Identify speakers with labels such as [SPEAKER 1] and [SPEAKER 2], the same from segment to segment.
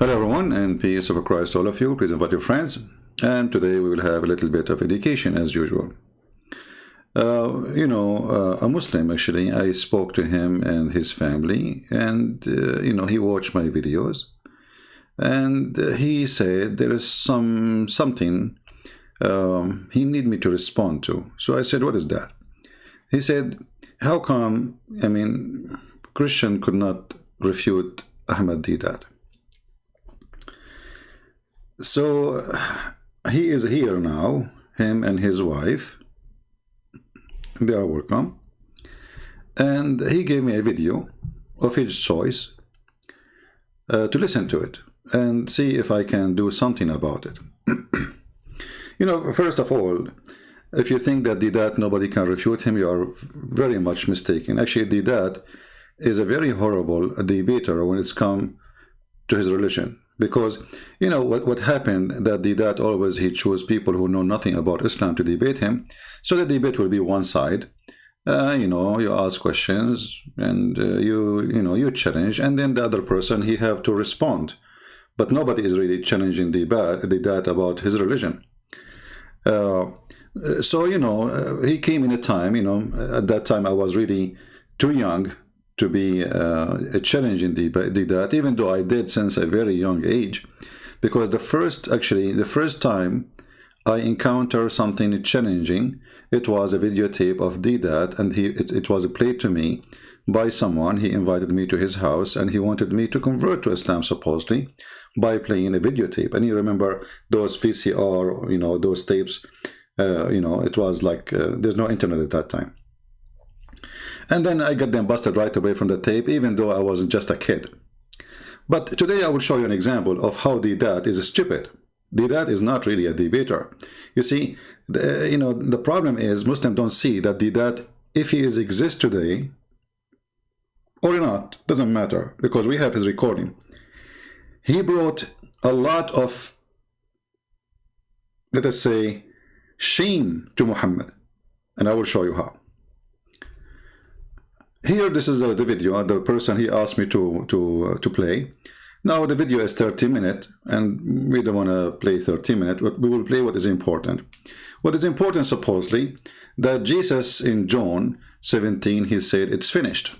[SPEAKER 1] Hello everyone, and peace of Christ to all of you. Please invite your friends. And today we will have a little bit of education as usual. A Muslim actually, I spoke to him and his family, and he watched my videos, and he said there is something he need me to respond to. So I said, what is that? He said, how come, Christian could not refute Ahmad Deedat? So he is here now, him and his wife, they are welcome, and he gave me a video of his choice to listen to it and see if I can do something about it. First of all, if you think that Deedat nobody can refute him, you are very much mistaken. Actually, Deedat is a very horrible debater when it's come to his religion. Because, what happened, that Deedat always, he chose people who know nothing about Islam to debate him. So the debate will be one side. You ask questions and you challenge, and then the other person, he have to respond. But nobody is really challenging Deedat about his religion. He came in a time, at that time I was really too young to be a challenging Deedat, even though I did since a very young age, because the first time I encountered something challenging, it was a videotape of Deedat, and it was played to me by someone. He invited me to his house, and he wanted me to convert to Islam supposedly by playing a videotape. And you remember those VCR, those tapes, it was like there's no internet at that time. And then I got them busted right away from the tape, even though I was just a kid. But today I will show you an example of how Deedat is stupid. Deedat is not really a debater. You see, the problem is Muslims don't see that Deedat, if he exists today or not, doesn't matter, because we have his recording. He brought a lot of, let us say, shame to Muhammad, and I will show you how. Here, this is the video, the person he asked me to play. Now the video is 30 minutes, and we don't want to play 30 minutes, but we will play what is important. What is important, supposedly, that Jesus in John 17, he said, it's finished.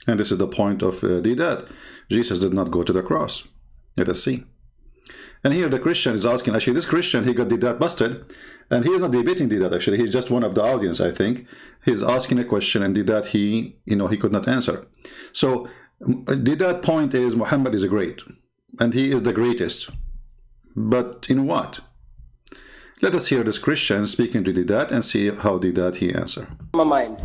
[SPEAKER 1] And this is the point of Deedat. Jesus did not go to the cross. Let us see. And here the Christian is asking, actually this Christian, he got Deedat busted, and he is not debating Deedat, actually, he's just one of the audience, I think. He's asking a question, and Deedat, he could not answer. So Deedat point is Muhammad is great, and he is the greatest. But in what? Let us hear this Christian speaking to Deedat and see how Deedat he answer.
[SPEAKER 2] My mind.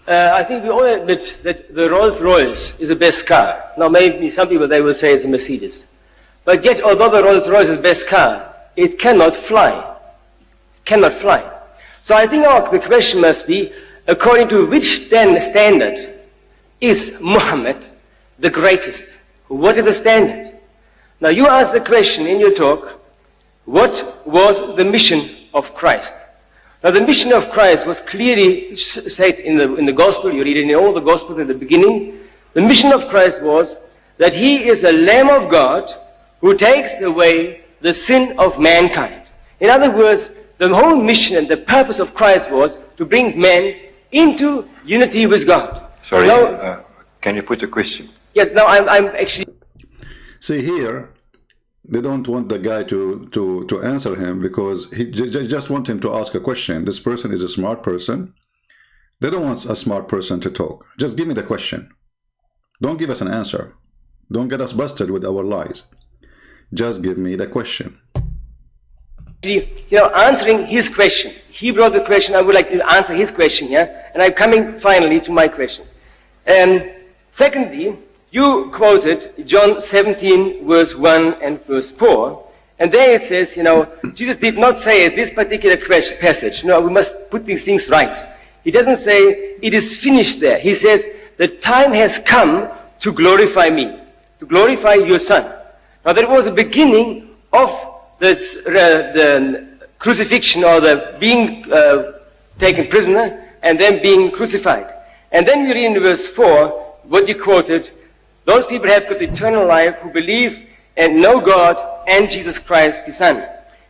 [SPEAKER 2] I think we all admit that the Rolls-Royce is the best car. Now maybe some people, they will say it's a Mercedes. But yet, although the Rolls-Royce is the best car, it cannot fly. Cannot fly. So I think the question must be, according to which then standard is Muhammad the greatest? What is the standard? Now you ask the question in your talk, what was the mission of Christ? Now the mission of Christ was clearly said in the gospel. You read it in all the gospels in the beginning. The mission of Christ was that he is a Lamb of God who takes away the sin of mankind. In other words, the whole mission and the purpose of Christ was to bring man into unity with God.
[SPEAKER 3] Sorry, can you put a question?
[SPEAKER 2] Yes, now I'm actually...
[SPEAKER 1] See here, they don't want the guy to answer him, because he just want him to ask a question. This person is a smart person. They don't want a smart person to talk. Just give me the question. Don't give us an answer. Don't get us busted with our lies. Just give me the question.
[SPEAKER 2] Answering his question. He brought the question. I would like to answer his question here. And I'm coming finally to my question. Secondly, you quoted John 17, verse 1 and verse 4. And there it says, Jesus did not say this particular passage, we must put these things right. He doesn't say it is finished there. He says the time has come to glorify me, to glorify your son. Now there was a beginning of this, the crucifixion, or the being taken prisoner and then being crucified. And then we read in verse 4, what you quoted, those people have got eternal life who believe and know God and Jesus Christ, his Son.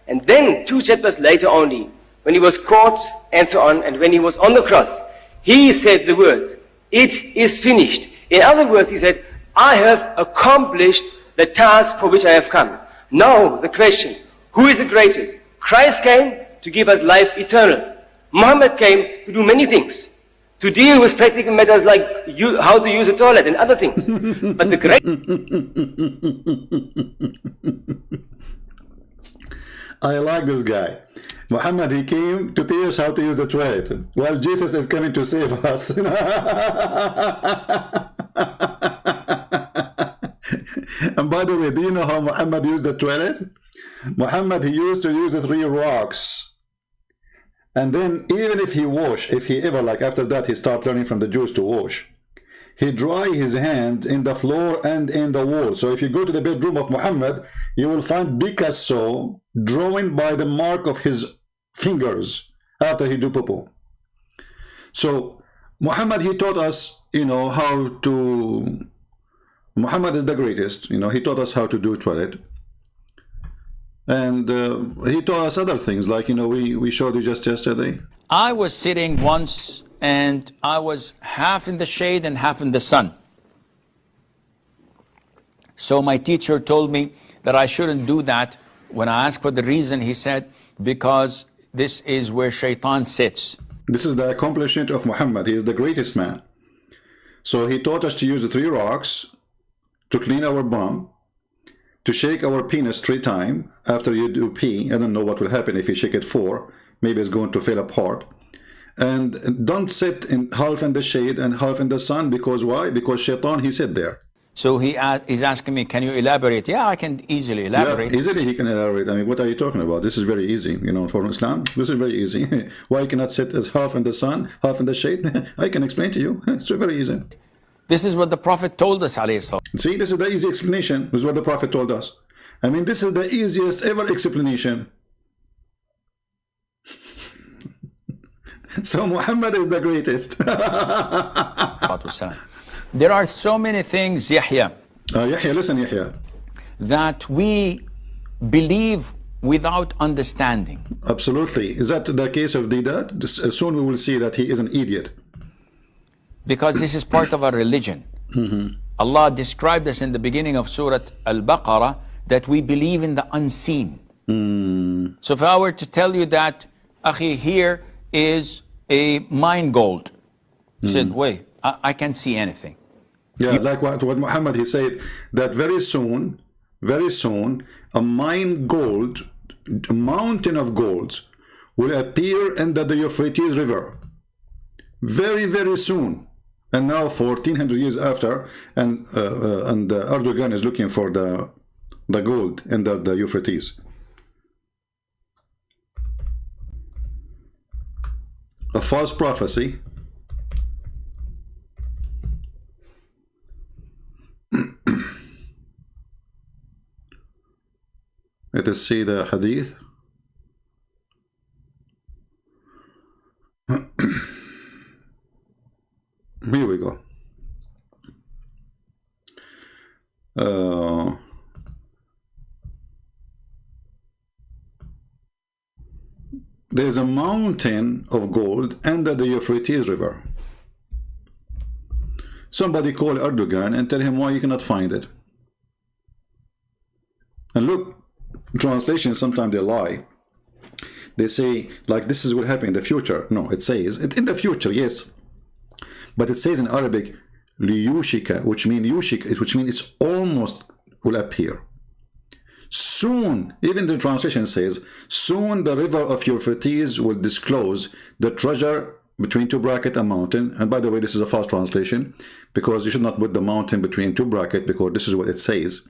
[SPEAKER 2] And then 2 chapters later only, when he was caught and so on, and when he was on the cross, he said the words, "It is finished." In other words, he said, "I have accomplished the task for which I have come." Now the question, who is the greatest? Christ came to give us life eternal. Muhammad came to do many things, to deal with practical matters like how to use a toilet and other things. But the great...
[SPEAKER 1] I like this guy. Muhammad, he came to teach us how to use the toilet, while Jesus is coming to save us. And by the way, do you know how Muhammad used the toilet? Muhammad, he used to use the 3 rocks. And then even if he ever, like after that, he started learning from the Jews to wash, he dry his hand in the floor and in the wall. So if you go to the bedroom of Muhammad, you will find Picasso drawing by the mark of his fingers after he do poo. So Muhammad, he taught us, how to... Muhammad is the greatest, he taught us how to do toilet. And he taught us other things, like, we showed you just yesterday.
[SPEAKER 4] I was sitting once and I was half in the shade and half in the sun. So my teacher told me that I shouldn't do that. When I asked for the reason, he said, because this is where Shaitan sits.
[SPEAKER 1] This is the accomplishment of Muhammad. He is the greatest man. So he taught us to use the 3 rocks to clean our bum, to shake our penis 3 times after you do pee. I don't know what will happen if you shake it 4. Maybe it's going to fall apart. And don't sit half in the shade and half in the sun. Because why? Because Shaitan, he sit there.
[SPEAKER 4] So he's asking me, can you elaborate? Yeah, I can easily elaborate.
[SPEAKER 1] Yeah, easily he can elaborate. I mean, what are you talking about? This is very easy, for Islam. This is very easy. Why you cannot sit as half in the sun, half in the shade? I can explain to you. It's very easy.
[SPEAKER 4] This is what the Prophet told us, alayhi salam.
[SPEAKER 1] See, this is the easy explanation. This is what the Prophet told us. I mean, this is the easiest ever explanation. So Muhammad is the greatest.
[SPEAKER 4] There are so many things, Yahya,
[SPEAKER 1] Yahya, listen, Yahya,
[SPEAKER 4] that we believe without understanding.
[SPEAKER 1] Absolutely. Is that the case of Deedat? Soon we will see that he is an idiot.
[SPEAKER 4] Because this is part of our religion. Allah described us in the beginning of Surah Al-Baqarah that we believe in the unseen. So if I were to tell you that, Akhi, here is a mine gold. You said, wait, I can't see anything.
[SPEAKER 1] Yeah, like what Muhammad, he said that very soon, a mountain of golds will appear in the Euphrates River. Very, very soon. And now 1400 years after, and Erdogan is looking for the gold in the Euphrates. A false prophecy. Let us see the hadith. Here we go. There's a mountain of gold under the Euphrates River. Somebody call Erdogan and tell him why you cannot find it. And look, translations, sometimes they lie. They say, like, this is what happened in the future. No, it says, in the future, yes. But it says in Arabic, liyushika, which means it's almost will appear. Soon, even the translation says, soon the river of Euphrates will disclose the treasure between 2 brackets a mountain. And by the way, this is a false translation, because you should not put the mountain between 2 brackets, because this is what it says.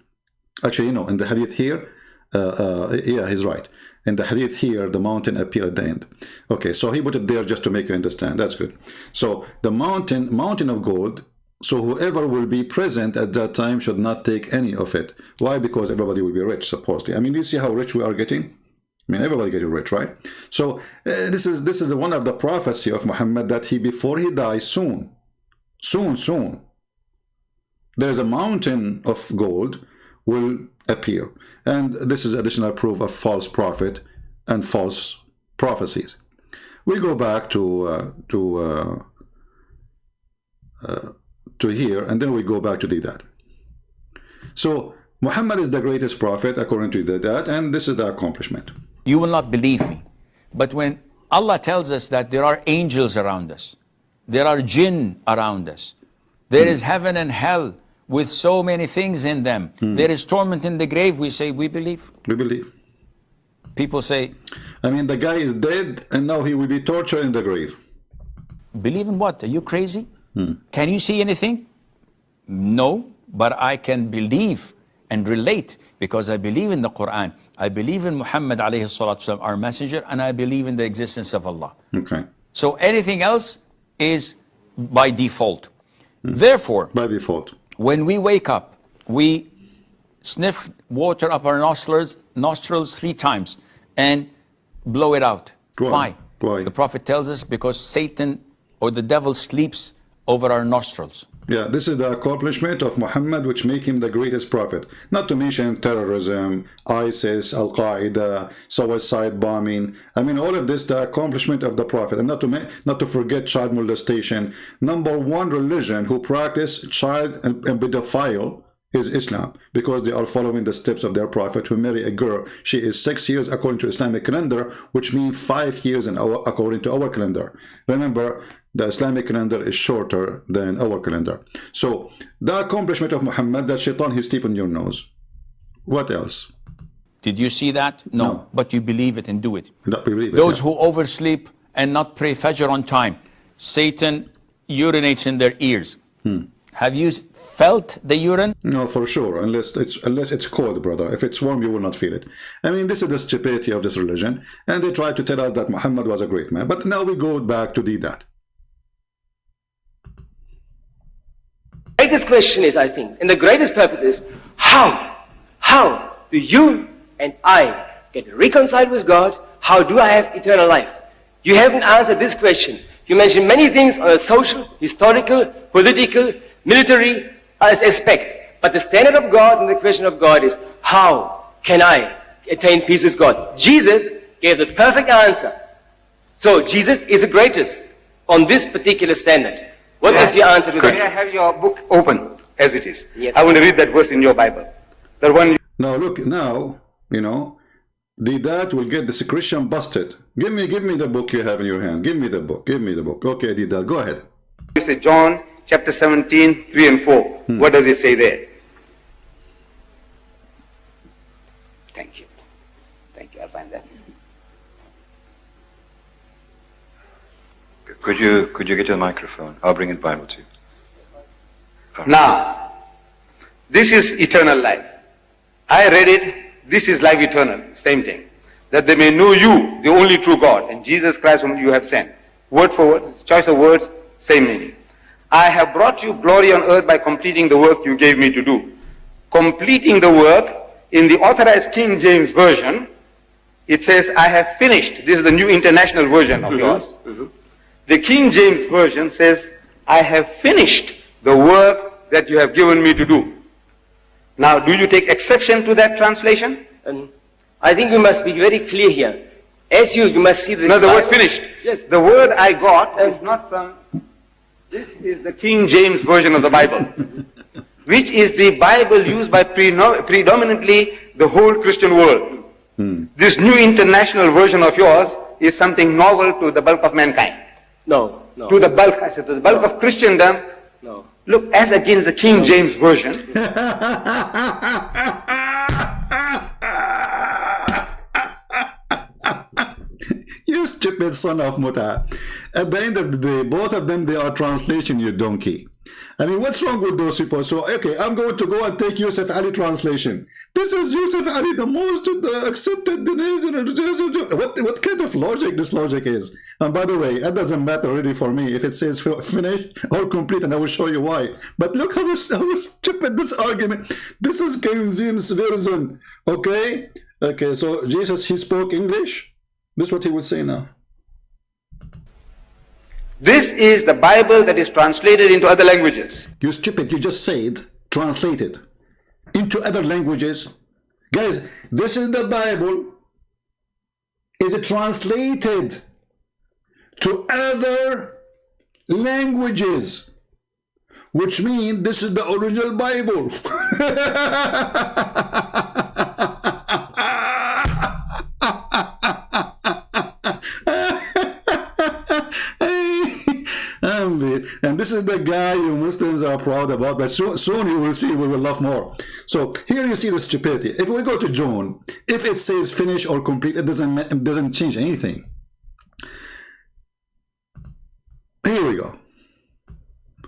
[SPEAKER 1] Actually, in the hadith here, yeah, he's right. In the hadith here, the mountain appeared at the end. Okay, so he put it there just to make you understand. That's good. So the mountain of gold. So whoever will be present at that time should not take any of it. Why? Because everybody will be rich, supposedly. I mean, you see how rich we are getting? I mean, everybody getting rich, right? So this is one of the prophecy of Muhammad, that before he dies, soon, there's a mountain of gold will appear. And this is additional proof of false prophet and false prophecies. We go back to here, and then we go back to Deedat. So Muhammad is the greatest prophet according to Deedat, and this is the accomplishment.
[SPEAKER 4] You will not believe me. But when Allah tells us that there are angels around us, there are jinn around us, there is heaven and hell with so many things in them, there is torment in the grave, we say, we believe.
[SPEAKER 1] We believe.
[SPEAKER 4] People say,
[SPEAKER 1] I mean, the guy is dead, and now he will be tortured in the grave.
[SPEAKER 4] believe in what? Are you crazy? Can you see anything? No, but I can believe and relate because I believe in the Quran. I believe in Muhammad alayhi salatu wasalam, our messenger, and I believe in the existence of Allah.
[SPEAKER 1] Okay.
[SPEAKER 4] So anything else is by default. Therefore,
[SPEAKER 1] By default.
[SPEAKER 4] when we wake up, we sniff water up our nostrils 3 times and blow it out.
[SPEAKER 1] Why? Why?
[SPEAKER 4] The Prophet tells us because Satan or the devil sleeps over our nostrils.
[SPEAKER 1] Yeah, this is the accomplishment of Muhammad, which make him the greatest prophet. Not to mention terrorism, ISIS, Al-Qaeda, suicide bombing. I mean, all of this, the accomplishment of the prophet. And not to forget child molestation. Number 1 religion who practice child and pedophile is Islam, because they are following the steps of their prophet, who marry a girl. She is 6 years according to Islamic calendar, which means 5 years according to our calendar. Remember, the Islamic calendar is shorter than our calendar. So the accomplishment of Muhammad, that shaitan he sleep on your nose. What else?
[SPEAKER 4] Did you see that? No. But you believe it and do it.
[SPEAKER 1] Not believe it,
[SPEAKER 4] Those
[SPEAKER 1] yeah.
[SPEAKER 4] who oversleep and not pray Fajr on time, Satan urinates in their ears. Have you felt the urine?
[SPEAKER 1] No, for sure, unless it's cold, brother. If it's warm, you will not feel it. I mean, this is the stupidity of this religion, and they try to tell us that Muhammad was a great man. But now we go back to Deedat.
[SPEAKER 2] The greatest question is, I think, and the greatest purpose is, how do you and I get reconciled with God? How do I have eternal life? You haven't answered this question. You mentioned many things on a social, historical, political, military aspect. But the standard of God and the question of God is, how can I attain peace with God? Jesus gave the perfect answer. So Jesus is the greatest on this particular standard. What is your answer to that?
[SPEAKER 5] May I have your book open as it is?
[SPEAKER 2] Yes.
[SPEAKER 5] I want to read that verse in your Bible. The one.
[SPEAKER 1] Now look, now, you know, Deedat will get this Christian busted. Give me the book you have in your hand. Give me the book. Okay, Deedat, go ahead.
[SPEAKER 5] You say John chapter 17, 3 and 4. What does it say there? Thank you. I'll find that.
[SPEAKER 3] Could you get a microphone? I'll bring the Bible to you.
[SPEAKER 5] Now, this is eternal life. I read it. This is life eternal. Same thing. That they may know you, the only true God, and Jesus Christ whom you have sent. Word for word, choice of words, same meaning. I have brought you glory on earth by completing the work you gave me to do. Completing the work, in the authorized King James Version, it says, I have finished. This is the New International Version of yours. The King James Version says, I have finished the work that you have given me to do. Now, do you take exception to that translation?
[SPEAKER 2] I think we must be very clear here. As you must see the...
[SPEAKER 5] No, the word finished.
[SPEAKER 2] Yes.
[SPEAKER 5] The word I got is not from... This is the King James Version of the Bible, which is the Bible used by predominantly the whole Christian world. This New International Version of yours is something novel to the bulk of mankind.
[SPEAKER 2] No.
[SPEAKER 5] To the bulk, I said, to the bulk of Christendom.
[SPEAKER 2] No.
[SPEAKER 5] Look, as against the King James Version.
[SPEAKER 1] You stupid son of Muta. At the end of the day, both of them, they are translation, you donkey. I mean, what's wrong with those people? So, okay, I'm going to go and take Yusuf Ali translation. This is Yusuf Ali, the most accepted. What kind of logic this logic is? And by the way, that doesn't matter really for me if it says finished or complete, and I will show you why. But look how stupid this argument. This is King James Version, okay? Okay, so Jesus, he spoke English. This is what he would say now.
[SPEAKER 5] This is the Bible that is translated into other languages.
[SPEAKER 1] You stupid, you just said translated. into other languages. Guys, this is the Bible. Is it translated to other languages? Which means this is the original Bible. And this is the guy you Muslims are proud about, but soon you will see we will laugh more. So here you see the stupidity. If we go to John, if it says finish or complete, it doesn't change anything. Here we go.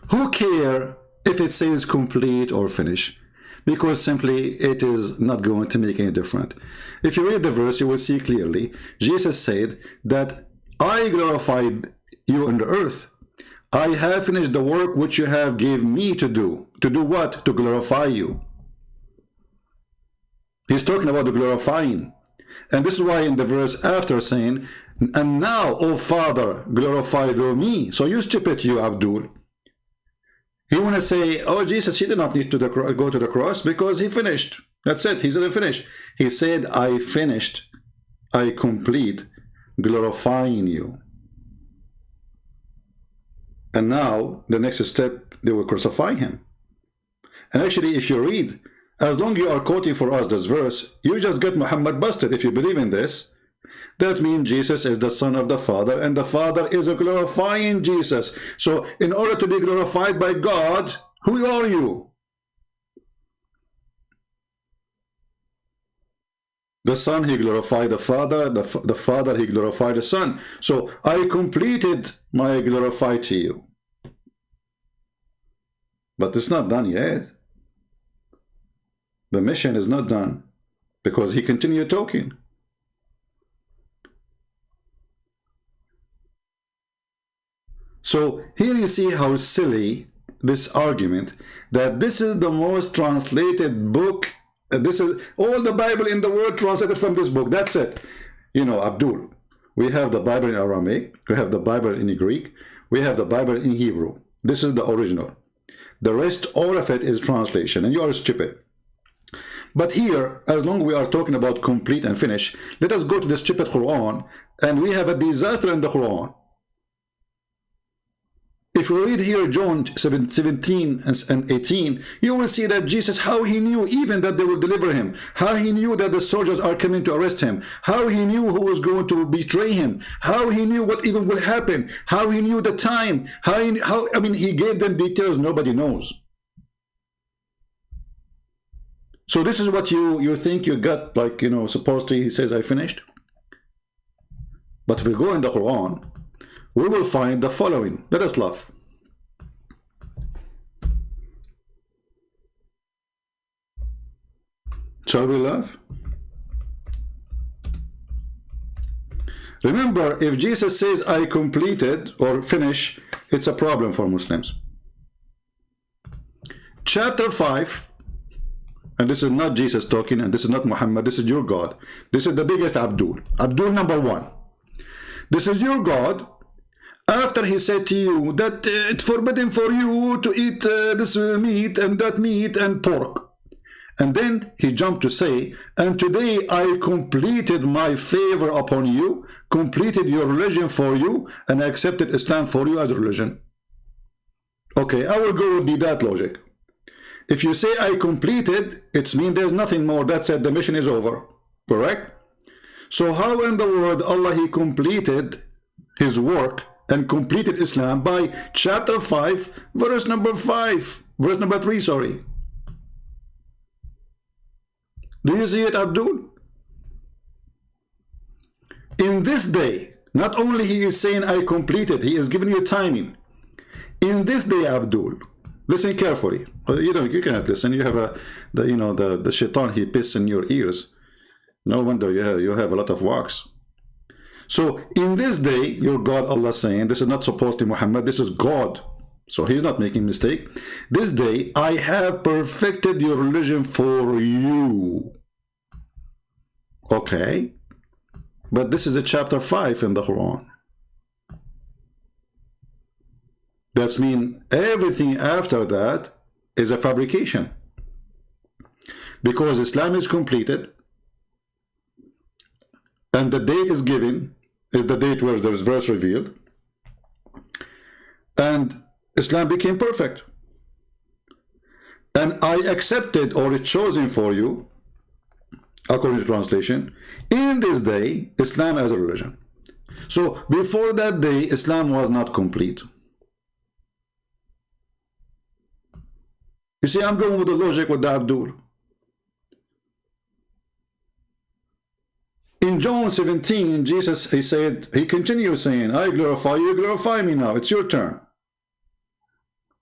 [SPEAKER 1] Who care if it says complete or finish? Because simply it is not going to make any difference. If you read the verse, you will see clearly Jesus said that I glorified you on the earth. I have finished the work which you have gave me to do. To do what? To glorify you. He's talking about the glorifying. And this is why in the verse after saying, and now, O Father, glorify through me. So you stupid, you Abdul. He want to say, oh, Jesus, he did not need to go to the cross because he finished. That's it. He didn't finish. He said, I finished. I complete glorifying you. And now, the next step, they will crucify him. And actually, if you read, as long as you are quoting for us this verse, you just get Muhammad busted. If you believe in this, that means Jesus is the Son of the Father, and the Father is a glorifying Jesus. So, in order to be glorified by God, who are you? The Son, he glorified the Father. The Father, he glorified the Son. So, I completed my glorify to you. But it's not done yet. The mission is not done because he continued talking. So here you see how silly this argument that this is the most translated book. This is all the Bible in the world translated from this book. That's it. You know, Abdul, we have the Bible in Aramaic, we have the Bible in Greek, we have the Bible in Hebrew. This is the original. The rest, all of it is translation, and you are stupid. But here, as long as we are talking about complete and finish, let us go to the stupid Quran, and we have a disaster in the Quran. If you read here John 17 and 18, you will see that Jesus, how he knew even that they will deliver him, how he knew that the soldiers are coming to arrest him, how he knew who was going to betray him, how he knew what even will happen, how he knew the time, I mean, he gave them details nobody knows. So this is what you think you got, like, you know, supposedly he says, I finished. But if we go in the Quran, we will find the following. Let us laugh. Shall we laugh? Remember, if Jesus says, I completed or finish, it's a problem for Muslims. Chapter 5, and this is not Jesus talking, and this is not Muhammad, this is your God. This is the biggest Abdul. Abdul number 1. This is your God. After he said to you that it's forbidden for you to eat this meat and that meat and pork. And then he jumped to say, and today I completed my favor upon you, completed your religion for you, and I accepted Islam for you as a religion. Okay, I will go with that logic. If you say I completed, it means there's nothing more. That's it, the mission is over. Correct? So how in the world Allah, he completed his work and completed Islam by chapter 5, verse number 3, sorry. Do you see it, Abdul? In this day, not only he is saying I completed, he is giving you timing. In this day, Abdul, listen carefully. You cannot listen. You have the shaitan, he pisses in your ears. No wonder you have a lot of wax. So in this day, your God, Allah saying, this is not supposed to be Muhammad, this is God. So he's not making mistake. This day, I have perfected your religion for you. Okay. But this is a chapter 5 in the Quran. That means everything after that is a fabrication. because Islam is completed, and the date is given, is the date where there's verse revealed, and Islam became perfect. And I accepted, or it's chosen for you, according to translation, in this day, Islam as a religion. So before that day, Islam was not complete. You see, I'm going with the logic with the Abdul. In John 17, Jesus, he continues saying, I glorify you, glorify me now. It's your turn.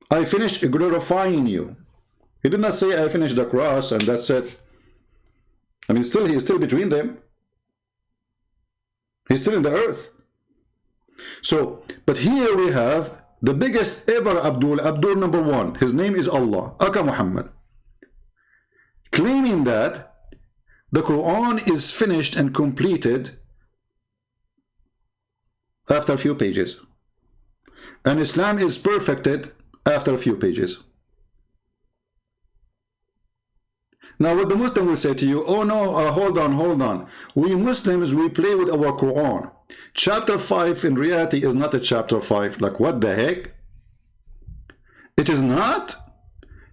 [SPEAKER 1] I finished glorifying you. He did not say I finished the cross and that's it. I mean, he is still between them. He's still in the earth. So, but here we have the biggest ever Abdul number one. His name is Allah, Aka Muhammad, claiming that the Quran is finished and completed after a few pages, and Islam is perfected after a few pages. Now what the Muslim will say to you, oh no, hold on. We Muslims, we play with our Quran. Chapter 5 in reality is not a chapter 5. Like, what the heck? It is not?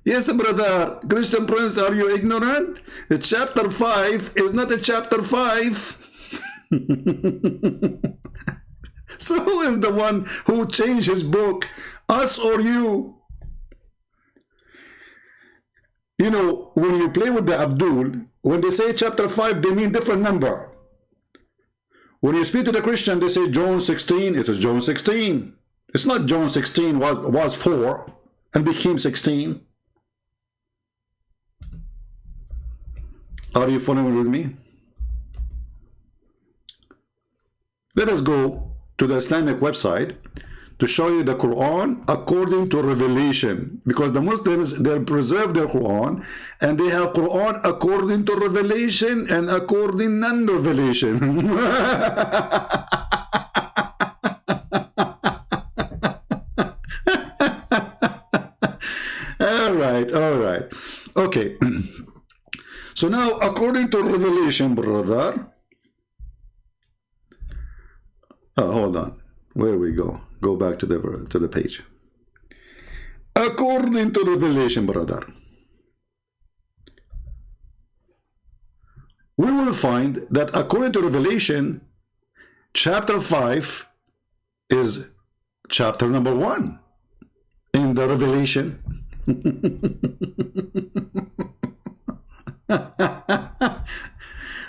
[SPEAKER 1] Yes, brother. Christian Prince, are you ignorant? The chapter 5 is not a chapter 5. So who is the one who changed his book? Us or you? You know, when you play with the Abdul, when they say chapter 5, they mean different number. When you speak to the Christian, they say John 16, it is John 16. It's not John 16 was 4 and became 16. Are you following with me? Let us go to the Islamic website to show you the Quran according to revelation, because the Muslims, they preserve their Quran and they have Quran according to revelation and according non-revelation. all right, okay. So now according to revelation, brother, hold on, where we go? Go back to the page. According to revelation, brother, we will find that according to revelation, chapter 5 is chapter number 1 in the revelation.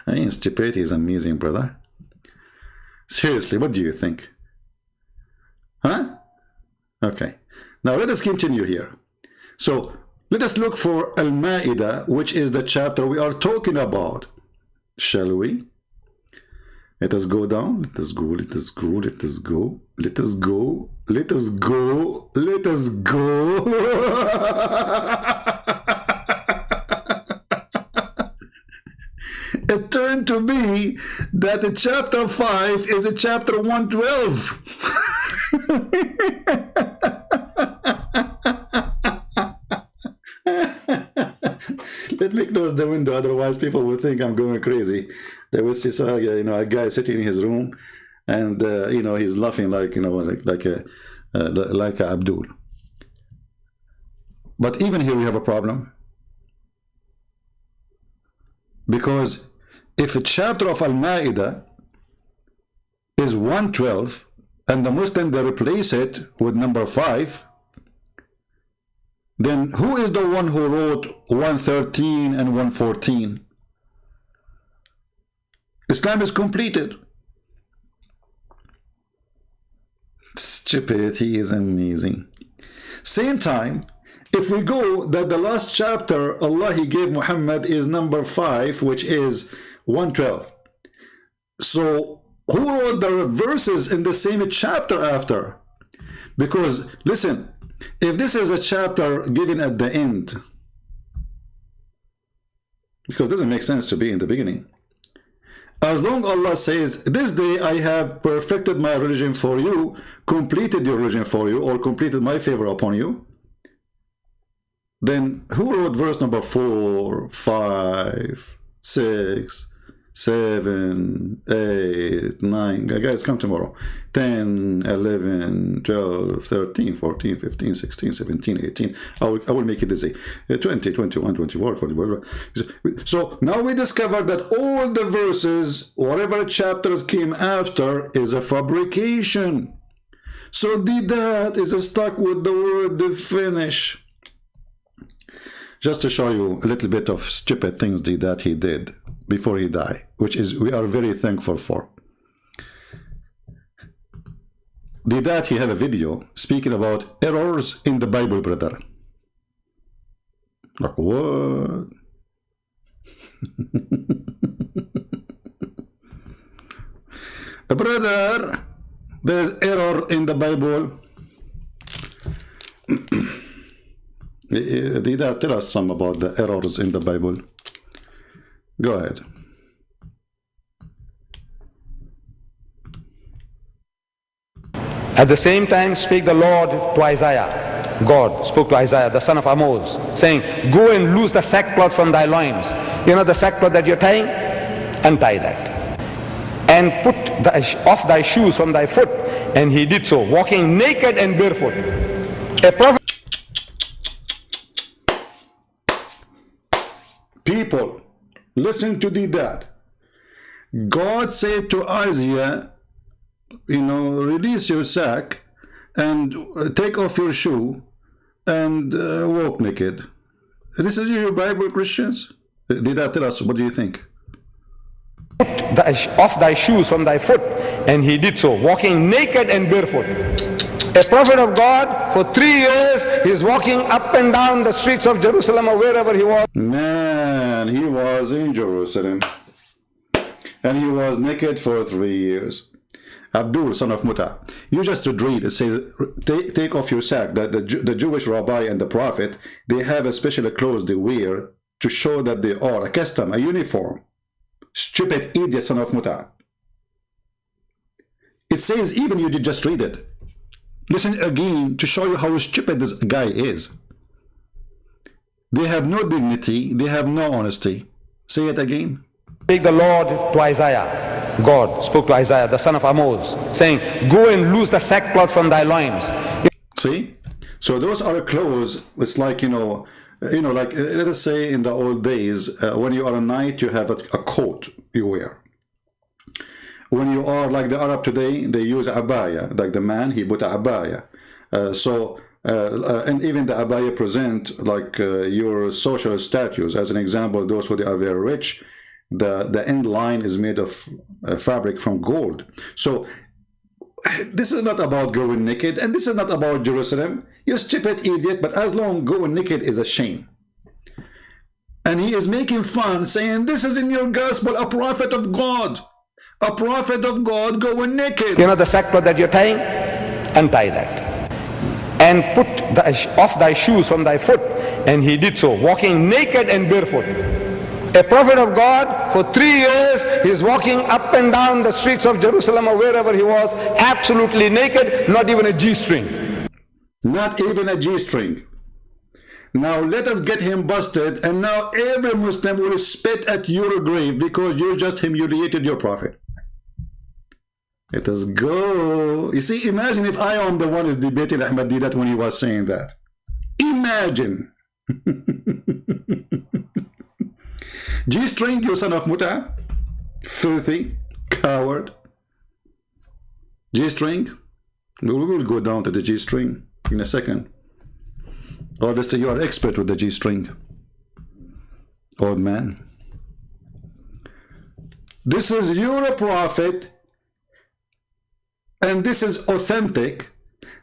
[SPEAKER 1] I mean, stupidity is amazing, brother. Seriously, what do you think? Huh? Okay. Now let us continue here. So let us look for Al-Ma'idah, which is the chapter we are talking about. Shall we? Let us go down. Let us go. Let us go. Let us go. Let us go. Let us go. Let us go. It turned to be that the chapter 5 is a chapter 112. Let me close the window, otherwise people will think I'm going crazy. They will see, a guy sitting in his room, and he's laughing like like Abdul. But even here we have a problem, because if a chapter of Al-Ma'idah is 112 and the Muslim, they replace it with number 5, then who is the one who wrote 113 and 114? Islam is completed. Stupidity is amazing. Same time, if we go that the last chapter Allah He gave Muhammad is number 5, which is 112. So who wrote the verses in the same chapter after? Because listen, if this is a chapter given at the end, because it doesn't make sense to be in the beginning. As long Allah says, this day I have perfected my religion for you, completed your religion for you, or completed my favor upon you, then who wrote verse number 4, 5, 6, 7, 8, 9? Guys, come tomorrow. 10, 11, 12, 13, 14, 15, 16, 17, 18. I will make it easy. 20, 21, 24, 24. So now we discovered that all the verses, whatever chapters came after, is a fabrication. So Deedat is stuck with the word "the finish." Just to show you a little bit of stupid things that he did before he died, which is we are very thankful for. Deedat, he have a video speaking about errors in the Bible, brother. Like what? Brother, there's error in the Bible. Deedat, tell us some about the errors in the Bible. Go ahead.
[SPEAKER 5] At the same time spake the Lord to Isaiah. God spoke to Isaiah, the son of Amos, saying, go and loose the sackcloth from thy loins. You know the sackcloth that you're tying? Untie that. And put off thy shoes from thy foot. And he did so, walking naked and barefoot. A prophet.
[SPEAKER 1] People, listen to Deedat. God said to Isaiah, you know, release your sack and take off your shoe and walk naked. This is your Bible, Christians? Deedat, tell us, what do you think?
[SPEAKER 5] Put off thy shoes from thy foot. And he did so, walking naked and barefoot. A prophet of God, for 3 years, he's walking up and down the streets of Jerusalem or wherever he was.
[SPEAKER 1] Man, he was in Jerusalem. And he was naked for 3 years. Abdul, son of Muta, you just read it says, take off your sack. The Jewish rabbi and the prophet, they have a special clothes they wear to show that they are a custom, a uniform. Stupid idiot, son of Muta. It says, even you did just read it. Listen again to show you how stupid this guy is. They have no dignity, they have no honesty. Say it again.
[SPEAKER 5] Spake the Lord to Isaiah. God spoke to Isaiah, the son of Amos, saying, go and loose the sackcloth from thy loins.
[SPEAKER 1] See? So those are clothes. It's like, like let us say in the old days, when you are a knight, you have a coat you wear. When you are like the Arab today, they use abaya. Like the man, he put a abaya. And even the abaya present like your social status. As an example, those who are very rich, the end line is made of fabric from gold. So this is not about going naked, and this is not about Jerusalem. You stupid idiot, but as long going naked is a shame. And he is making fun, saying, this is in your gospel, a prophet of God. A prophet of God going naked.
[SPEAKER 5] You know the sackcloth that you're tying? Untie that. And put off thy shoes from thy foot. And he did so, walking naked and barefoot. A prophet of God, for 3 years, he's walking up and down the streets of Jerusalem or wherever he was, absolutely naked, not even a G-string.
[SPEAKER 1] Not even a G-string. Now let us get him busted, and now every Muslim will spit at your grave because you just humiliated your prophet. Let us go. You see, imagine if I am the one who is debating Ahmad Deedat when he was saying that. Imagine. G-string, you son of Muta. Filthy. Coward. G-string. We will go down to the G-string in a second. Obviously, you are expert with the G-string. Old man. This is your prophet. And this is authentic,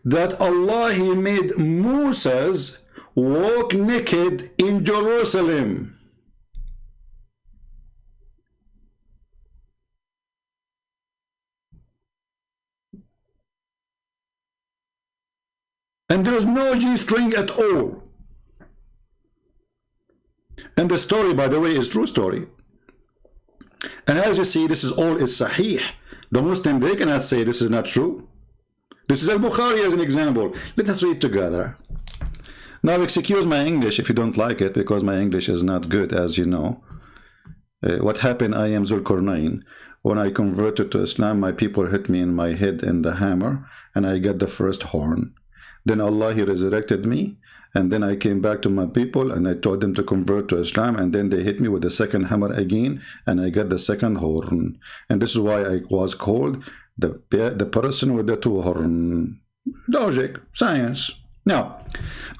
[SPEAKER 1] that Allah, he made Moses walk naked in Jerusalem. And there is no G-string at all. And the story, by the way, is true story. And as you see, this is all is sahih. The Muslim, they cannot say this is not true. This is Al-Bukhari as an example. Let us read together. Now, excuse my English if you don't like it, because my English is not good, as you know. What happened, I am Zulkarnain. When I converted to Islam, my people hit me in my head in the hammer, and I got the first horn. Then Allah, He resurrected me, and then I came back to my people, and I told them to convert to Islam, and then they hit me with the second hammer again, and I got the second horn. And this is why I was called the person with the two horns. Logic, science. Now,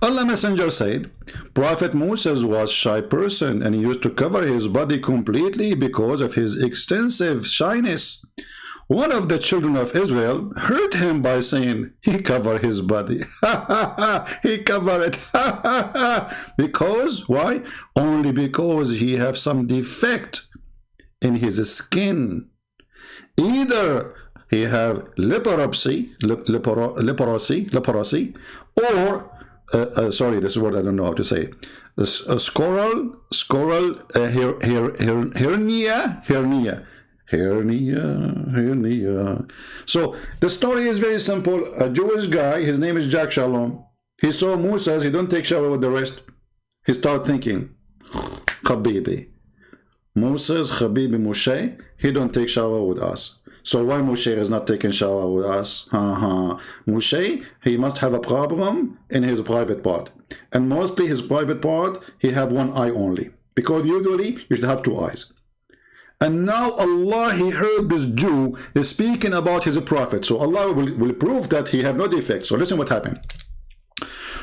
[SPEAKER 1] Allah Messenger said, Prophet Moses was a shy person, and he used to cover his body completely because of his extensive shyness. One of the children of Israel hurt him by saying, he covered his body. He covered it. Because, why? Only because he have some defect in his skin. Either he have leprosy, or sorry, this is what I don't know how to say. A scoral hernia. So the story is very simple. A Jewish guy, his name is Jack Shalom. He saw Moses. He don't take shower with the rest. He started thinking, Habibi, Moses, Habibi, Moshe. He don't take shower with us. So why Moshe is not taking shower with us? Moshe, he must have a problem in his private part. And mostly his private part, he have one eye only. Because usually you should have two eyes. And now Allah, He heard this Jew is speaking about his prophet. So Allah will prove that he have no defect. So listen what happened.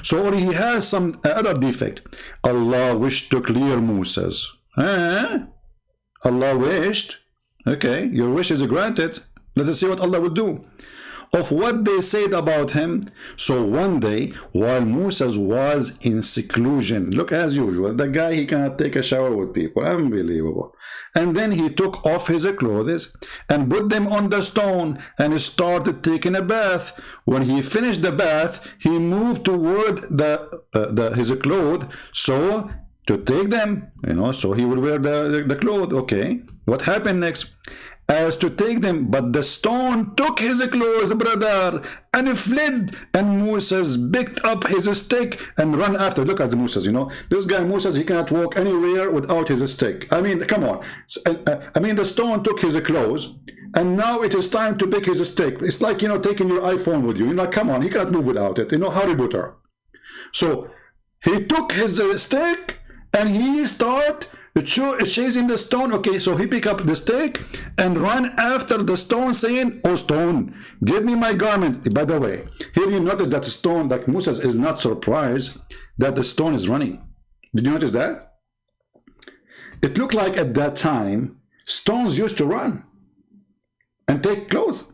[SPEAKER 1] So he has some other defect. Allah wished to clear Moses. Allah wished. Okay, your wish is granted. Let us see what Allah will do. Of what they said about him. So one day, while Moses was in seclusion, look, as usual, the guy, he cannot take a shower with people. Unbelievable. And then he took off his clothes and put them on the stone and started taking a bath. When he finished the bath, he moved toward his clothes, so to take them, so he will wear the clothes. Okay, what happened next? As to take them, but the stone took his clothes, brother, and fled. And Moses picked up his stick and ran after. Look at Moses, this guy Moses, he cannot walk anywhere without his stick. I mean, come on. I mean, the stone took his clothes, and now it is time to pick his stick. It's like, taking your iPhone with you. Come on, he cannot move without it. Harry Potter. So he took his stick and he started chasing the stone. Okay, so he picked up the stick and ran after the stone, saying, "Oh stone, give me my garment." By the way, here you notice that stone, like Moses is not surprised that the stone is running. Did you notice that? It looked like at that time stones used to run and take clothes.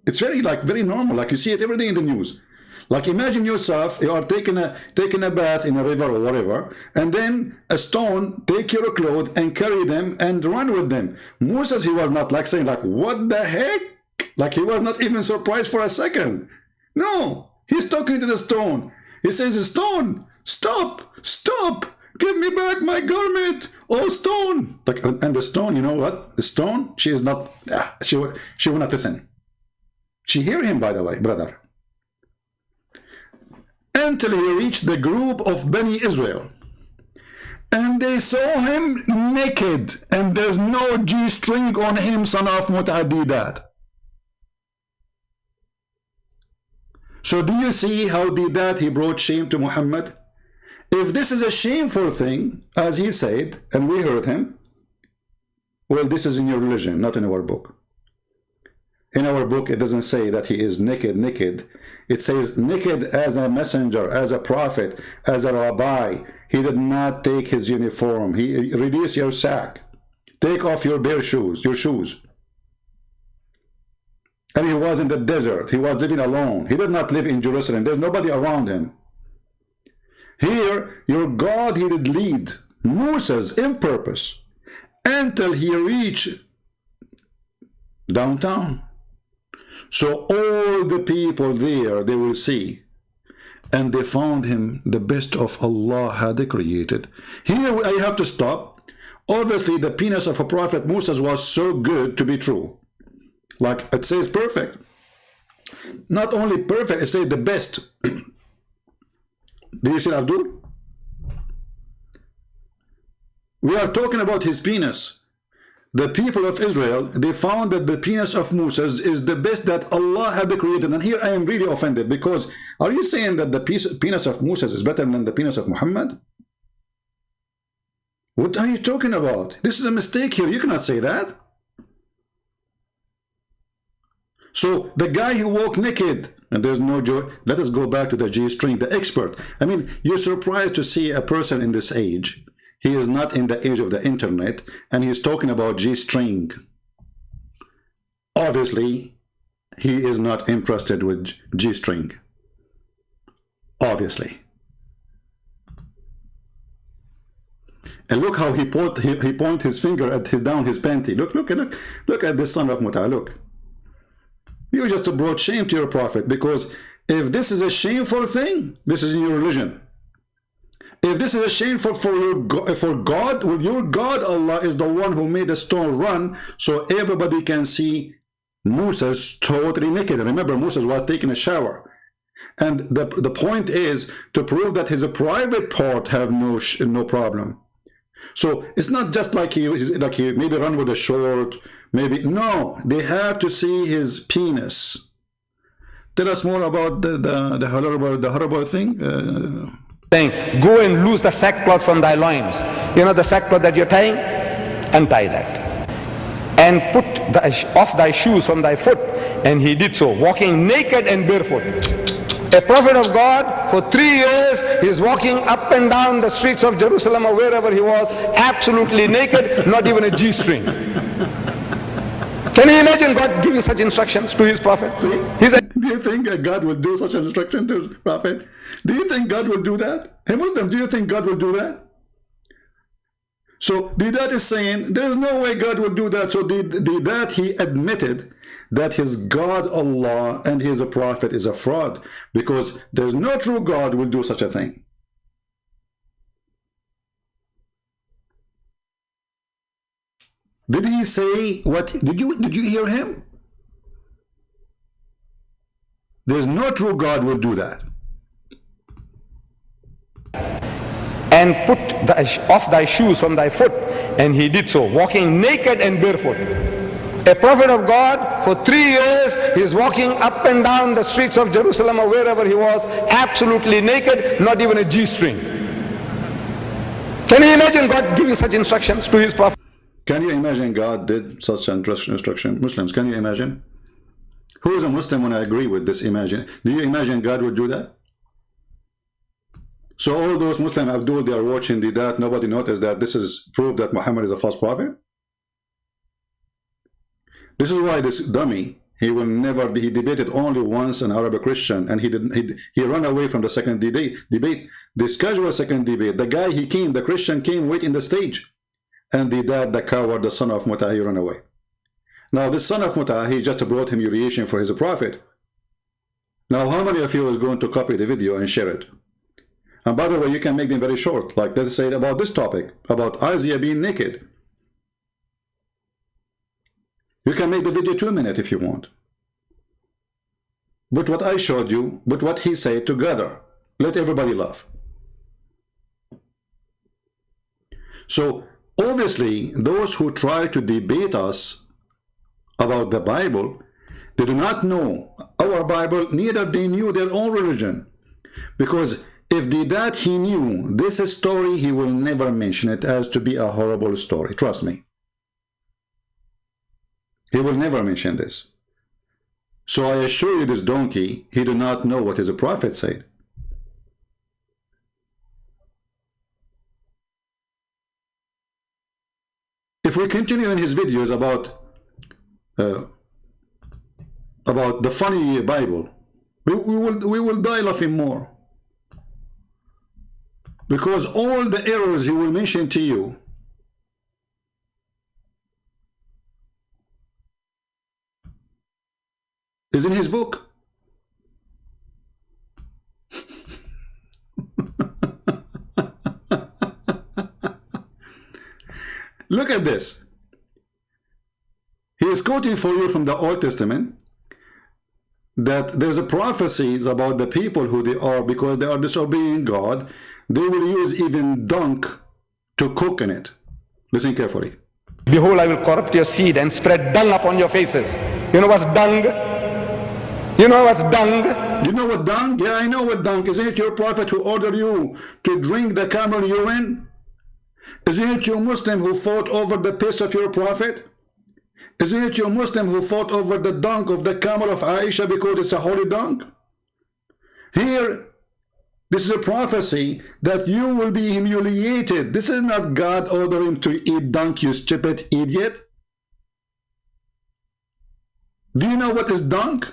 [SPEAKER 1] It's very normal, like you see it every day in the news. Like imagine yourself, you are taking a bath in a river or whatever, and then a stone take your clothes and carry them and run with them. Moses, he was not saying what the heck? Like he was not even surprised for a second. No, he's talking to the stone. He says, "Stone, stop, give me back my garment, oh stone." And the stone, you know what? The stone, she is not, she will not listen. She hear him, by the way, brother. Until he reached the group of Bani Israel. And they saw him naked, and there's no G-string on him, son of Ahmad Deedat. So do you see how Deedat, he brought shame to Muhammad? If this is a shameful thing, as he said, and we heard him, well, this is in your religion, not in our book. In our book, it doesn't say that he is naked. It says naked as a messenger, as a prophet, as a rabbi. He did not take his uniform. He release your sack. Take off your bare shoes, your shoes. And he was in the desert. He was living alone. He did not live in Jerusalem. There's nobody around him. Here, your God, he did lead Moses in purpose until he reached downtown. So all the people there, they will see, and they found him the best of Allah had created. Here I have to stop. Obviously, the penis of a prophet Moses was so good to be true. Like it says perfect. Not only perfect, it says the best. Do you see Abdul? We are talking about his penis. The people of Israel, they found that the penis of Moses is the best that Allah had created. And here I am really offended, because are you saying that the penis of Moses is better than the penis of Muhammad? What are you talking about? This is a mistake here. You cannot say that. So the guy who walked naked, and there's no joy. Let us go back to the G-string, the expert. I mean, you're surprised to see a person in this age. He is not in the age of the internet, and he's talking about G-string. Obviously, he is not interested with G-string. Obviously. And look how he point his finger at down his panty. Look at this son of Muta. Look. You just brought shame to your prophet, because if this is a shameful thing, this is in your religion. If this is a shameful for God, well, your God Allah is the one who made the stone run so everybody can see Moses totally naked. And remember, Moses was taking a shower. And the point is to prove that his private part have no problem. So it's not just like he maybe run with a short, maybe. No, they have to see his penis. Tell us more about the horrible thing.
[SPEAKER 5] Saying, go and loose the sackcloth from thy loins. You know the sackcloth that you're tying? Untie that. And put off thy shoes from thy foot. And he did so, walking naked and barefoot. A prophet of God, for 3 years, he's walking up and down the streets of Jerusalem or wherever he was, absolutely naked, not even a G-string. Can you imagine God giving such instructions to his prophet?
[SPEAKER 1] See? Do you think God will do such an instruction to his prophet? Do you think God will do that? Hey Muslim, do you think God will do that? So Deedat is saying there is no way God will do that. So Deedat, he admitted that his God Allah and his prophet is a fraud, because there's no true God will do such a thing. Did he say what? Did you hear him? There's no true God will do that.
[SPEAKER 5] And put off thy shoes from thy foot. And he did so, walking naked and barefoot. A prophet of God, for 3 years, he's walking up and down the streets of Jerusalem or wherever he was, absolutely naked, not even a G-string. Can you imagine God giving such instructions to his prophet?
[SPEAKER 1] Can you imagine God did such an instruction? Muslims, can you imagine? Who is a Muslim when I agree with this? Imagine. Do you imagine God would do that? So all those Muslim Abdul, they are watching that. Nobody noticed that this is proof that Muhammad is a false prophet. This is why this dummy, he debated only once an Arabic Christian, and he ran away from the second debate. The scheduled second debate. The Christian came wait in the stage, and the coward, the son of Muta, he ran away. Now this son of Muta, he just brought humiliation for his prophet. Now how many of you is going to copy the video and share it? And by the way, you can make them very short, like let's say about this topic, about Isaiah being naked. You can make the video 2 minutes if you want. But what I showed you, but what he said together, let everybody laugh. So obviously, those who try to debate us about the Bible, they do not know our Bible, neither they knew their own religion. Because if that he knew this story, he will never mention it as to be a horrible story. Trust me. He will never mention this. So I assure you, this donkey, he do not know what his prophet said. If we continue in his videos about the funny Bible, we will die laughing more. Because all the errors he will mention to you is in his book. Look at this. He is quoting for you from the Old Testament that there's a prophecies about the people who they are, because they are disobeying God, they will use even dung to cook in it. Listen carefully.
[SPEAKER 6] Behold, I will corrupt your seed and spread dung upon your faces. You know what's dung? You know what's dung?
[SPEAKER 1] You know what dung? Yeah, I know what dung. Isn't it your prophet who ordered you to drink the camel urine? Isn't it your Muslim who fought over the piss of your prophet? Isn't it your Muslim who fought over the dung of the camel of Aisha because it's a holy dung? Here, this is a prophecy that you will be humiliated. This is not God ordering to eat dung, you stupid idiot. Do you know what is dung?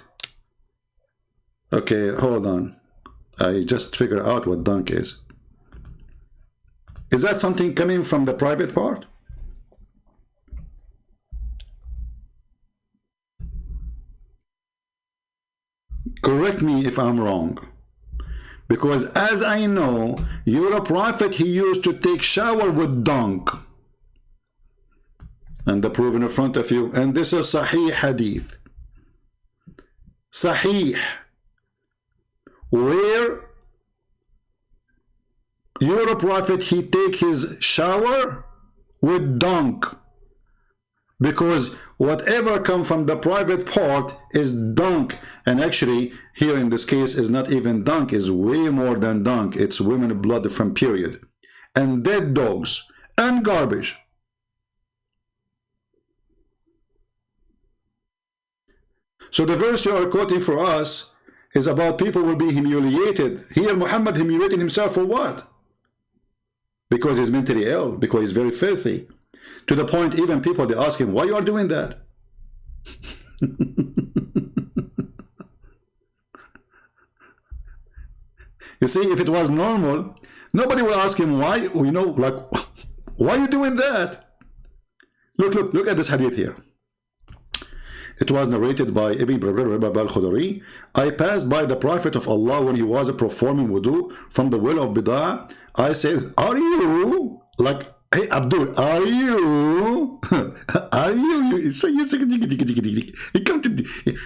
[SPEAKER 1] Okay, hold on. I just figured out what dung is. Is that something coming from the private part? Correct me if I'm wrong. Because as I know, you're a prophet, he used to take shower with dung. And the proof in front of you. And this is Sahih Hadith. Sahih. Where you're a prophet, he take his shower with dung. Because whatever come from the private part is dung. And actually, here in this case, is not even dung, is way more than dung. It's women blood from period. And dead dogs. And garbage. So the verse you are quoting for us is about people will be humiliated. Here Muhammad humiliating himself for what? Because he's mentally ill. Because he's very filthy. To the point even people, they ask him, why you are doing that? You see, if it was normal, nobody will ask him why, you know, like, why are you doing that? Look at this hadith here. It was narrated by Ibn al-Khudri. I passed by the Prophet of Allah when he was performing wudu from the well of Bid'ah. I said, are you, like, hey Abdul, are you? Are you?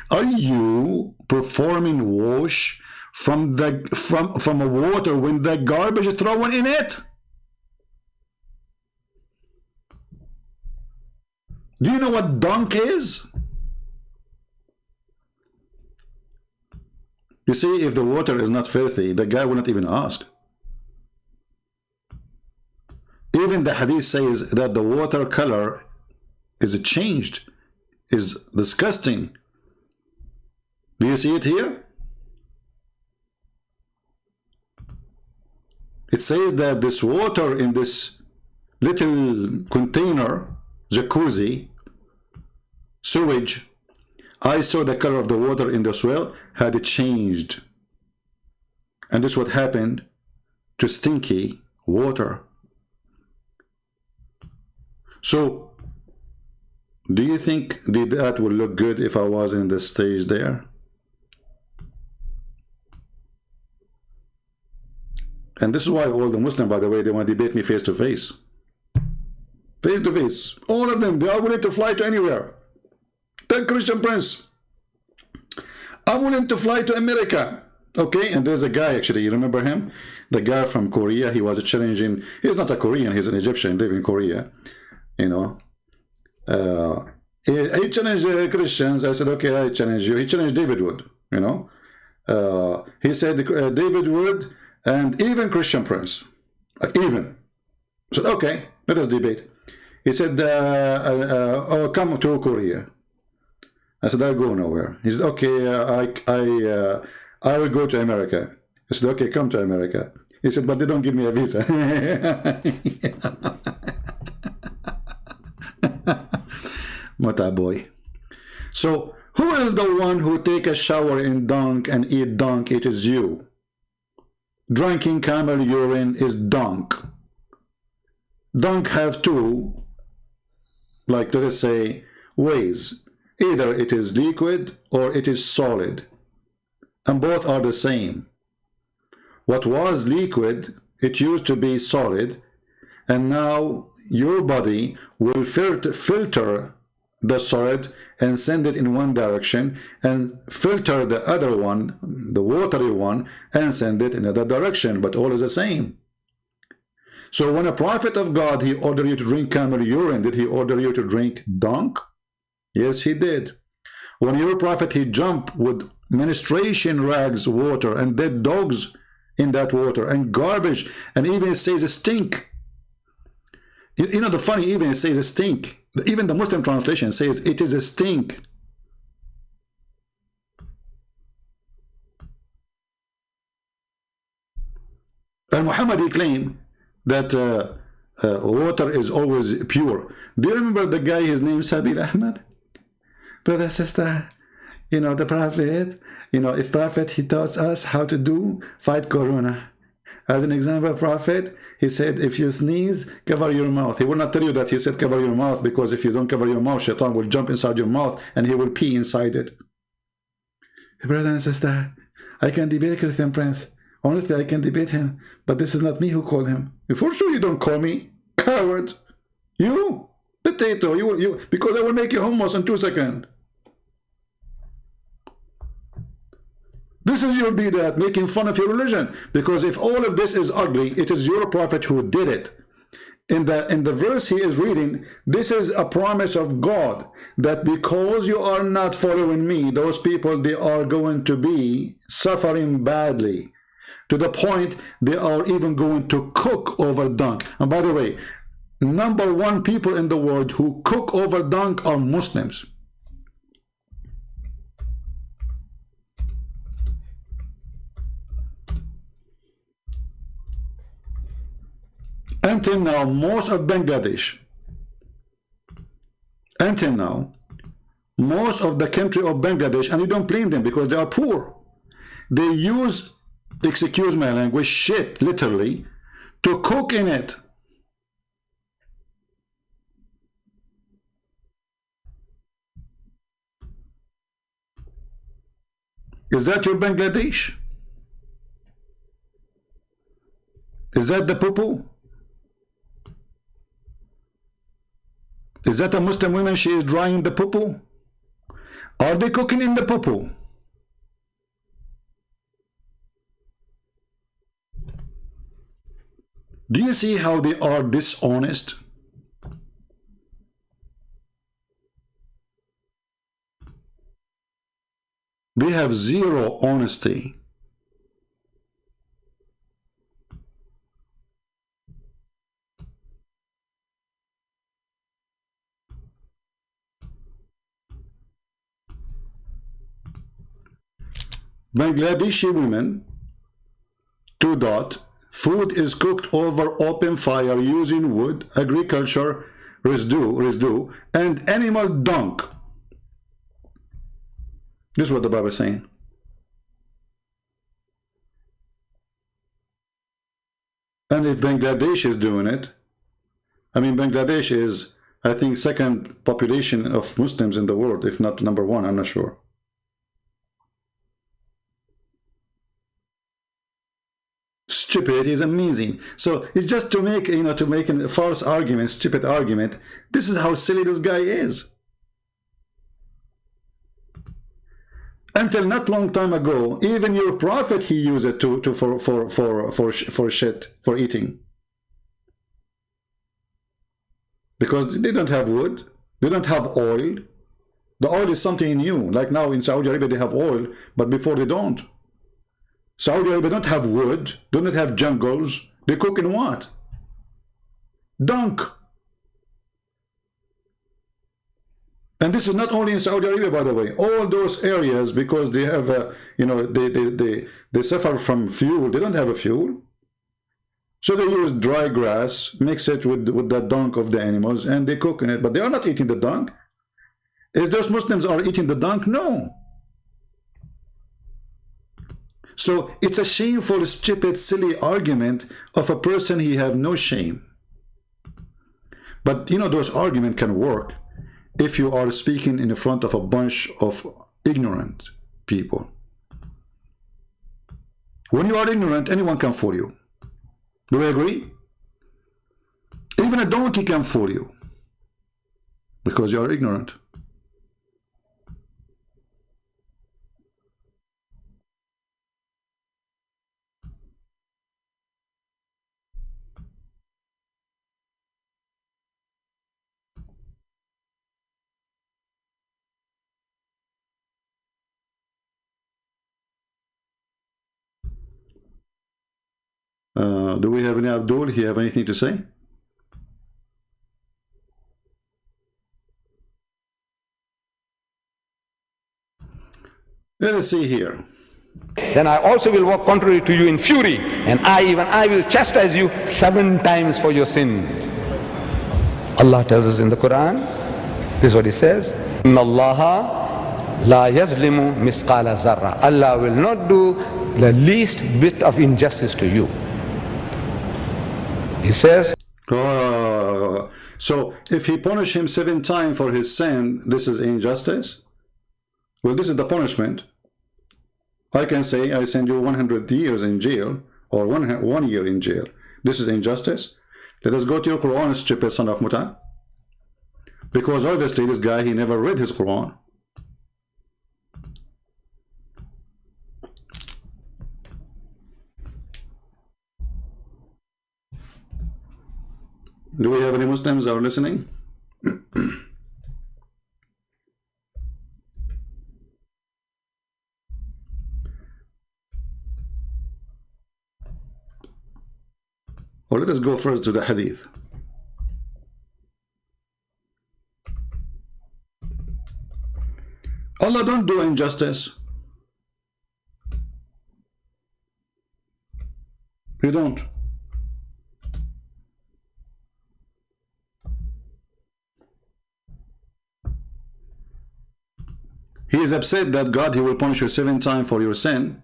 [SPEAKER 1] Are you performing wash from a water when the garbage is thrown in it? Do you know what dung is? You see, if the water is not filthy, the guy will not even ask. Even the hadith says that the water color is changed, is disgusting. Do you see it here? It says that this water in this little container, jacuzzi, sewage, I saw the color of the water in the well had changed. And this is what happened to stinky water. So, do you think that would look good if I was in the stage there? And this is why all the Muslims, by the way, they want to debate me face to face. Face to face. All of them, they are willing to fly to anywhere. Tell Christian Prince, I'm willing to fly to America. Okay, and there's a guy, actually, you remember him? The guy from Korea, he was challenging, he's not a Korean, he's an Egyptian living in Korea. You know, he challenged Christians. I said, okay, I challenge you. He challenged David Wood, you know. He said David Wood and even Christian Prince, even. I said, okay, let us debate. He said, oh, come to Korea. I said, I'll go nowhere. He said, okay, I will go to America. I said, okay, come to America. He said, but they don't give me a visa. Mata boy. So, who is the one who take a shower in dung and eat dung? It is you. Drinking camel urine is dung. Dung have two, like let us say, ways. Either it is liquid or it is solid. And both are the same. What was liquid, it used to be solid, and now your body will filter the solid and send it in one direction, and filter the other one, the watery one, and send it in another direction, but all is the same. So when a prophet of God, he ordered you to drink camel urine, did he order you to drink dung? Yes, he did. When your prophet, he jumped with menstruation rags water and dead dogs in that water and garbage, and even it says a stink. You know the funny, even it says a stink. Even the Muslim translation says it is a stink. And Muhammad, he claimed that water is always pure. Do you remember the guy, his name is Sabil Ahmad? Brother, sister, you know, the prophet, you know, if prophet, he taught us how to fight corona. As an example, prophet, he said, if you sneeze, cover your mouth. He will not tell you that he said cover your mouth, because if you don't cover your mouth, shaitan will jump inside your mouth and he will pee inside it. Brother and sister, I can debate Christian Prince. Honestly, I can debate him, but this is not me who called him. For sure you don't call me. Coward. You, potato, you, because I will make you hummus in 2 seconds. This is your Deedat, making fun of your religion. Because if all of this is ugly, it is your prophet who did it. In the verse he is reading, this is a promise of God, that because you are not following me, those people, they are going to be suffering badly. To the point they are even going to cook over dung. And by the way, #1 people in the world who cook over dung are Muslims. Until now, most of Bangladesh, until now, most of the country of Bangladesh, and you don't blame them because they are poor, they use, excuse my language, shit, literally, to cook in it. Is that your Bangladesh? Is that the poo-poo? Is that a Muslim woman, she is drying the poo-poo? Are they cooking in the poo-poo? Do you see how they are dishonest? They have zero honesty. Bangladeshi women, food is cooked over open fire using wood, agriculture, residue, and animal dung. This is what the Bible is saying. And if Bangladesh is doing it, I mean, Bangladesh is, I think, second population of Muslims in the world, if not #1, I'm not sure. Stupid is amazing. So it's just to make, you know, to make a false argument, stupid argument. This is how silly this guy is. Until not long time ago, even your prophet, he used it for shit, for eating. Because they don't have wood, they don't have oil. The oil is something new. Like now in Saudi Arabia they have oil, but before they don't. Saudi Arabia don't have wood, do not have jungles. They cook in what? Dung. And this is not only in Saudi Arabia, by the way. All those areas, because they have, you know, they suffer from fuel. They don't have a fuel. So they use dry grass, mix it with the dung of the animals, and they cook in it. But they are not eating the dung. Is those Muslims are eating the dung? No. So it's a shameful, stupid, silly argument of a person he have no shame. But you know, those arguments can work if you are speaking in front of a bunch of ignorant people. When you are ignorant, anyone can fool you. Do we agree? Even a donkey can fool you. because you are ignorant. Do we have any Abdul? He have anything to say? Let us see here.
[SPEAKER 6] Then I also will walk contrary to you in fury, and I will chastise you 7 times for your sins. Allah tells us in the Quran, this is what he says, Inna Allaha la yazlimu misqala zarra. Allah will not do the least bit of injustice to you. He says,
[SPEAKER 1] so if he punish him 7 times for his sin, this is injustice? Well, this is the punishment. I can say I send you 100 years in jail, or 1 year in jail. This is injustice. Let us go to your Quran, stupid son of Muta. Because obviously this guy, he never read his Quran. Do we have any Muslims that are listening? Or let us go first to the hadith. Allah don't do injustice. You don't. He is upset that God, he will punish you 7 times for your sin.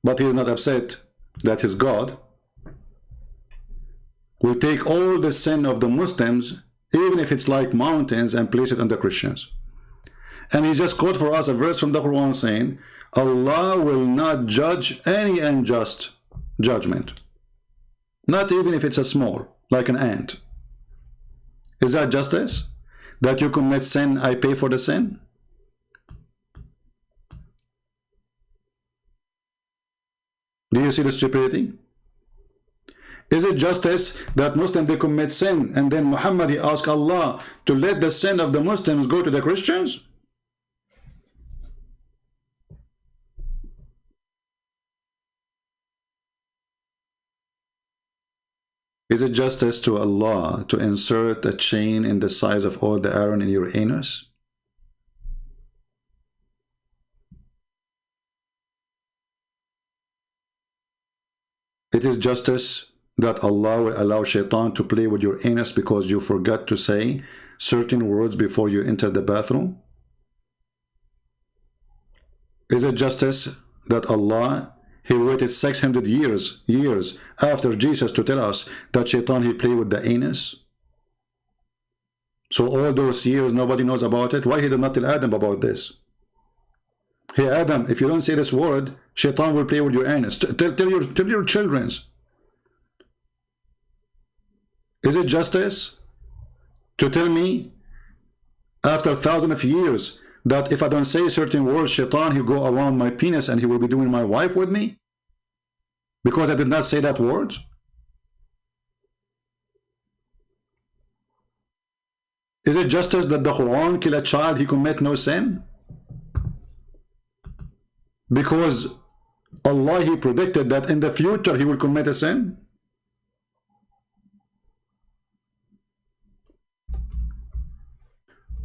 [SPEAKER 1] But he is not upset that his God will take all the sin of the Muslims, even if it's like mountains, and place it on the Christians. And he just quote for us a verse from the Quran saying, Allah will not judge any unjust judgment. Not even if it's a small, like an ant. Is that justice? That you commit sin, I pay for the sin? Do you see the stupidity? Is it justice that Muslims, they commit sin, and then Muhammad, he asked Allah to let the sin of the Muslims go to the Christians? Is it justice to Allah to insert a chain in the size of all the iron in your anus? It is justice that Allah will allow shaitan to play with your anus because you forgot to say certain words before you enter the bathroom? Is it justice that Allah, he waited 600 years after Jesus to tell us that shaitan, he played with the anus? So all those years nobody knows about it. Why he did not tell Adam about this? Hey Adam, if you don't say this word, shaitan will play with your anus. Tell your children. Is it justice to tell me after thousands of years that if I don't say certain words, shaitan, he'll go around my penis and he will be doing my wife with me? Because I did not say that word? Is it justice that the Quran kill a child, he commit no sin? Because Allah, he predicted that in the future he will commit a sin?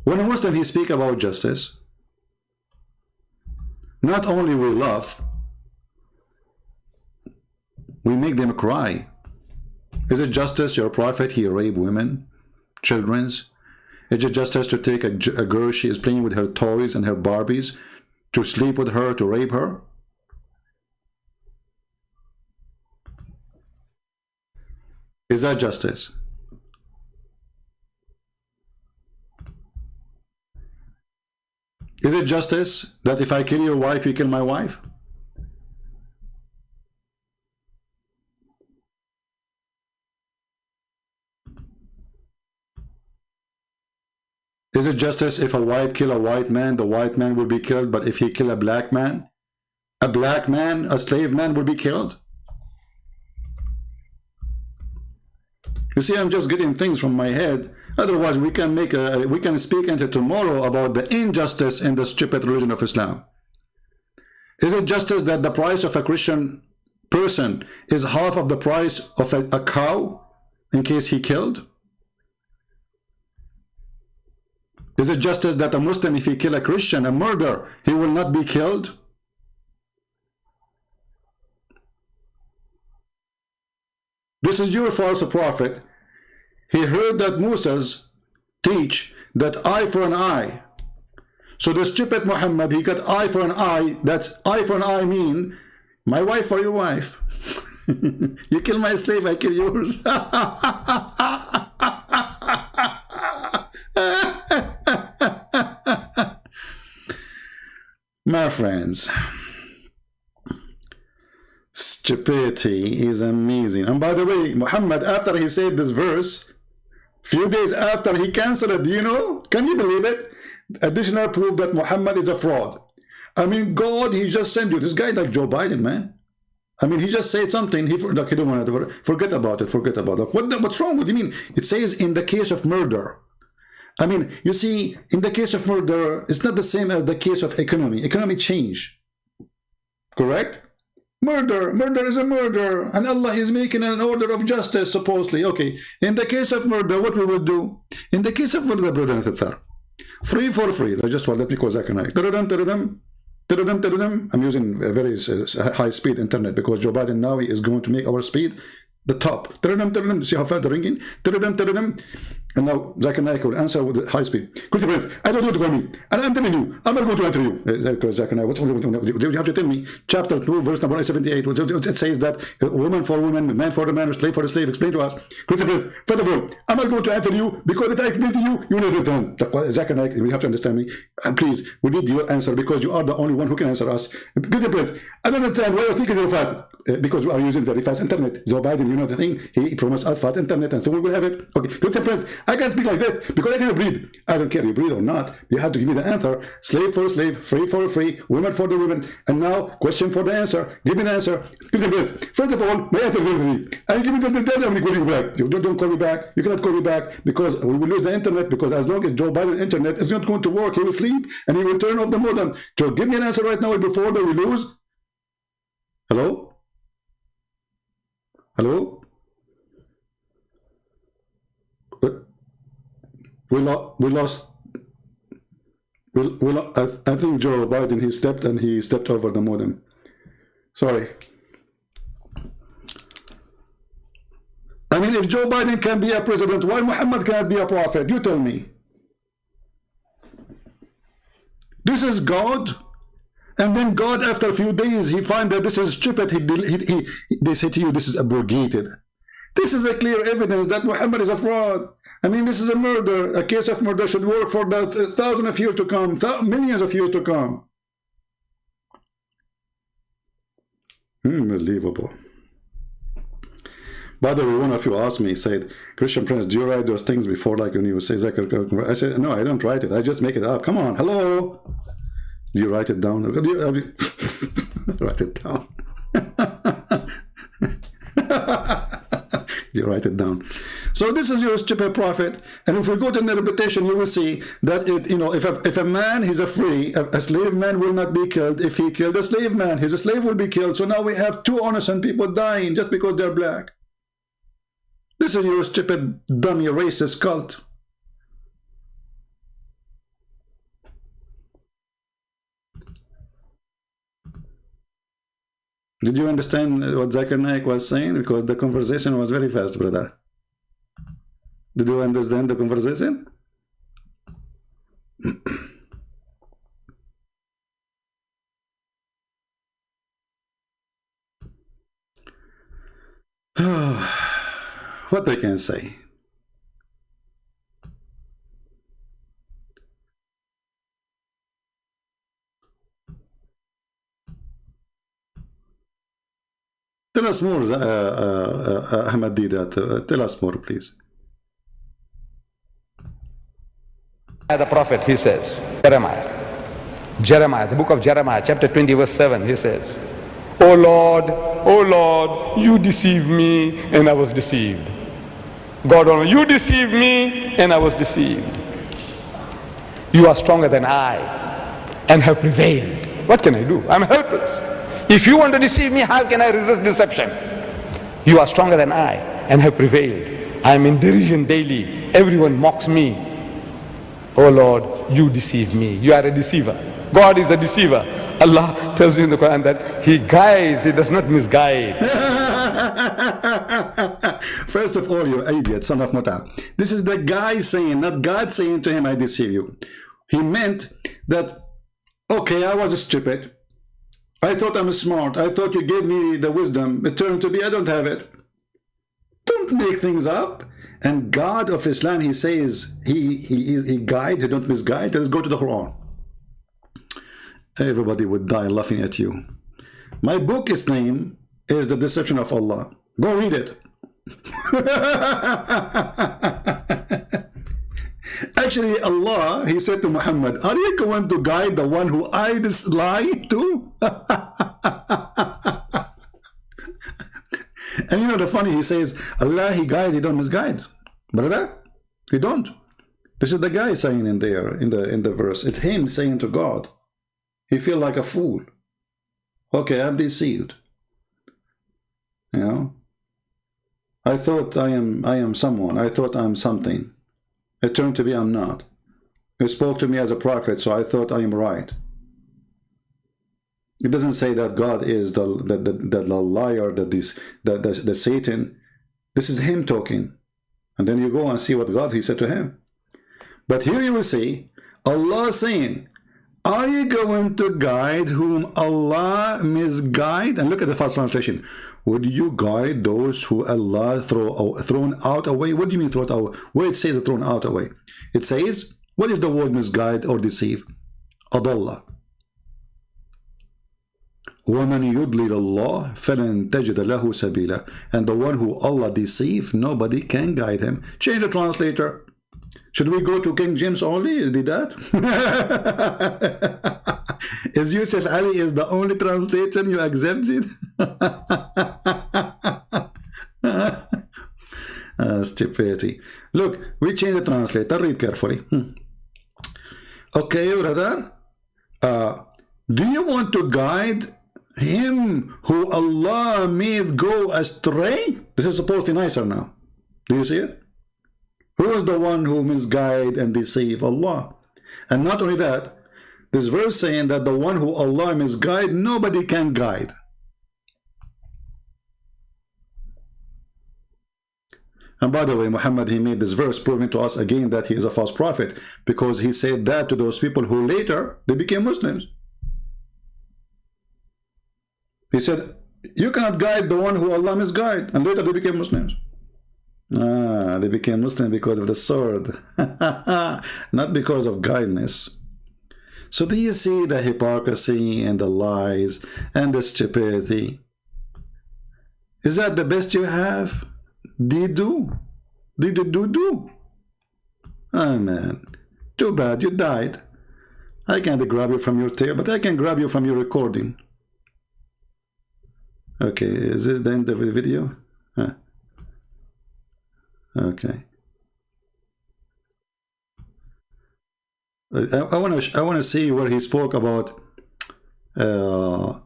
[SPEAKER 1] When a Muslim, he speak about justice, not only we laugh, we make them cry. Is it justice your prophet, he rape women, children's? Is it justice to take a girl, she is playing with her toys and her Barbies, to sleep with her, to rape her? Is that justice? Is it justice that if I kill your wife, you kill my wife? Is it justice if a white kill a white man, the white man will be killed, but if he kill a black man, a slave man will be killed? You see, I'm just getting things from my head. Otherwise, we can speak into tomorrow about the injustice in the stupid religion of Islam. Is it justice that the price of a Christian person is half of the price of a cow in case he killed? Is it justice that a Muslim, if he kill a Christian, a murderer, he will not be killed? This is your false prophet. He heard that Moses teach that eye for an eye. So the stupid Muhammad, he got eye for an eye. That's eye for an eye mean my wife for your wife. You kill my slave, I kill yours. My friends, stupidity is amazing. And by the way, Muhammad, after he said this verse, few days after, he canceled it. Do you know? Can you believe it? Additional proof that Muhammad is a fraud. I mean, God, he just sent you this guy like Joe Biden, man. I mean, he just said something. He don't want to forget about it. Forget about it. What's wrong? What do you mean? It says in the case of murder. I mean, you see, in the case of murder, it's not the same as the case of economy. Economy change. Correct? Murder is a murder, and Allah is making an order of justice, supposedly. Okay, in the case of murder, what we will do? In the case of murder, brother and sister, free for free. Just let me call Zachariah. I'm using a very high-speed internet because Joe Biden now is going to make our speed the top. See how fast the ringing? And now Zachariah will answer with the high speed. I don't want to call me. And I'm telling you, I'm not going to answer you. Zachariah, you have to tell me. Chapter 2, verse number 78. It says that woman for woman, man for the man, slave for the slave. Explain to us. First of all, I'm not going to answer you because if I explain to you, you will never done. Zachariah, you have to understand me. Please, we need your answer because you are the only one who can answer us. Another time, why are you thinking of that? Because we are using very fast internet. Joe Biden, you know the thing, he promised us fast internet, and so we will have it. Okay, I can't speak like this because I cannot breathe. I don't care if you breathe or not. You have to give me the answer. Slave for slave, free for free, woman for the woman. And now, question for the answer. Give me the answer. First of all, my answer is free. And give me the answer. I'm going to call you back. You don't call me back. You cannot call me back because we will lose the internet. Because as long as Joe Biden internet is not going to work, he will sleep and he will turn off the modem. So give me an answer right now before we lose. Hello? Hello? We lost. I think Joe Biden, he stepped over the modem. Sorry. I mean, if Joe Biden can be a president, why Muhammad can't be a prophet? You tell me. This is God. And then God, after a few days, he find that this is stupid. They say to you, this is abrogated. This is a clear evidence that Muhammad is a fraud. I mean, this is a murder. A case of murder should work for the thousands of years to come, millions of years to come. Unbelievable. By the way, one of you asked me, said, Christian Prince, do you write those things before, like when you say Zechariah? I said, no, I don't write it. I just make it up. Come on, hello. Do you write it down? Write it down. You write it down. So this is your stupid prophet. And if we go to the interpretation, you will see that if a man is a free, a slave man will not be killed. If he killed a slave man, his slave will be killed. So now we have two innocent people dying just because they're black. This is your stupid, dummy, racist cult. Did you understand what Zakir Naik was saying? Because the conversation was very fast, brother. Did you understand the conversation? What they can say? Tell us more, Ahmad Deedat. Tell us more, please.
[SPEAKER 6] The prophet, he says, Jeremiah, the book of Jeremiah, chapter 20, verse 7, he says, O Lord, you deceived me and I was deceived. God Almighty, you deceived me and I was deceived. You are stronger than I and have prevailed. What can I do? I'm helpless. If you want to deceive me, how can I resist deception? You are stronger than I and have prevailed. I am in derision daily. Everyone mocks me. Oh Lord, you deceive me. You are a deceiver. God is a deceiver. Allah tells you in the Quran that He guides, He does not misguide.
[SPEAKER 1] First of all, you idiot, son of Muta. This is the guy saying, not God saying to him, I deceive you. He meant that, okay, I was stupid. I thought I'm smart. I thought you gave me the wisdom. It turned to be I don't have it. Don't make things up. And God of Islam, he says, he guide, he don't misguide. Let's go to the Quran. Everybody would die laughing at you. My book's name is The Deception of Allah. Go read it. Actually, Allah, he said to Muhammad, are you going to guide the one who I lie to? And you know the funny, he says, Allah, he guide, he don't misguide. Brother, he don't. This is the guy saying in there, in the verse. It's him saying to God. He feel like a fool. Okay, I'm deceived. You know? I thought I am someone. I thought I'm something. It turned to be I'm not. You spoke to me as a prophet, so I thought I am right. It doesn't say that God is the liar, the Satan. This is him talking. And then you go and see what God, he said to him. But here you will see Allah saying, are you going to guide whom Allah misguide? And look at the first translation. Would you guide those who Allah thrown out away? What do you mean thrown out? Where it says thrown out away? It says, what is the word misguide or deceive? Adallah. وَمَنْ يُضْلِلَ اللَّهِ فَلَنْ تَجِدَ لَهُ سَبِيلًا. And the one who Allah deceive, nobody can guide him. Change the translator. Should we go to King James only? Did that? Is Yusuf Ali is the only translation you accept it? Stupidity. Look, we change the translator. Read carefully. Okay, brother. Do you want to guide him who Allah made go astray? This is supposed to be nicer now. Do you see it? Who is the one who misguide and deceive? Allah. And not only that, this verse saying that the one who Allah misguide, nobody can guide. And by the way, Muhammad, he made this verse proving to us again that he is a false prophet, because he said that to those people who later, they became Muslims. He said, you cannot guide the one who Allah misguide, and later they became Muslims. They became Muslim because of the sword, not because of guidance. So do you see the hypocrisy and the lies and the stupidity? Is that the best you have? Did you do? Oh man, too bad you died. I can't grab you from your tail, but I can grab you from your recording. Okay, is this the end of the video? Huh. Okay. I want to see where he spoke about that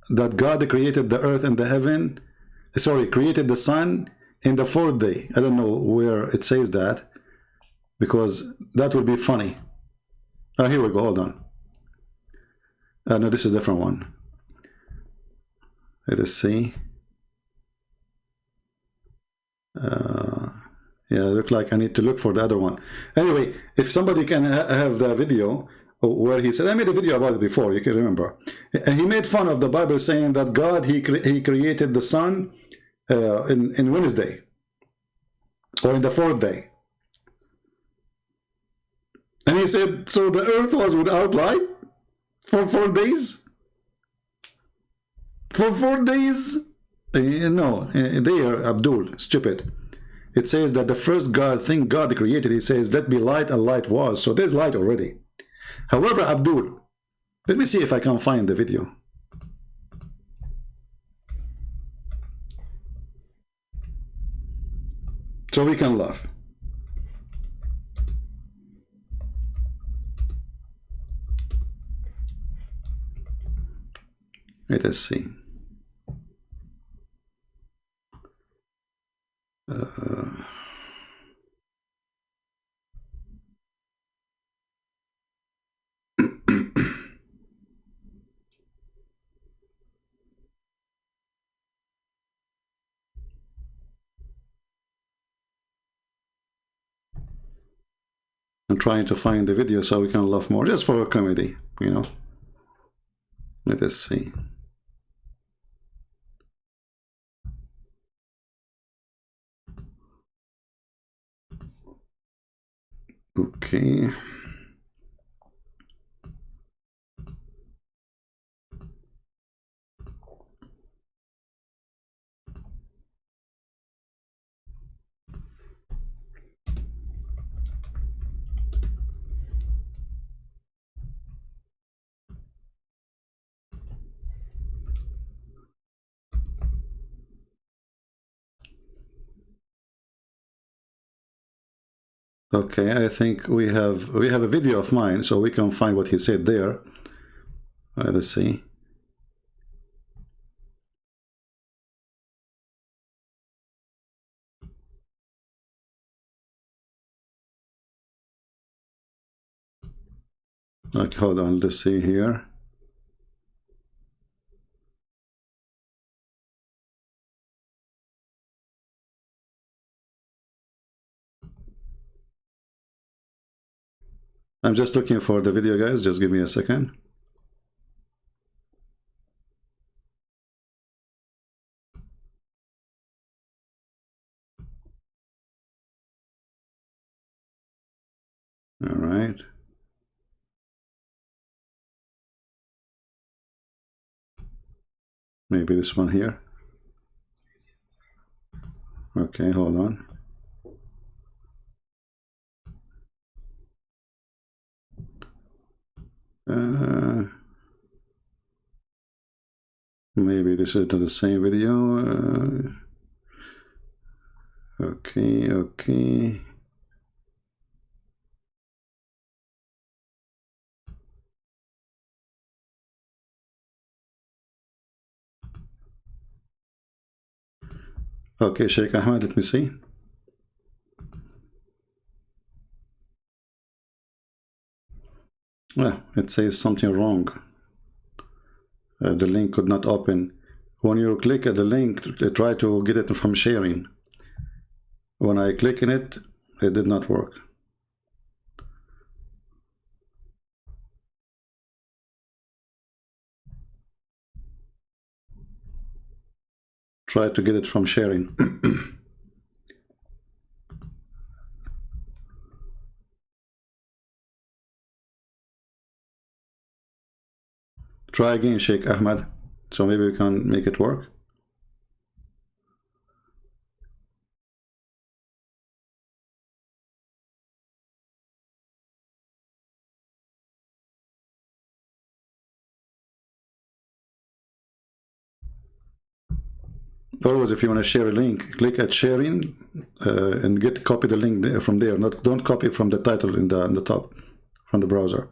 [SPEAKER 1] God created the earth and the heaven. Sorry, created the sun in the fourth day. I don't know where it says that, because that would be funny. Oh, here we go. Hold on. No, this is a different one. Let us see. Yeah, look like I need to look for the other one. Anyway, if somebody can have the video where he said, I made a video about it before, you can remember. And he made fun of the Bible saying that God, he created the sun in Wednesday, or in the fourth day. And he said, so the earth was without light for 4 days? For 4 days? No, they are Abdul, stupid. It says that the first thing God created, he says, let be light, and light was. So there's light already. However, Abdul, let me see if I can find the video. So we can laugh. Let us see. I'm trying to find the video so we can laugh more, just for a comedy, you know. Let us see. Okay. Okay, I think we have a video of mine, so we can find what he said there. Let's see. Okay, hold on, let's see here. I'm just looking for the video, guys. Just give me a second. All right. Maybe this one here. Okay, hold on. Maybe this is not the same video. Okay. Okay, Sheikh Ahmad, let me see. Well, it says something wrong. The link could not open. When you click at the link, try to get it from sharing. When I click in it, it did not work. Try to get it from sharing. Try again, Sheikh Ahmad. So maybe we can make it work. Always, if you want to share a link, click at sharing and copy the link there from there. Don't copy from the title in the top from the browser.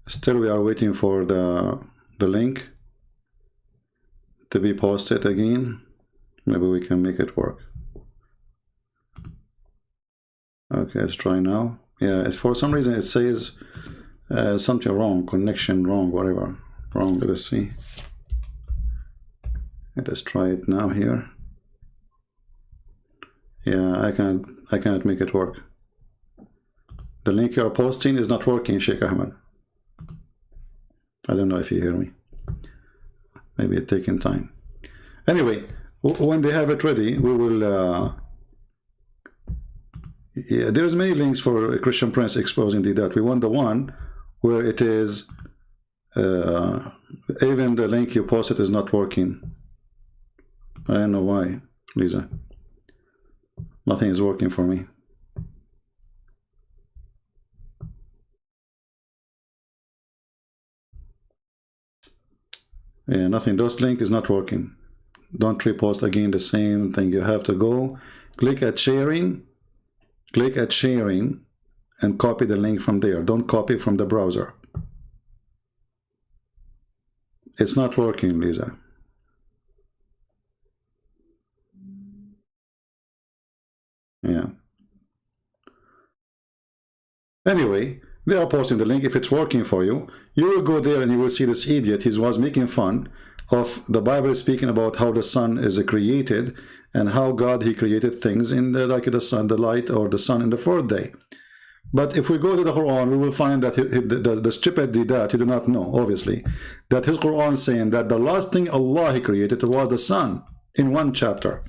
[SPEAKER 1] Still, we are waiting for the link to be posted again. Maybe we can make it work. Okay, let's try now. Yeah, for some reason it says something wrong, connection wrong, whatever wrong. Let's see. Let's try it now here. Yeah, I cannot make it work. The link you are posting is not working, Sheikh Ahmad. I don't know if you hear me. Maybe it's taking time. Anyway, when they have it ready, we will. Yeah, there's many links for Christian Prince exposing Deedat. We want the one where it is even the link you posted is not working. I don't know why, Lisa. Nothing is working for me. Yeah, nothing. Those link is not working. Don't repost again the same thing. You have to go click at sharing, and copy the link from there. Don't copy from the browser. It's not working, Lisa. Yeah. Anyway, they are posting the link. If it's working for you, you will go there and you will see this idiot. He was making fun of the Bible, speaking about how the sun is created and how God, he created things in the, like the sun, the light, or the sun in the fourth day. But if we go to the Quran, we will find that the stupid Deedat, he do not know, obviously, that his Quran is saying that the last thing Allah he created was the sun in one chapter.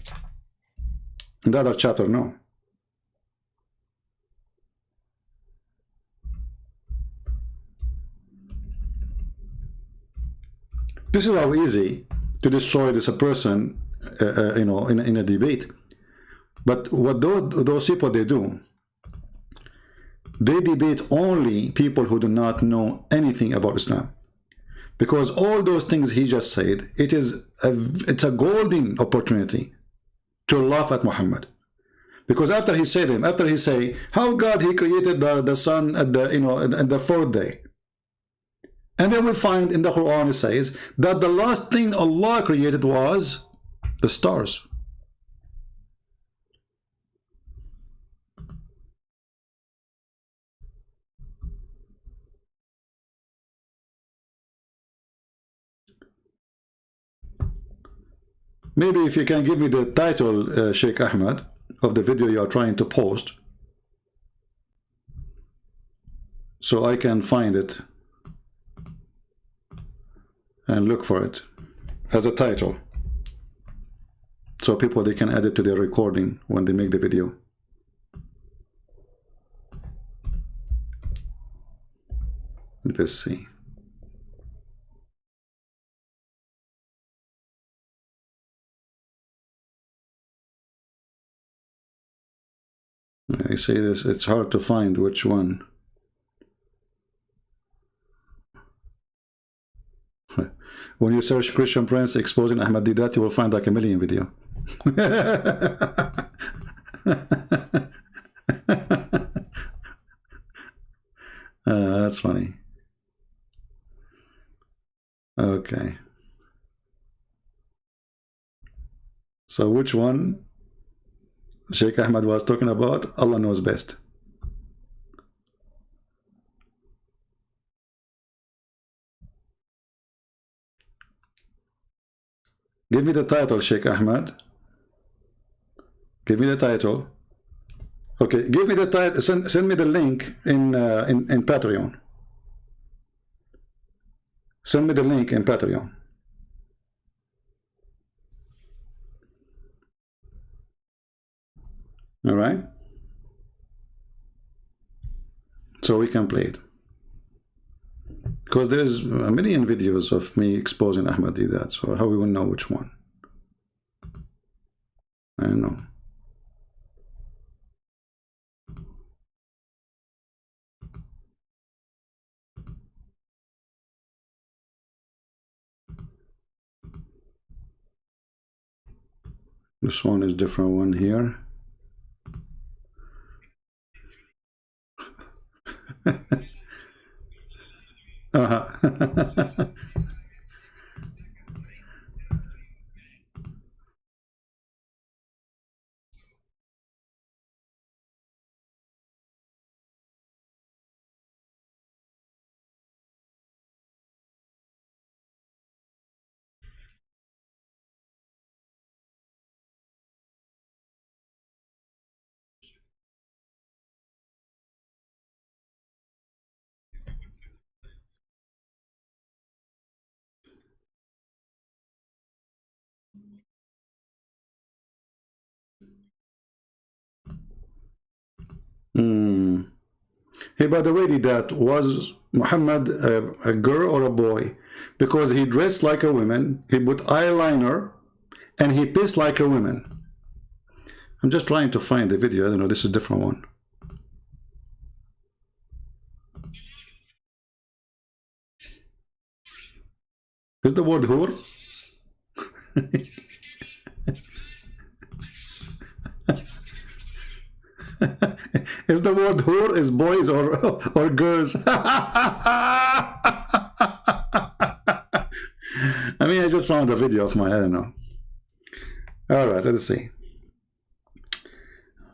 [SPEAKER 1] In the other chapter, no. This is how easy to destroy this a person, you know, in a debate. But what those people, they do, they debate only people who do not know anything about Islam. Because all those things he just said, it's a golden opportunity to laugh at Muhammad. Because after he said him, after he say how God he created the sun at the, you know, at the fourth day. And then we find in the Quran it says that the last thing Allah created was the stars. Maybe if you can give me the title, Sheikh Ahmad, of the video you are trying to post, so I can find it and look for it as a title, so people, they can add it to their recording when they make the video. Let's see. I say this, it's hard to find which one. When you search Christian Prince exposing Ahmad Deedat, you will find like a million video. That's funny. Okay. So which one Sheikh Ahmad was talking about? Allah knows best. Give me the title, Sheikh Ahmad. Give me the title. Okay, give me the title. Send me the link in Patreon. Send me the link in Patreon. All right. So we can play it. Because there's a million videos of me exposing Ahmad Deedat, so how we will know which one? I don't know. This one is different one here. Hey, by the way, Deedat, was Muhammad a girl or a boy? Because he dressed like a woman, he put eyeliner, and he pissed like a woman. I'm just trying to find the video. I don't know, this is a different one. Is the word whore? Is the word whore is boys or girls? I mean, I just found a video of mine. I don't know. All right, let's see.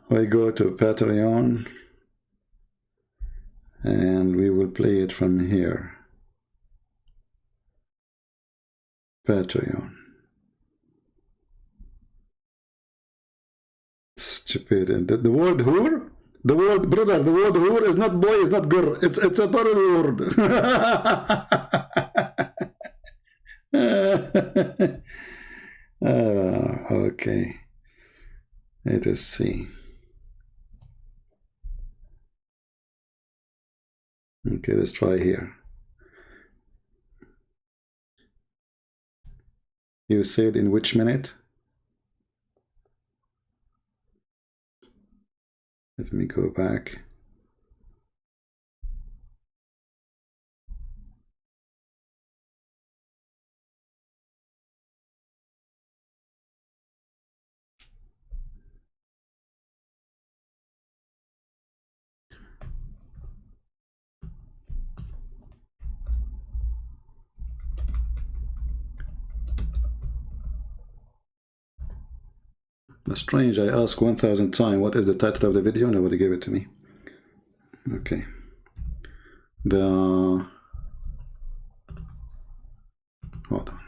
[SPEAKER 1] We go to Patreon and we will play it from here. Patreon. Stupid. And the word whore? The word, brother, the word whore is not boy, it's not girl. It's a plural word. Okay. Let us see. Okay, let's try here. You said in which minute? Let me go back. That's strange. I asked 1,000 times what is the title of the video. Nobody gave it to me. Okay. Hold on.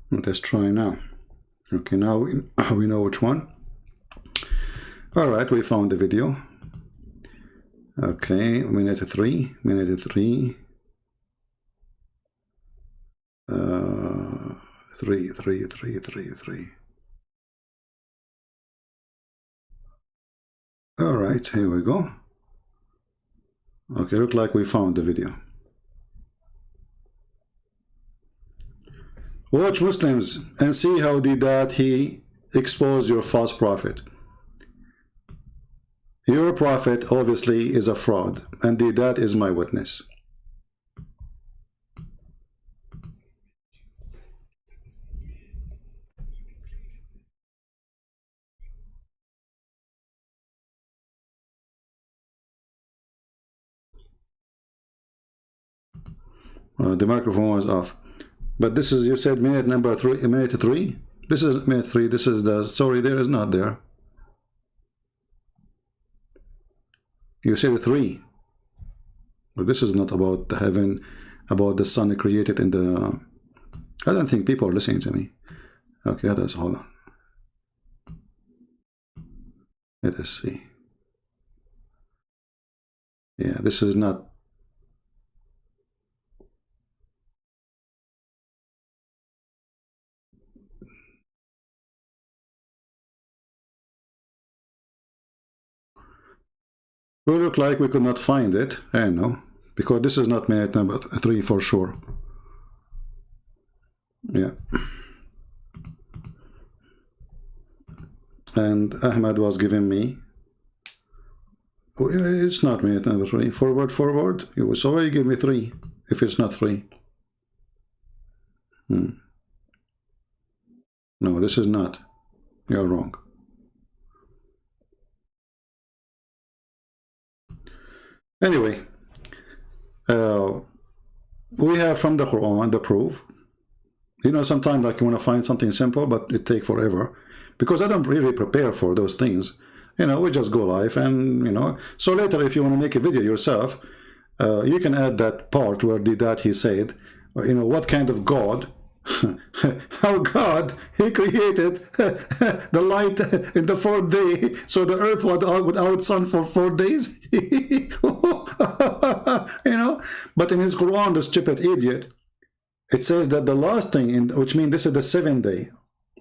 [SPEAKER 1] Let's try now. Okay, now we know which one. All right, we found the video. Okay, minute 3. Three. All right, here we go. Okay, look like we found the video. Watch Muslims and see how did that he exposed your false prophet. Your prophet obviously is a fraud, and that is my witness. The microphone was off. But this is, you said minute number 3, minute 3? This is minute 3, this is the story there is not there. You said 3. But this is not about the heaven, about the sun created in the... I don't think people are listening to me. Okay, others, hold on. Let us see. Yeah, this is not... We look like we could not find it. I know, because this is not minute number 3 for sure. Yeah. And Ahmad was giving me. It's not minute number 3. Forward. So why you give me 3 if it's not 3? No, this is not. You're wrong. Anyway, we have from the Quran the proof. You know, sometimes like you want to find something simple, but it takes forever because I don't really prepare for those things. You know, we just go live and, you know, so later if you want to make a video yourself, you can add that part where did that he said, you know, what kind of God how God, he created the light in the fourth day, so the earth was without sun for 4 days. You know, but in his Quran, the stupid idiot, it says that the last thing, which means this is the 7th day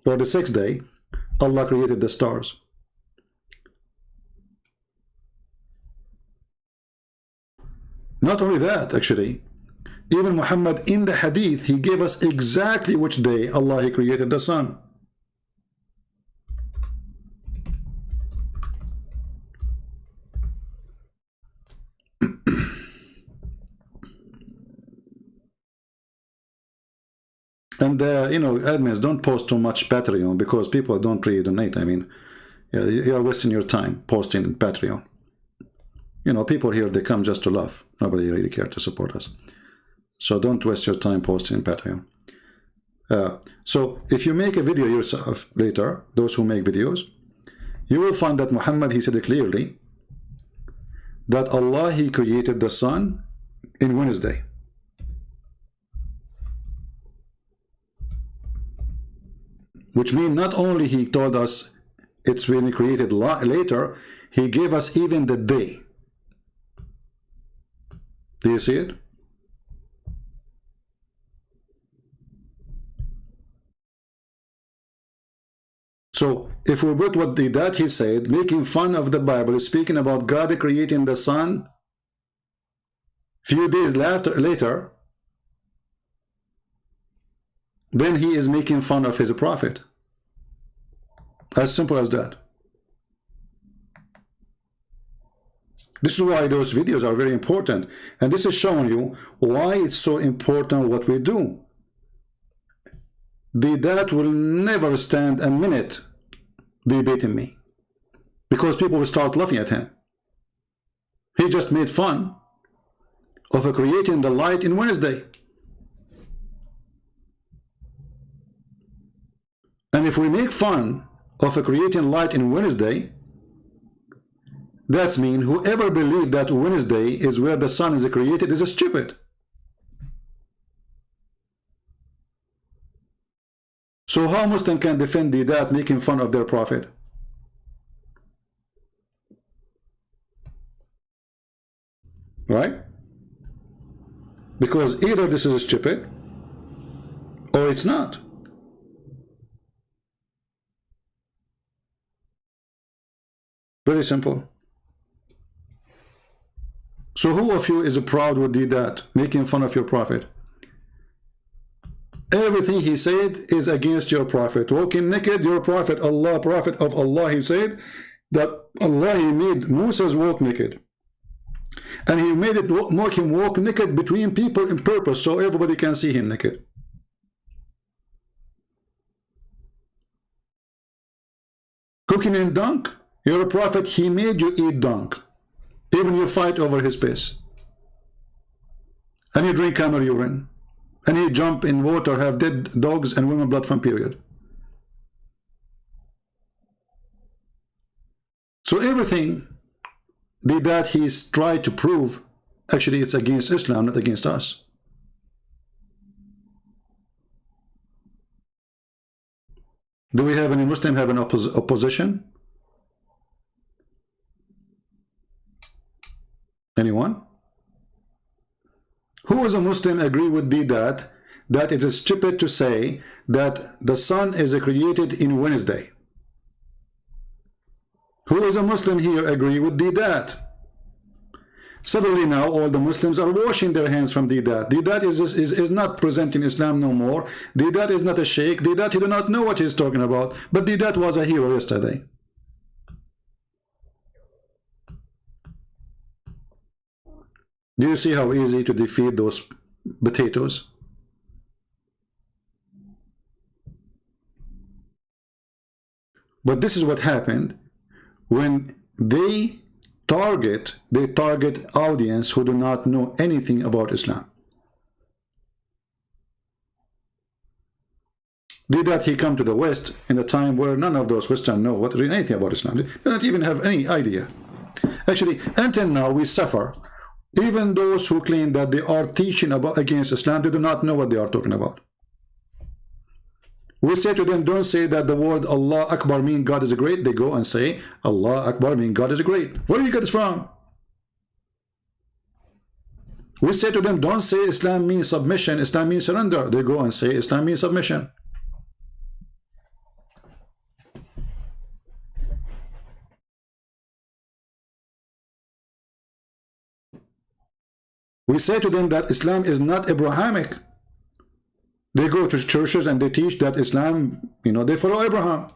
[SPEAKER 1] or the 6th day, Allah created the stars. Not only that, actually, even Muhammad in the hadith, he gave us exactly which day Allah he created the sun. And you know, admins, don't post too much Patreon, because people don't really donate. I mean, you are wasting your time posting in Patreon. You know, people here, they come just to laugh. Nobody really cares to support us. So don't waste your time posting in Patreon. So if you make a video yourself later, those who make videos, you will find that Muhammad, he said clearly that Allah, he created the sun in Wednesday. Which means not only he told us it's when he created later, he gave us even the day. Do you see it? So if we put what that he said, making fun of the Bible, speaking about God creating the sun, few days later, then he is making fun of his prophet. As simple as that. This is why those videos are very important. And this is showing you why it's so important what we do. Deedat will never stand a minute debating me, because people will start laughing at him. He just made fun of creating the light in Wednesday. And if we make fun of creating light in Wednesday, that means whoever believes that Wednesday is where the sun is created is stupid. So how Muslim can defend that making fun of their prophet? Right? Because either this is stupid or it's not. Very simple. So who of you is proud with that, making fun of your prophet? Everything he said is against your prophet. Walking naked, your prophet, Allah, prophet of Allah, he said that Allah, he made Moses walk naked. And he made it make him walk naked between people in purpose, so everybody can see him naked. Cooking in dung, your prophet, he made you eat dung. Even you fight over his piss. And you drink camel urine. And he jump in water, have dead dogs and women blood from period. So everything that he's tried to prove, actually it's against Islam, not against us. Do we have any Muslim have an opposition? Anyone? Who is a Muslim agree with that it is stupid to say that the sun is created in Wednesday? Who is a Muslim here agree with that? Suddenly now all the Muslims are washing their hands from Deedat. Deedat is not presenting Islam no more. Deedat is not a sheikh. Deedat, he do not know what he's talking about. But Deedat was a hero yesterday. Do you see how easy to defeat those potatoes? But this is what happened when they target audience who do not know anything about Islam. Did that he come to the West in a time where none of those Western know anything about Islam. They don't even have any idea. Actually, until now we suffer. Even those who claim that they are teaching against Islam, they do not know what they are talking about. We say to them, don't say that the word Allah Akbar means God is great. They go and say Allah Akbar means God is great. Where do you get this from? We say to them, don't say Islam means submission, Islam means surrender. They go and say Islam means submission. We say to them that Islam is not Abrahamic. They go to churches and they teach that Islam, they follow Abraham.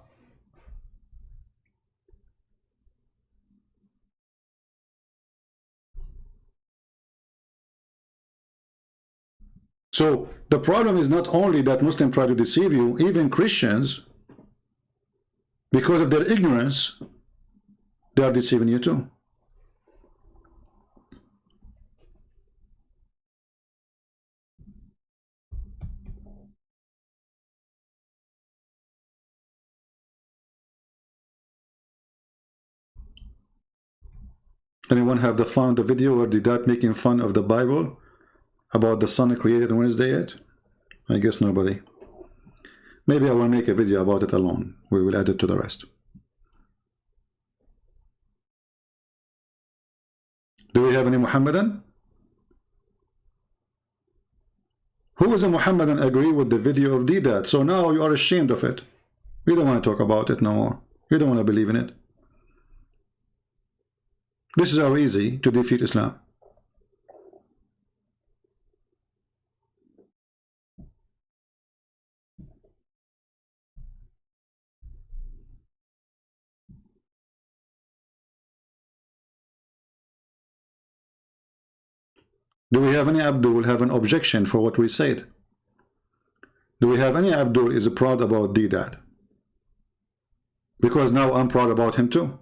[SPEAKER 1] So the problem is not only that Muslims try to deceive you, even Christians, because of their ignorance, they are deceiving you too. Anyone have found the video where Deedat making fun of the Bible about the sun created on Wednesday yet? I guess nobody. Maybe I will make a video about it alone. We will add it to the rest. Do we have any Muhammadan? Who is a Muhammadan agree with the video of Deedat? So now you are ashamed of it. We don't want to talk about it no more. We don't want to believe in it. This is how easy to defeat Islam. Do we have any Abdul have an objection for what we said? Do we have any Abdul is proud about Deedat? Because now I'm proud about him too.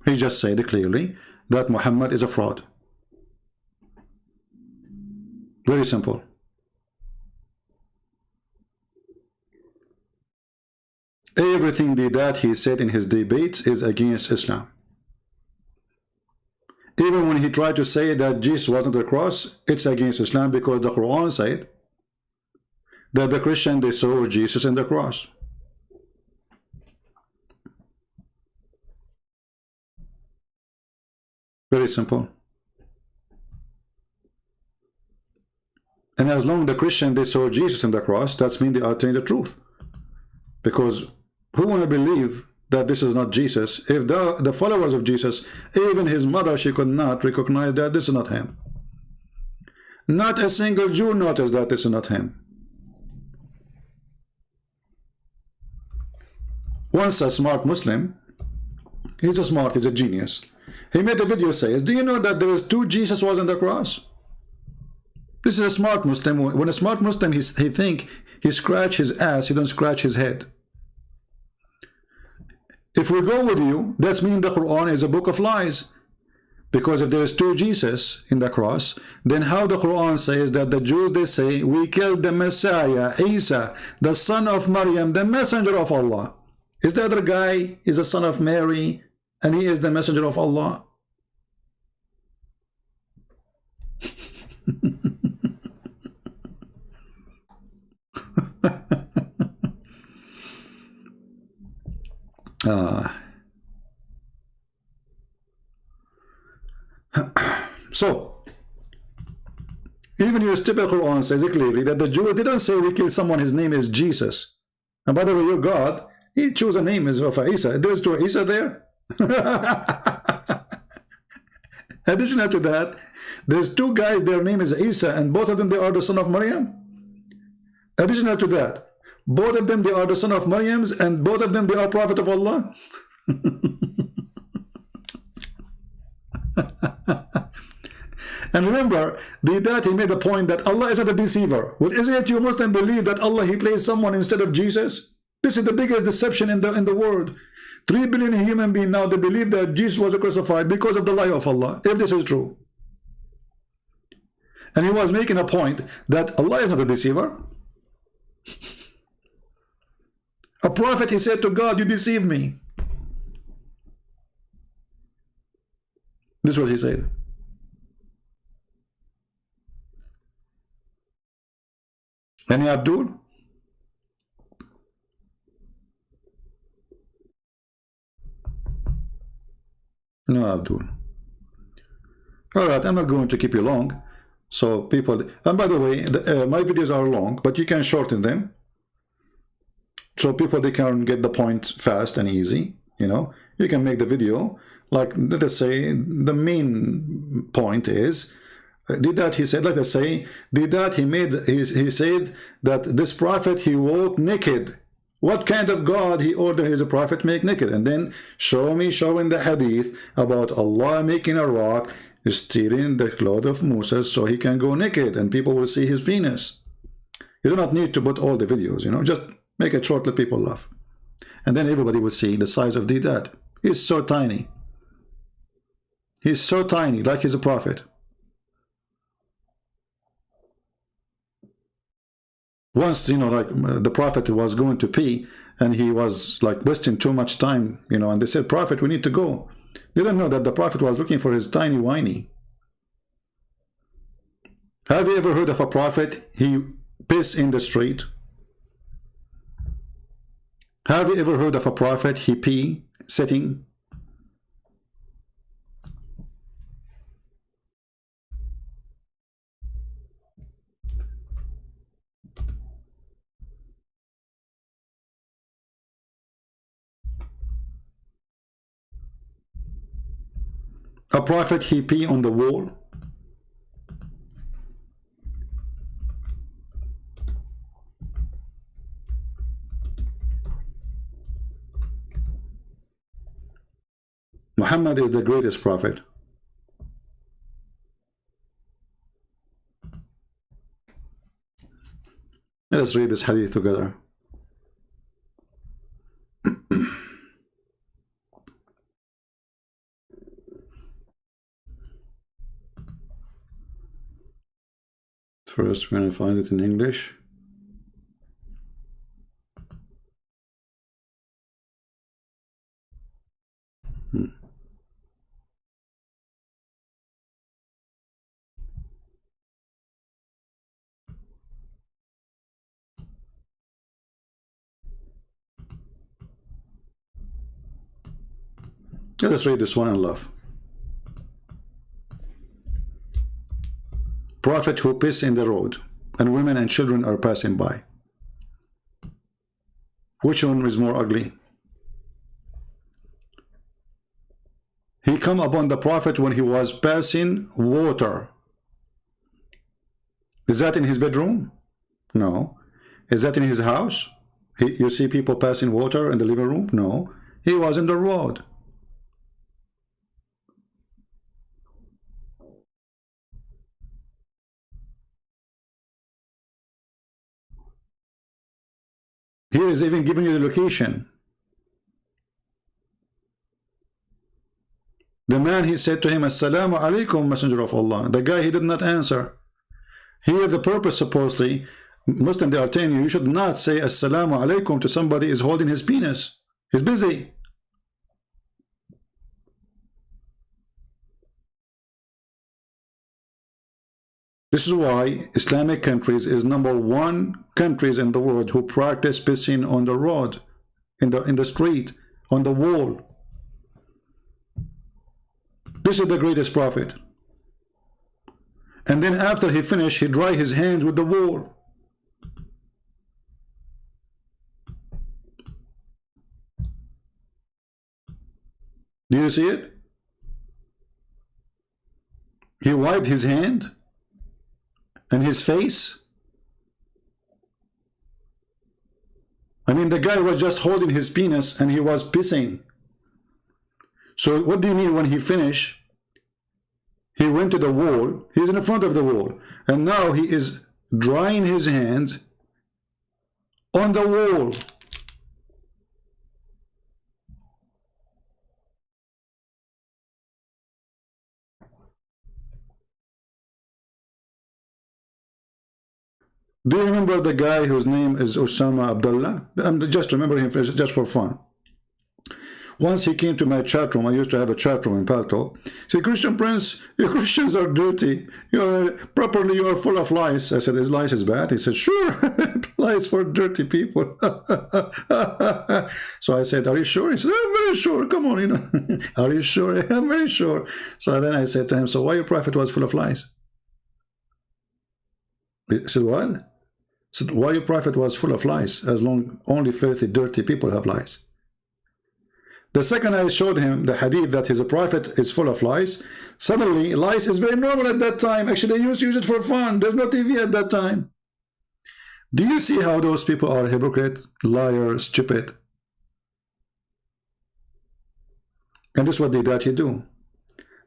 [SPEAKER 1] He just said clearly that Muhammad is a fraud. Very simple. Everything that he said in his debates is against Islam. Even when he tried to say that Jesus wasn't the cross, it's against Islam because the Quran said that the Christian, they saw Jesus in the cross. Very simple. And as long as the Christian, they saw Jesus in the cross, that means they are telling the truth. Because who want to believe that this is not Jesus? If the followers of Jesus, even his mother, she could not recognize that this is not him. Not a single Jew noticed that this is not him. Once a smart Muslim, he's a genius. He made a video says, do you know that there is two Jesus was on the cross? This is a smart Muslim. When a smart Muslim, he think he scratch his ass, he don't scratch his head. If we go with you, that means the Quran is a book of lies. Because if there is two Jesus in the cross, then how the Quran says that the Jews, they say, we killed the Messiah, Isa, the son of Maryam, the messenger of Allah. Is the other guy is the son of Mary, and he is the messenger of Allah? So even your stupid Quran says it clearly that the Jews didn't say we killed someone, his name is Jesus. And by the way, your God, he chose a name of Isa. There's two Isa there. Additional to that, there's two guys, their name is Isa, and both of them, they are the son of Maryam. Additional to that, both of them, they are the son of Maryam, and both of them, they are prophet of Allah. And remember, Deedat, he made the point that Allah is not a deceiver. Well, isn't it you Muslim believe that Allah, he placed someone instead of Jesus? This is the biggest deception in the world. 3 billion human beings now, they believe that Jesus was crucified because of the lie of Allah, if this is true. And he was making a point that Allah is not a deceiver. A prophet, he said to God, you deceived me. This is what he said. Any Abdul? No, Abdul. All right, I'm not going to keep you long. So people, and by the way, my videos are long, but you can shorten them. So people, they can get the point fast and easy. You know, you can make the video, like, let us say, the main point is, Deedat, he said, let us say, Deedat, he said that this prophet, he walked naked. What kind of God he ordered his prophet make naked? And then showing the hadith about Allah making a rock, stealing the cloth of Moses so he can go naked and people will see his penis. You do not need to put all the videos, you know, just make it short, let people laugh. And then everybody will see the size of Deedat. He's so tiny. He's so tiny, like he's a prophet. Once, you know, like the prophet was going to pee and he was like wasting too much time, you know, and they said, prophet, we need to go. They didn't know that the prophet was looking for his tiny whiny. Have you ever heard of a prophet, he piss in the street? Have you ever heard of a prophet, he pee sitting? A prophet, he pee on the wall? Muhammad is the greatest prophet. Let us read this hadith together. First, we're going to find it in English. Let us read this one and laugh. Prophet who piss in the road, and women and children are passing by. Which one is more ugly? He come upon the prophet when he was passing water. Is that in his bedroom? No. Is that in his house? You see people passing water in the living room? No. He was in the road. Here is even giving you the location. The man, he said to him, Assalamu alaikum, Messenger of Allah. The guy, he did not answer. Here the purpose, supposedly, Muslim, they are telling you, you should not say Assalamu alaikum to somebody who is holding his penis. He's busy. This is why Islamic countries is #1 countries in the world who practice pissing on the road, in the street, on the wall. This is the greatest prophet. And then after he finished, he dry his hands with the wall. Do you see it? He wiped his hand and his face. I mean, the guy was just holding his penis and he was pissing. So what do you mean when he finished? He went to the wall. He's in the front of the wall. And now he is drying his hands on the wall. Do you remember the guy whose name is Osama Abdullah? Just remember him just for fun. Once he came to my chat room. I used to have a chat room in Palto. He said, Christian Prince, you Christians are dirty. You are full of lies. I said, is lies is bad? He said, sure, lies for dirty people. So I said, are you sure? He said, I'm very sure. Come on, Are you sure? I'm very sure. So then I said to him, so why your prophet was full of lies? He said, what? So why your prophet was full of lies, as long only filthy, dirty people have lies. The second I showed him the hadith that his prophet is full of lies, suddenly lies is very normal at that time. Actually, they used to use it for fun. There's no TV at that time. Do you see how those people are hypocrite, liar, stupid? And this is what he do.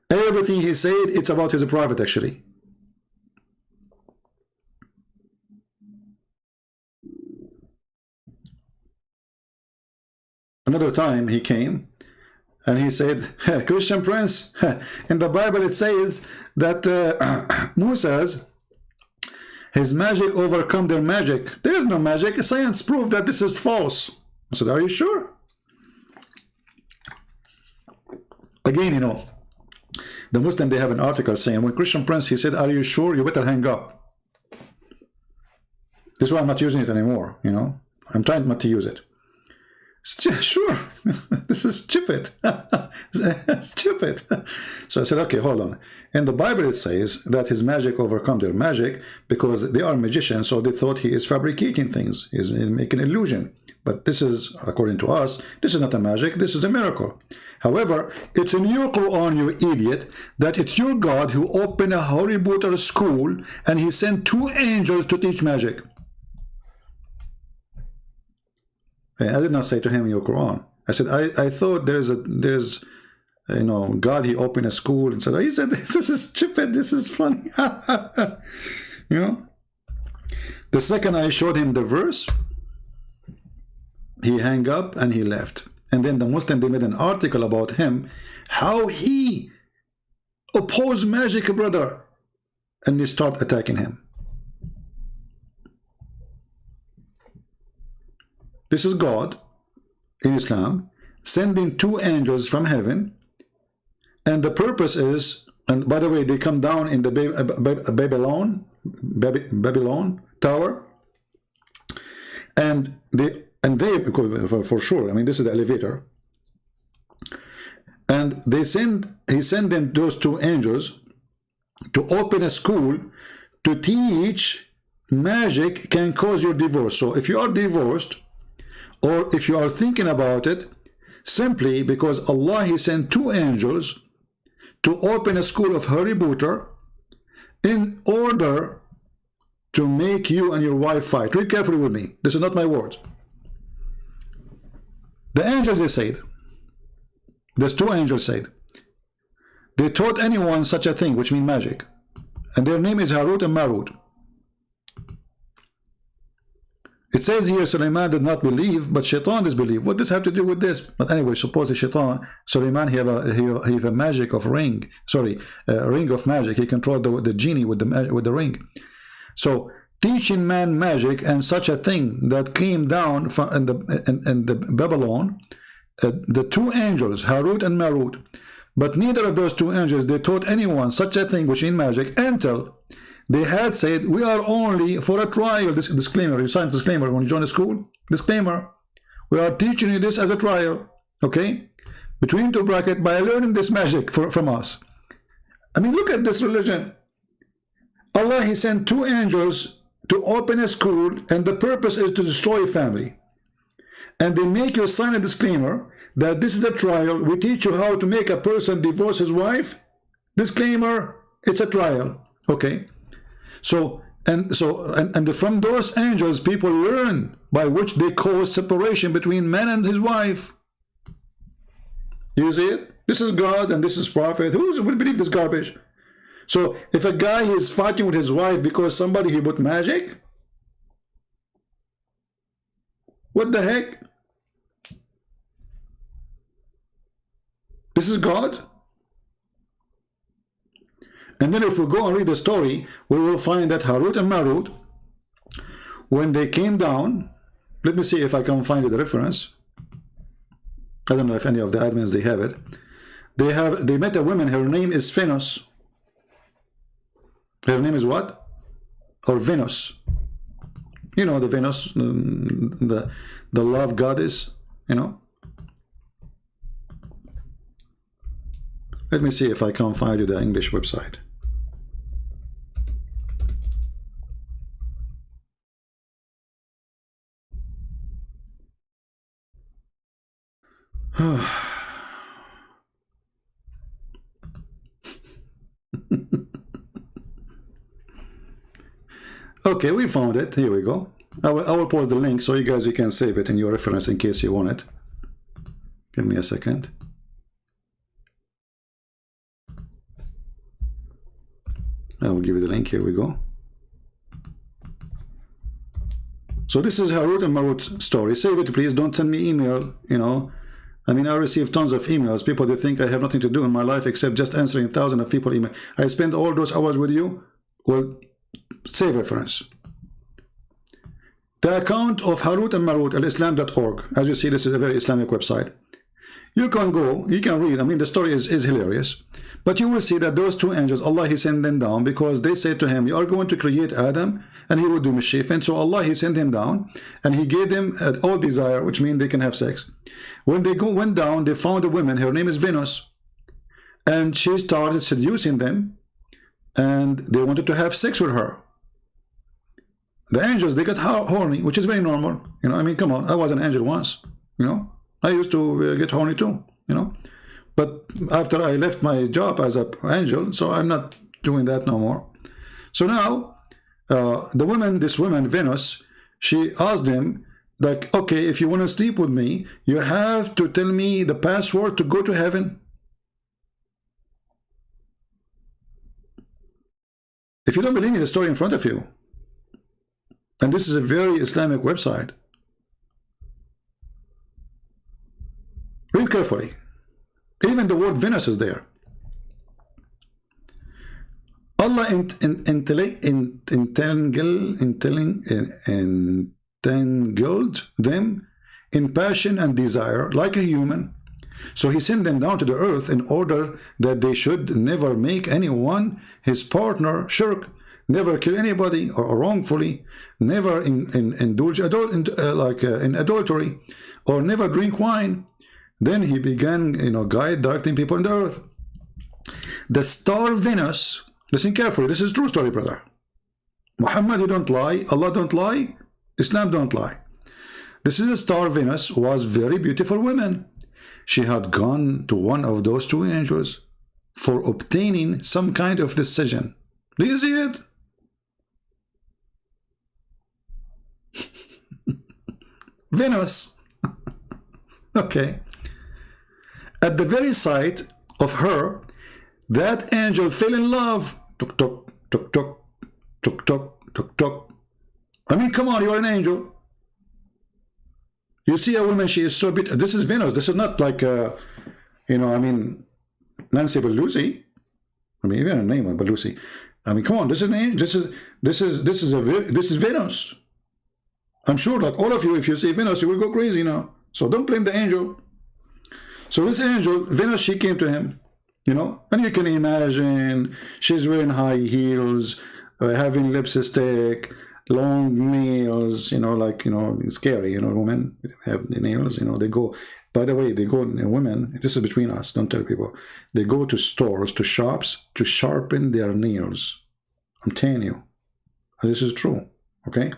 [SPEAKER 1] Everything he said, it's about his prophet actually. Another time he came and he said, Christian Prince, in the Bible it says that his magic overcome their magic. There is no magic. Science proved that this is false. I said, are you sure? Again, the Muslim, they have an article saying, when Christian Prince, he said, are you sure? You better hang up. This is why I'm not using it anymore, I'm trying not to use it. Sure, this is stupid. Stupid. So I said, okay, hold on. In the Bible it says that his magic overcome their magic because they are magicians, so they thought he is fabricating things, he's making illusion. But this is, according to us, this is not a magic, this is a miracle. However, it's in your Quran, you idiot, that it's your God who opened a Harry Potter school and he sent 2 angels to teach magic. I did not say to him in your Quran. I said, I thought there's God, he opened a school and said, he said, this is stupid, this is funny. The second I showed him the verse, he hung up and he left. And then the Muslim, they made an article about him, how he opposed magic, brother. And they start attacking him. This is God in Islam sending 2 angels from heaven, and the purpose is, and by the way, they come down in the Babylon tower, and they for sure, I mean, this is the elevator, and he sent them, those 2 angels, to open a school to teach magic can cause your divorce. So if you are divorced, or if you are thinking about it, simply because Allah, he sent 2 angels to open a school of Harry Potter in order to make you and your wife fight. Read carefully with me. This is not my words. The angels, they said, there's 2 angels said, they taught anyone such a thing, which means magic. And their name is Harut and Marut. It says here, Sulaiman did not believe, but Shaitan disbelieved. What does this have to do with this? But anyway, suppose the Shaitan, Sulaiman, he have a magic of ring. Sorry, a ring of magic. He controlled the genie with the ring. So teaching man magic and such a thing that came down from in the Babylon, the 2 angels, Harut and Marut. But neither of those 2 angels, they taught anyone such a thing, which in magic, until they had said, we are only for a trial. This disclaimer, you sign disclaimer when you join the school. Disclaimer, we are teaching you this as a trial, okay? Between 2 brackets, by learning this magic from us. I mean, look at this religion. Allah, he sent 2 angels to open a school, and the purpose is to destroy a family. And they make you sign a disclaimer that this is a trial. We teach you how to make a person divorce his wife. Disclaimer, it's a trial, okay? So from those angels, people learn by which they cause separation between man and his wife. You see it? This is God and this is prophet. Who would believe this garbage? So if a guy is fighting with his wife because somebody he put magic, what the heck? This is God? And then if we go and read the story, we will find that Harut and Marut, when they came down, let me see if I can find the reference. I don't know if any of the admins they have it. They met a woman. Her name is Venus. Her name is what? Or Venus. You know the Venus, the love goddess. You know. Let me see if I can find you the English website. Okay, we found it. Here we go. I will post the link so you can save it in your reference in case you want it. Give me a second. I will give you the link. Here we go. So this is Harut and Marut story. Save it, please. Don't send me email. You know, I mean, I receive tons of emails. People, they think I have nothing to do in my life except just answering thousands of people email. I spend all those hours with you. Well, save reference. The account of Harut and Marut at islam.org. As you see, this is a very Islamic website. You can go, you can read. I mean, the story is hilarious. But you will see that those two angels, Allah, He sent them down because they said to him, you are going to create Adam and he will do mischief. And so Allah, He sent him down and He gave them all desire, which means they can have sex. When they went down, they found a woman. Her name is Venus. And she started seducing them and they wanted to have sex with her. The angels, they got horny, which is very normal. You know, I mean, come on, I was an angel once, you know. I used to get horny too, you know. But after I left my job as an angel, so I'm not doing that no more. So now, this woman, Venus, she asked him, like, okay, if you want to sleep with me, you have to tell me the password to go to heaven. If you don't believe me, the story in front of you. And this is a very Islamic website. Read carefully. Even the word Venus is there. Allah entangled them in passion and desire like a human. So He sent them down to the earth in order that they should never make anyone his partner, shirk, never kill anybody or wrongfully, never indulge in adultery, or never drink wine. Then He began, directing people on the earth. The star Venus, listen carefully, this is true story, brother. Muhammad, he don't lie, Allah don't lie, Islam don't lie. This is the star Venus, was very beautiful woman. She had gone to one of those two angels for obtaining some kind of decision. Do you see it? Venus. Okay. At the very sight of her, that angel fell in love. Tuk tuk tuk tuk tuk tuk tuk tuk. I mean, come on, you are an angel. You see a woman, she is so beautiful. This is Venus. This is not like, I mean, Nancy Pelosi. I mean, even a name of Pelosi. I mean, come on, this is Venus. I'm sure, like all of you, if you see Venus, you will go crazy now. So don't blame the angel. So this angel, Venus, she came to him, and you can imagine she's wearing high heels, having lipstick, long nails, it's scary, women have the nails, they go, by the way, women, this is between us, don't tell people, they go to stores, to shops, to sharpen their nails. I'm telling you, this is true, okay?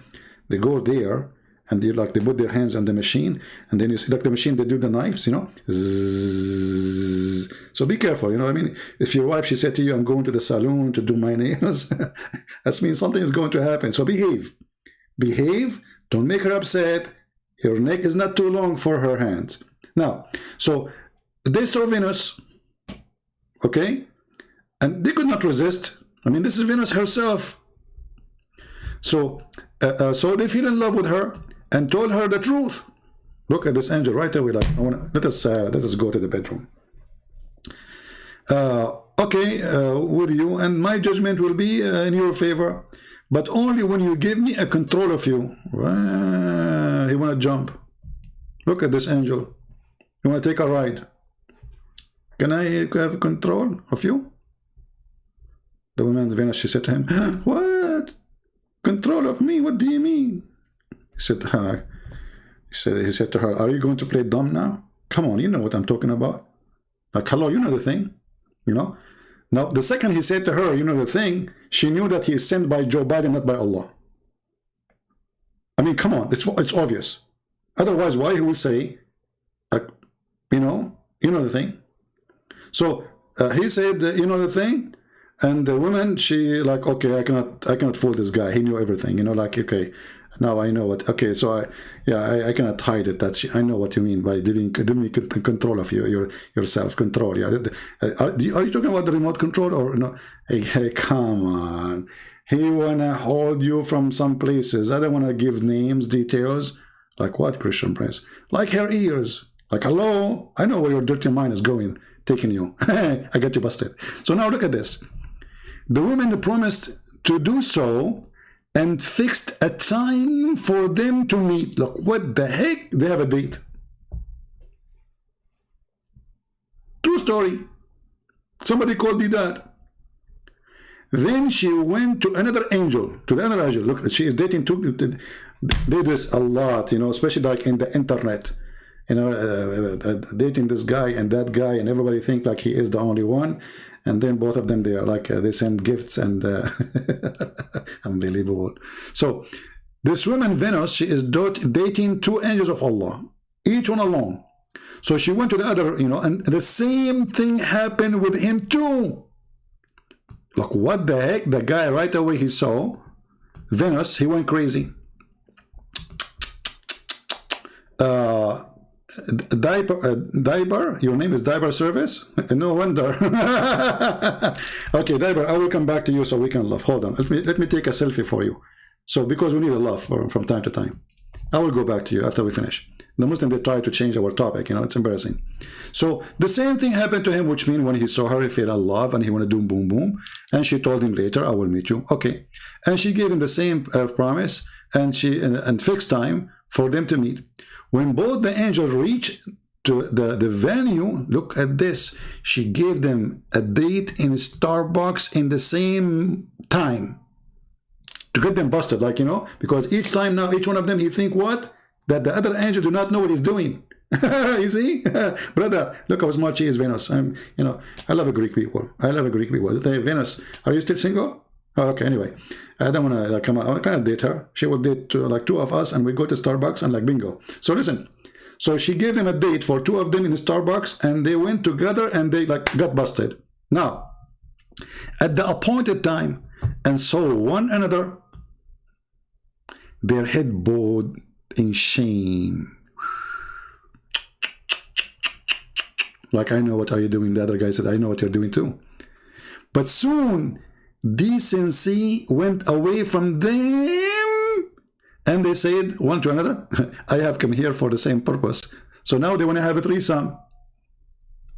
[SPEAKER 1] They go there, and they put their hands on the machine, and then you see, like the machine, they do the knives, Zzz. So be careful, I mean, if your wife, she said to you, I'm going to the salon to do my nails, that means something is going to happen. So behave. Behave, don't make her upset. Your neck is not too long for her hands. Now, so they saw Venus, okay? And they could not resist. I mean, this is Venus herself. So they fell in love with her and told her the truth. Look at this angel right away. Let us go to the bedroom. Okay, with you, and my judgment will be in your favor, but only when you give me a control of you. He wanna jump. Look at this angel. You want to take a ride? Can I have control of you? The woman Venus, she said to him, what? Control of me? What do you mean? He said, he said to her, are you going to play dumb now? Come on, you know what I'm talking about. Like, hello, you know the thing, you know? Now, the second he said to her, you know the thing, she knew that he is sent by Joe Biden, not by Allah. I mean, come on, it's obvious. Otherwise, why he would say, you know the thing. So he said, you know the thing, and the woman, she like, okay, I cannot fool this guy. He knew everything, you know, like, okay, now I know what. Okay, so I cannot hide it. I know what you mean by giving control of your self control. Yeah, are you talking about the remote control or no? Hey, come on. He wanna hold you from some places. I don't wanna give names, details. Like what, Christian Prince? Like her ears. Like, hello, I know where your dirty mind is going, taking you. I got you busted. So now look at this. The woman promised to do so and fixed a time for them to meet. Look, what the heck? They have a date. True story. Somebody called Deedat. Then she went to another angel, Look, she is dating two. They do this a lot, you know, especially like in the internet. You know, dating this guy and that guy, and everybody think like he is the only one, and then both of them, they are like they send gifts and unbelievable. So this woman Venus, she is dating two angels of Allah, each one alone. So she went to the other, you know, and the same thing happened with him too. Look, what the heck? The guy right away he saw Venus, he went crazy. Diaper, your name is Diaper Service? No wonder. Okay, Diaper, I will come back to you so we can laugh. Hold on, let me take a selfie for you. So because we need a laugh from time to time. I will go back to you after we finish. The Muslim, they try to change our topic, you know, it's embarrassing. So the same thing happened to him, which means when he saw her, he fell in love and he wanted to do boom boom. And she told him later, I will meet you. Okay. And she gave him the same promise and fixed time for them to meet. When both the angels reached to the venue, look at this. She gave them a date in Starbucks in the same time to get them busted, like, you know, because each time now, each one of them, he think what? That the other angel do not know what he's doing. You see? Brother, look how smart she is, Venus. You know, I love a Greek people. I love a Greek people. Venus, are you still single? Oh, okay, anyway. I don't want to come out. I kind of date her. She will date like two of us and we go to Starbucks and like bingo. So listen. So she gave them a date for two of them in Starbucks and they went together and they like got busted. Now, at the appointed time and saw one another, their head bowed in shame. Like, I know what are you doing. The other guy said, I know what you're doing too. But soon decency went away from them and they said one to another, I have come here for the same purpose. So now they want to have a threesome.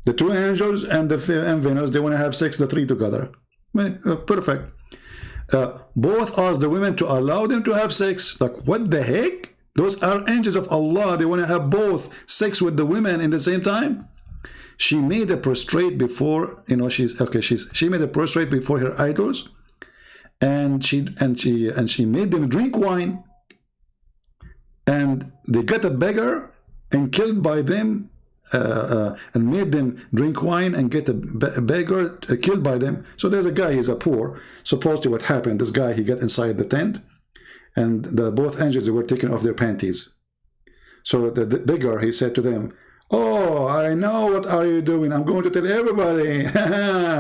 [SPEAKER 1] The two angels and Venus, they want to have sex, the three together. Perfect. Both asked the women to allow them to have sex. Like, what the heck? Those are angels of Allah. They want to have both sex with the women in the same time. She made a prostrate before, you know, she made a prostrate before her idols, and she made them drink wine, and they got a beggar and killed by them, and made them drink wine and get a beggar killed by them. So there's a guy, he's a poor. Supposedly what happened, this guy, he got inside the tent, and both angels, they were taking off their panties. So the beggar, he said to them, oh, I know what are you doing. I'm going to tell everybody.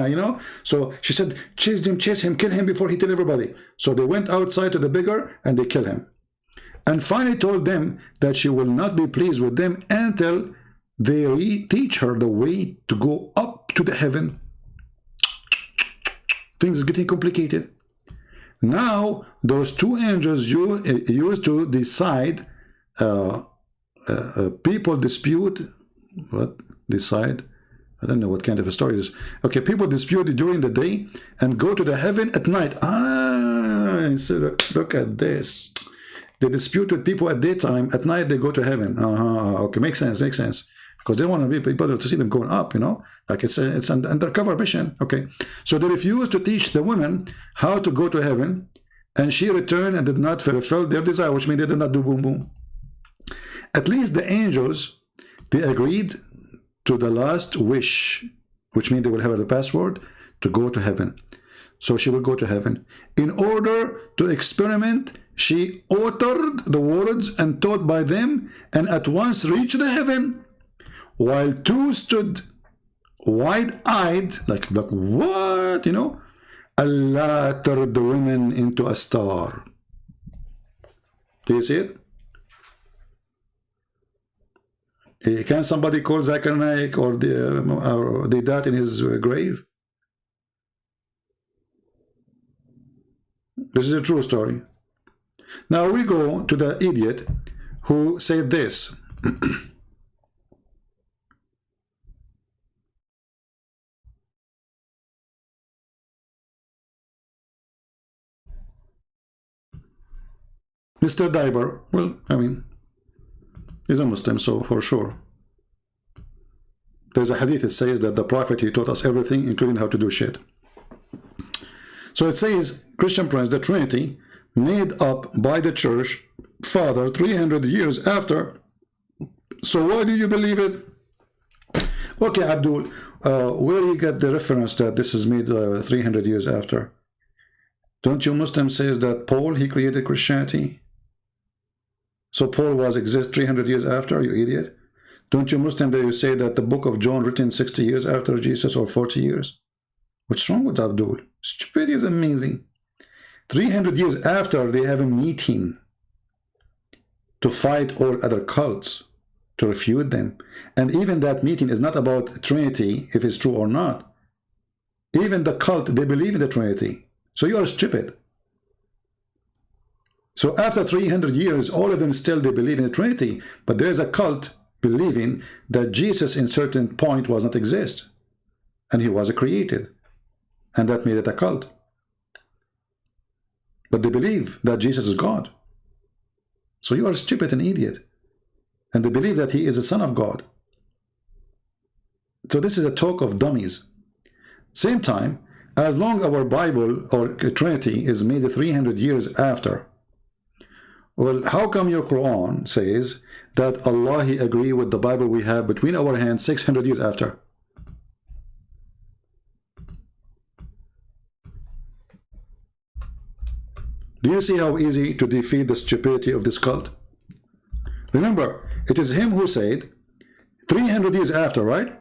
[SPEAKER 1] You know? So she said, chase him, kill him before he tell everybody. So they went outside to the beggar and they killed him. And finally told them that she will not be pleased with them until they teach her the way to go up to the heaven. Things are getting complicated. Now, those two angels used to decide people dispute. What? Decide? I don't know what kind of a story it is. Okay, people dispute during the day and go to the heaven at night. So look at this. They dispute with people at daytime. At night, they go to heaven. Okay, makes sense. because they want to be people to see them going up, you know, like it's an undercover mission. Okay, so they refused to teach the women how to go to heaven, and she returned and did not fulfill their desire, which means they did not do boom boom. At least the angels, they agreed to the last wish, which means they will have the password to go to heaven. So she will go to heaven. In order to experiment, she uttered the words and taught by them, and at once reached the heaven, while two stood wide-eyed, like what, you know? Allah turned the women into a star. Do you see it? Can somebody call Zakir Naik or Deedat in his grave? This is a true story. Now we go to the idiot who said this. Mr. Diber, well, I mean, he's a Muslim, so for sure. There's a hadith that says that the Prophet, he taught us everything, including how to do shit. So it says, Christian Prince, the Trinity, made up by the Church Father 300 years after. So why do you believe it? Okay, Abdul, where you get the reference that this is made 300 years after? Don't you Muslims say that Paul, he created Christianity? So Paul was exist 300 years after, you idiot? Don't you Muslim that you say that the book of John written 60 years after Jesus or 40 years? What's wrong with Abdul? Stupidity is amazing. 300 years after, they have a meeting to fight all other cults, to refute them. And even that meeting is not about Trinity, if it's true or not. Even the cult, they believe in the Trinity. So you are stupid. So after 300 years, all of them still, they believe in the Trinity. But there's a cult believing that Jesus in certain point was not exist. And he was created. And that made it a cult. But they believe that Jesus is God. So you are stupid and idiot. And they believe that he is the Son of God. So this is a talk of dummies. Same time, as long our Bible or Trinity is made 300 years after, well, how come your Quran says that Allah, he agree with the Bible we have between our hands 600 years after? Do you see how easy to defeat the stupidity of this cult? Remember, it is him who said 300 years after, right?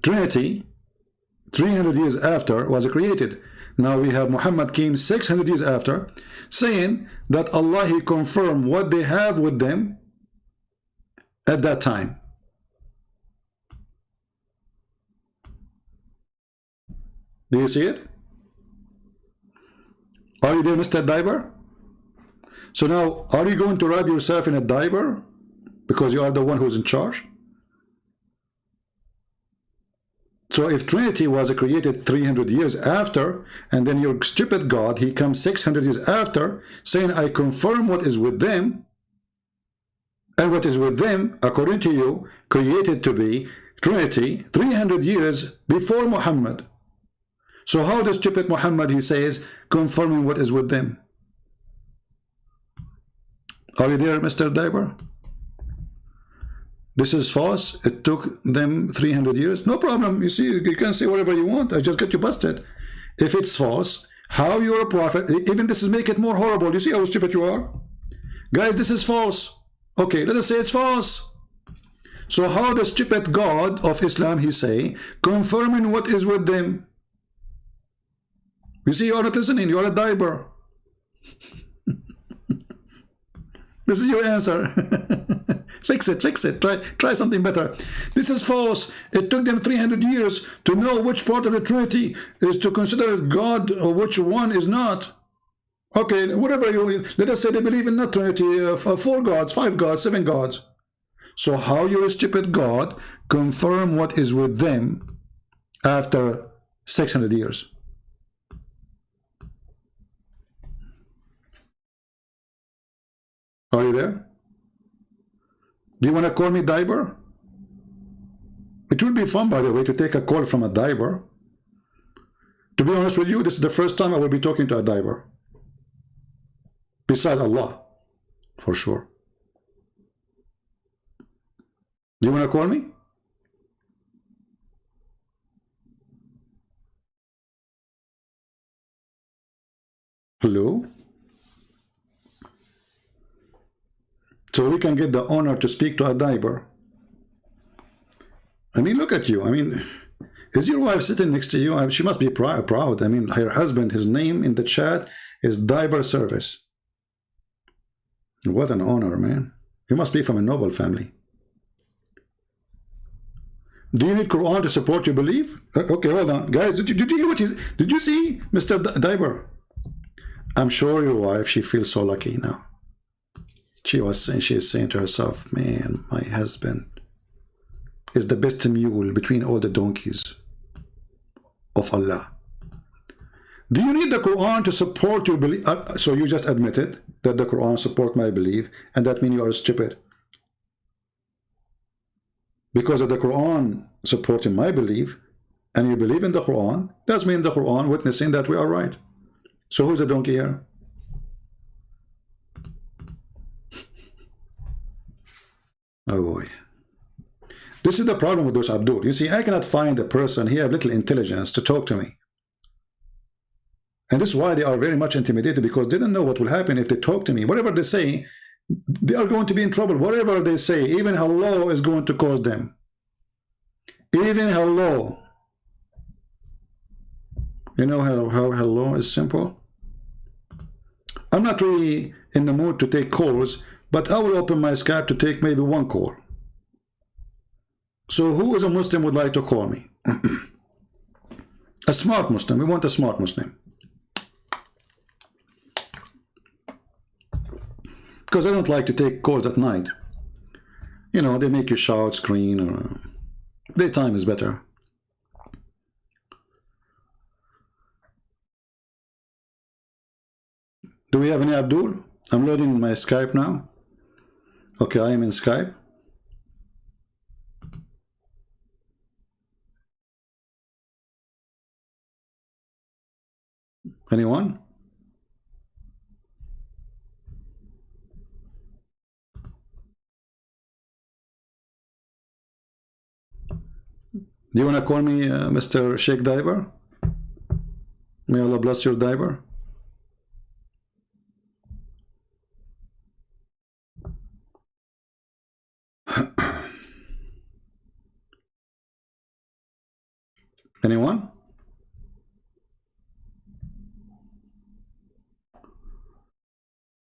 [SPEAKER 1] Trinity 300 years after was created. Now we have Muhammad came 600 years after, saying that Allah, he confirmed what they have with them at that time. Do you see it? Are you there, Mr. Diber? So now, are you going to wrap yourself in a diaper because you are the one who's in charge? So if Trinity was created 300 years after, and then your stupid God, he comes 600 years after, saying, I confirm what is with them, and what is with them, according to you, created to be Trinity 300 years before Muhammad. So how does stupid Muhammad, he says, confirming what is with them? Are you there, Mr. Diber? This is false. It took them 300 years. No problem. You see, you can say whatever you want. I just get you busted. If it's false, how you're a prophet, even this is make it more horrible. You see how stupid you are? Guys, this is false. Okay, let us say it's false. So how the stupid God of Islam, he say, confirming what is with them? You see, you're not listening. You're a diber. This is your answer. Fix it, fix it. Try something better. This is false. It took them 300 years to know which part of the Trinity is to consider God or which one is not. Okay, whatever you, let us say they believe in not Trinity, 4 gods, 5 gods, 7 gods. So how your stupid God confirm what is with them after 600 years? Are you there? Do you want to call me Diber? It would be fun, by the way, to take a call from a diver. To be honest with you, this is the first time I will be talking to a diver. Beside Allah, for sure. Do you want to call me? Hello? So we can get the honor to speak to a diver. I mean, look at you. I mean, is your wife sitting next to you? She must be proud. I mean, her husband, his name in the chat is Diver Service. What an honor, man. You must be from a noble family. Do you need Quran to support your belief? Okay, hold on. Guys, did you hear what did you see, Mr. Diver? I'm sure your wife, she feels so lucky now. She is saying to herself, man, my husband is the best mule between all the donkeys of Allah. Do you need the Quran to support your belief? So you just admitted that the Quran support my belief, and that means you are stupid. Because of the Quran supporting my belief, and you believe in the Quran, that means the Quran witnessing that we are right. So who's the donkey here? Oh boy. This is the problem with those Abdul. You see, I cannot find a person, he have little intelligence to talk to me. And this is why they are very much intimidated, because they don't know what will happen if they talk to me. Whatever they say, they are going to be in trouble. Whatever they say, even hello is going to cause them. Even hello. You know how hello is simple? I'm not really in the mood to take calls, but I will open my Skype to take maybe one call. So who is a Muslim would like to call me? A smart Muslim. We want a smart Muslim. Because I don't like to take calls at night. You know, they make you shout, scream, or daytime is better. Do we have any Abdul? I'm loading my Skype now. Okay, I am in Skype. Anyone? Do you want to call me Mr. Sheikh Diver? May Allah bless your diver. Anyone?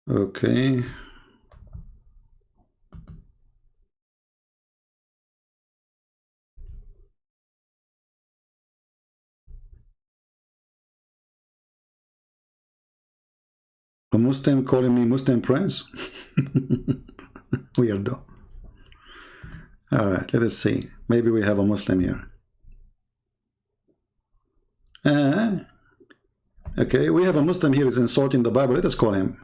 [SPEAKER 1] Okay. A Muslim calling me Muslim Prince? Weirdo. All right, let us see. Maybe we have a Muslim here. Okay, we have a Muslim here is insulting the Bible. Let us call him.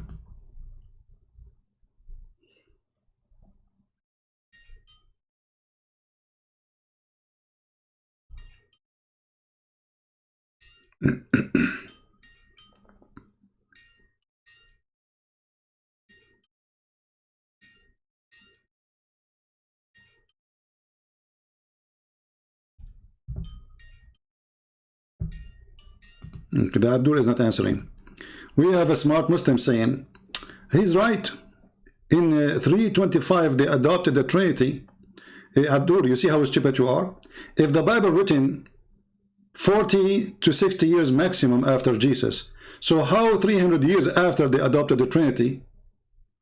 [SPEAKER 1] The Abdul is not answering. We have a smart Muslim saying, he's right. In 325, they adopted the Trinity. Abdul, you see how stupid you are? If the Bible written 40 to 60 years maximum after Jesus, so how 300 years after they adopted the Trinity?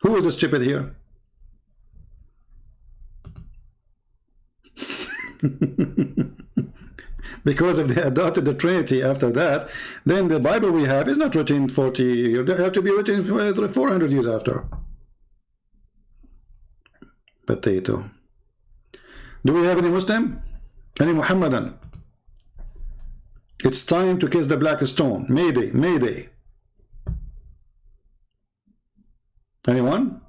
[SPEAKER 1] Who is the stupid here? Because if they adopted the Trinity after that, then the Bible we have is not written 40 years. They have to be written 400 years after. Potato. Do we have any Muslim? Any Muhammadan? It's time to kiss the black stone. Mayday, Mayday. Anyone?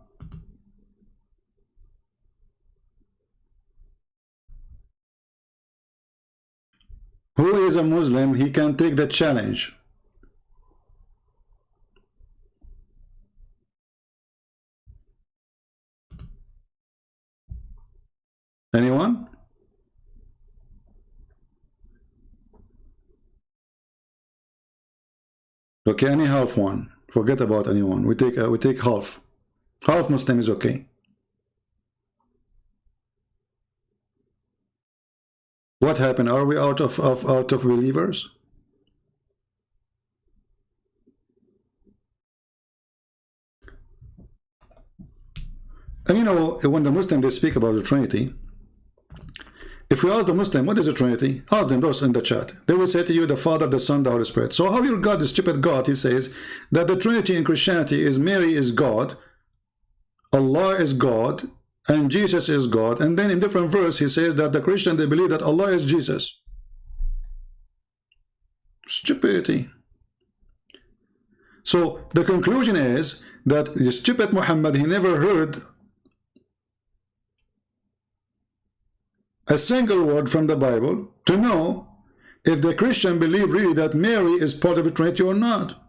[SPEAKER 1] who is a Muslim, he can take the challenge. Anyone? Okay, any half one. Forget about anyone. We take half. Half Muslim is okay. What happened? Are we out of believers? And you know, when the Muslim they speak about the Trinity, if we ask the Muslim, what is the Trinity? Ask them those in the chat. They will say to you, the Father, the Son, the Holy Spirit. So how your God, the stupid God, he says that the Trinity in Christianity is Mary is God, Allah is God, and Jesus is God. And then in different verse, he says that the Christian, they believe that Allah is Jesus. Stupidity. So the conclusion is that the stupid Muhammad, he never heard a single word from the Bible to know if the Christian believe really that Mary is part of the Trinity or not.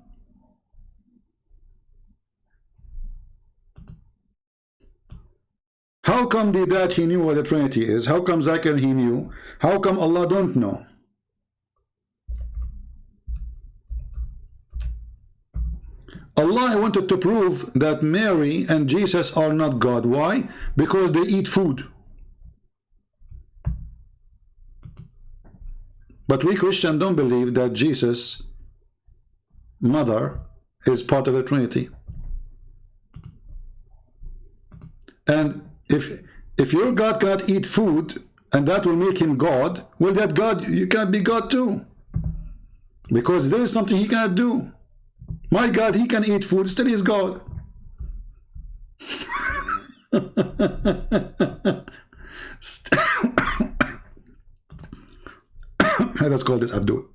[SPEAKER 1] How come Deedat he knew what the Trinity is? How come Zakir he knew? How come Allah don't know? Allah wanted to prove that Mary and Jesus are not God. Why? Because they eat food. But we Christians don't believe that Jesus' mother is part of the Trinity. And if your God cannot eat food and that will make him God, well, that God, you can't be God too. Because there is something he cannot do. My God, he can eat food, still is God. Let's call this Abdul.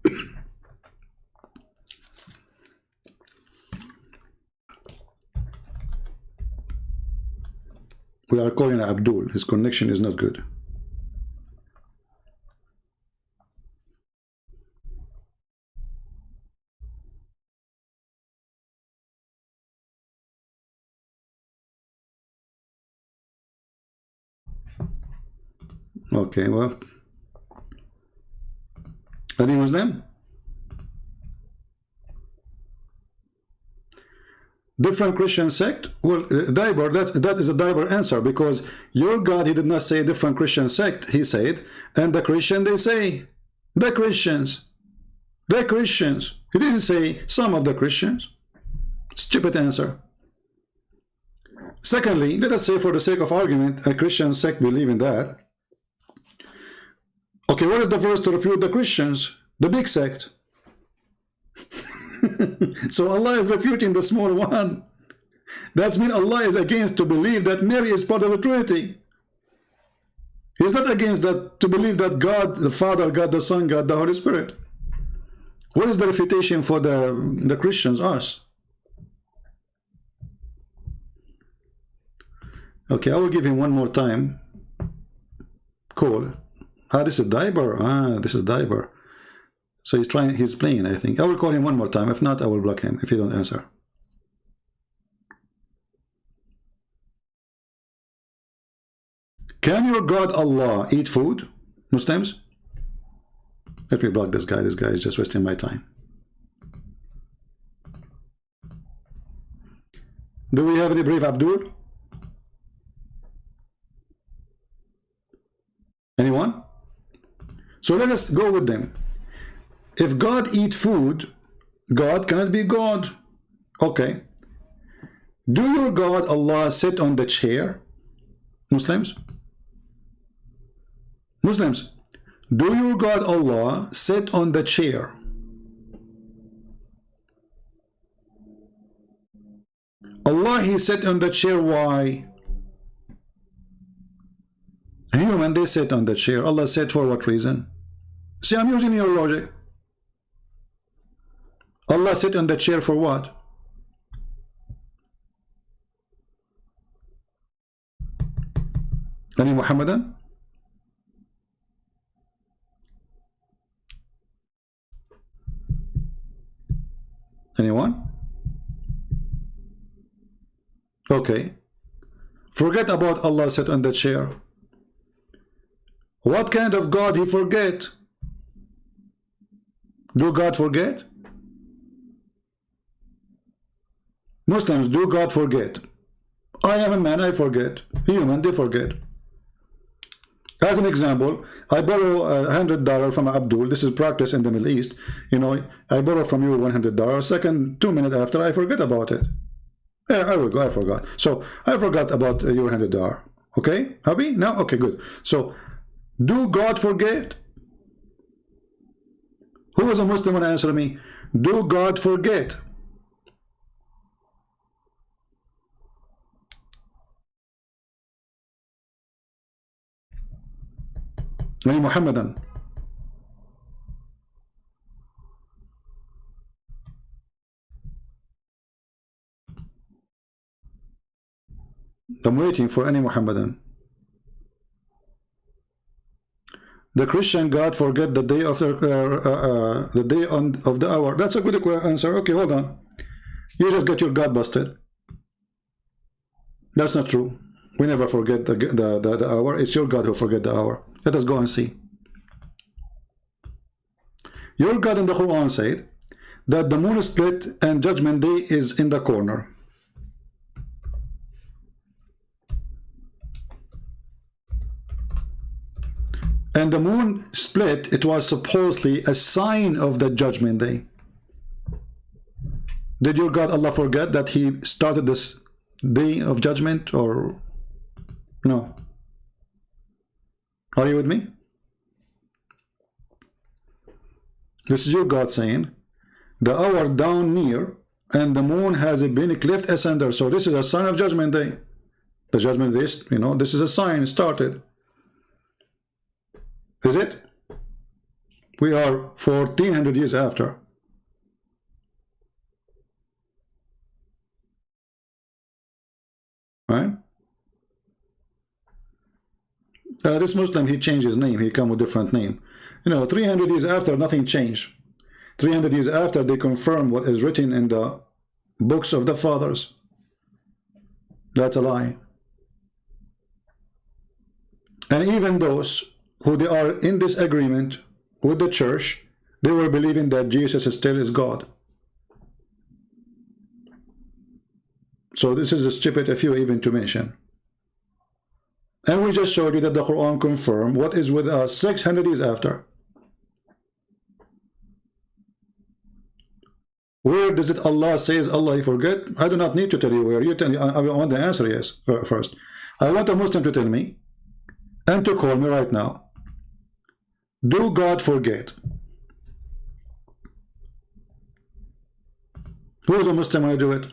[SPEAKER 1] We are calling Abdul. His connection is not good. Okay, well, any Muslim? Different Christian sect? Well, Diber, that is a Diber answer, because your God, he did not say different Christian sect, he said, and the Christian, they say, the Christians. He didn't say some of the Christians. Stupid answer. Secondly, let us say for the sake of argument, a Christian sect believe in that. Okay, what is the verse to refute the Christians? The big sect. So Allah is refuting the small one. That means Allah is against to believe that Mary is part of the Trinity. He's not against that to believe that God the Father, God the Son, God the Holy Spirit. What is the refutation for the Christians? Us. Okay, I will give him one more time. Cool. Ah, this is Diber. Ah, this is Diber. So he's playing, I think. I will call him one more time. If not, I will block him if he don't answer. Can your God Allah eat food? Muslims? Let me block this guy. This guy is just wasting my time. Do we have any brave Abdul? Anyone? So let us go with them. If God eat food, God cannot be God. Okay. Do your God Allah sit on the chair? Muslims? Muslims, do your God Allah sit on the chair? Allah, he sit on the chair. Why? Human, they sit on the chair. Allah said for what reason? See, I'm using your logic. Allah sit on the chair for what? Any Muhammadan? Anyone? Okay. Forget about Allah sat on the chair. What kind of God he forget? Do God forget? Muslims, do God forget? I am a man, I forget. Human, they forget. As an example, I borrow $100 from Abdul. This is practice in the Middle East. You know, I borrow from you $100. Second, 2 minutes after, I forget about it. Yeah, I will go. I forgot. So I forgot about your $100. Okay, happy now? Okay, good. So, do God forget? Who is a Muslim? Want to answer me? Do God forget? Any Muhammadan? I'm waiting for any Muhammadan. The Christian God forget the day of the day of the hour. That's a good answer. Okay, hold on. You just get your God busted. That's not true. We never forget the hour. It's your God who forget the hour. Let us go and see. Your God in the Quran said that the moon split and judgment day is in the corner. And the moon split, it was supposedly a sign of the judgment day. Did your God Allah forget that he started this day of judgment, or no? Are you with me? This is your God saying the hour down near and the moon has been cleft asunder. So this is a sign of judgment day. The judgment day, you know, this is a sign started. Is it? We are 1400 years after. Right? This Muslim, he changed his name. He come with a different name. You know, 300 years after, nothing changed. 300 years after, they confirm what is written in the books of the fathers. That's a lie. And even those who they are in disagreement with the church, they were believing that Jesus still is God. So this is a stupid a few even to mention. And we just showed you that the Quran confirmed what is with us 600 years after. Where does it Allah says Allah forget? I do not need to tell you where. You tell me. I want the answer yes first. I want a Muslim to tell me and to call me right now. Do God forget? Who is a Muslim when I do it?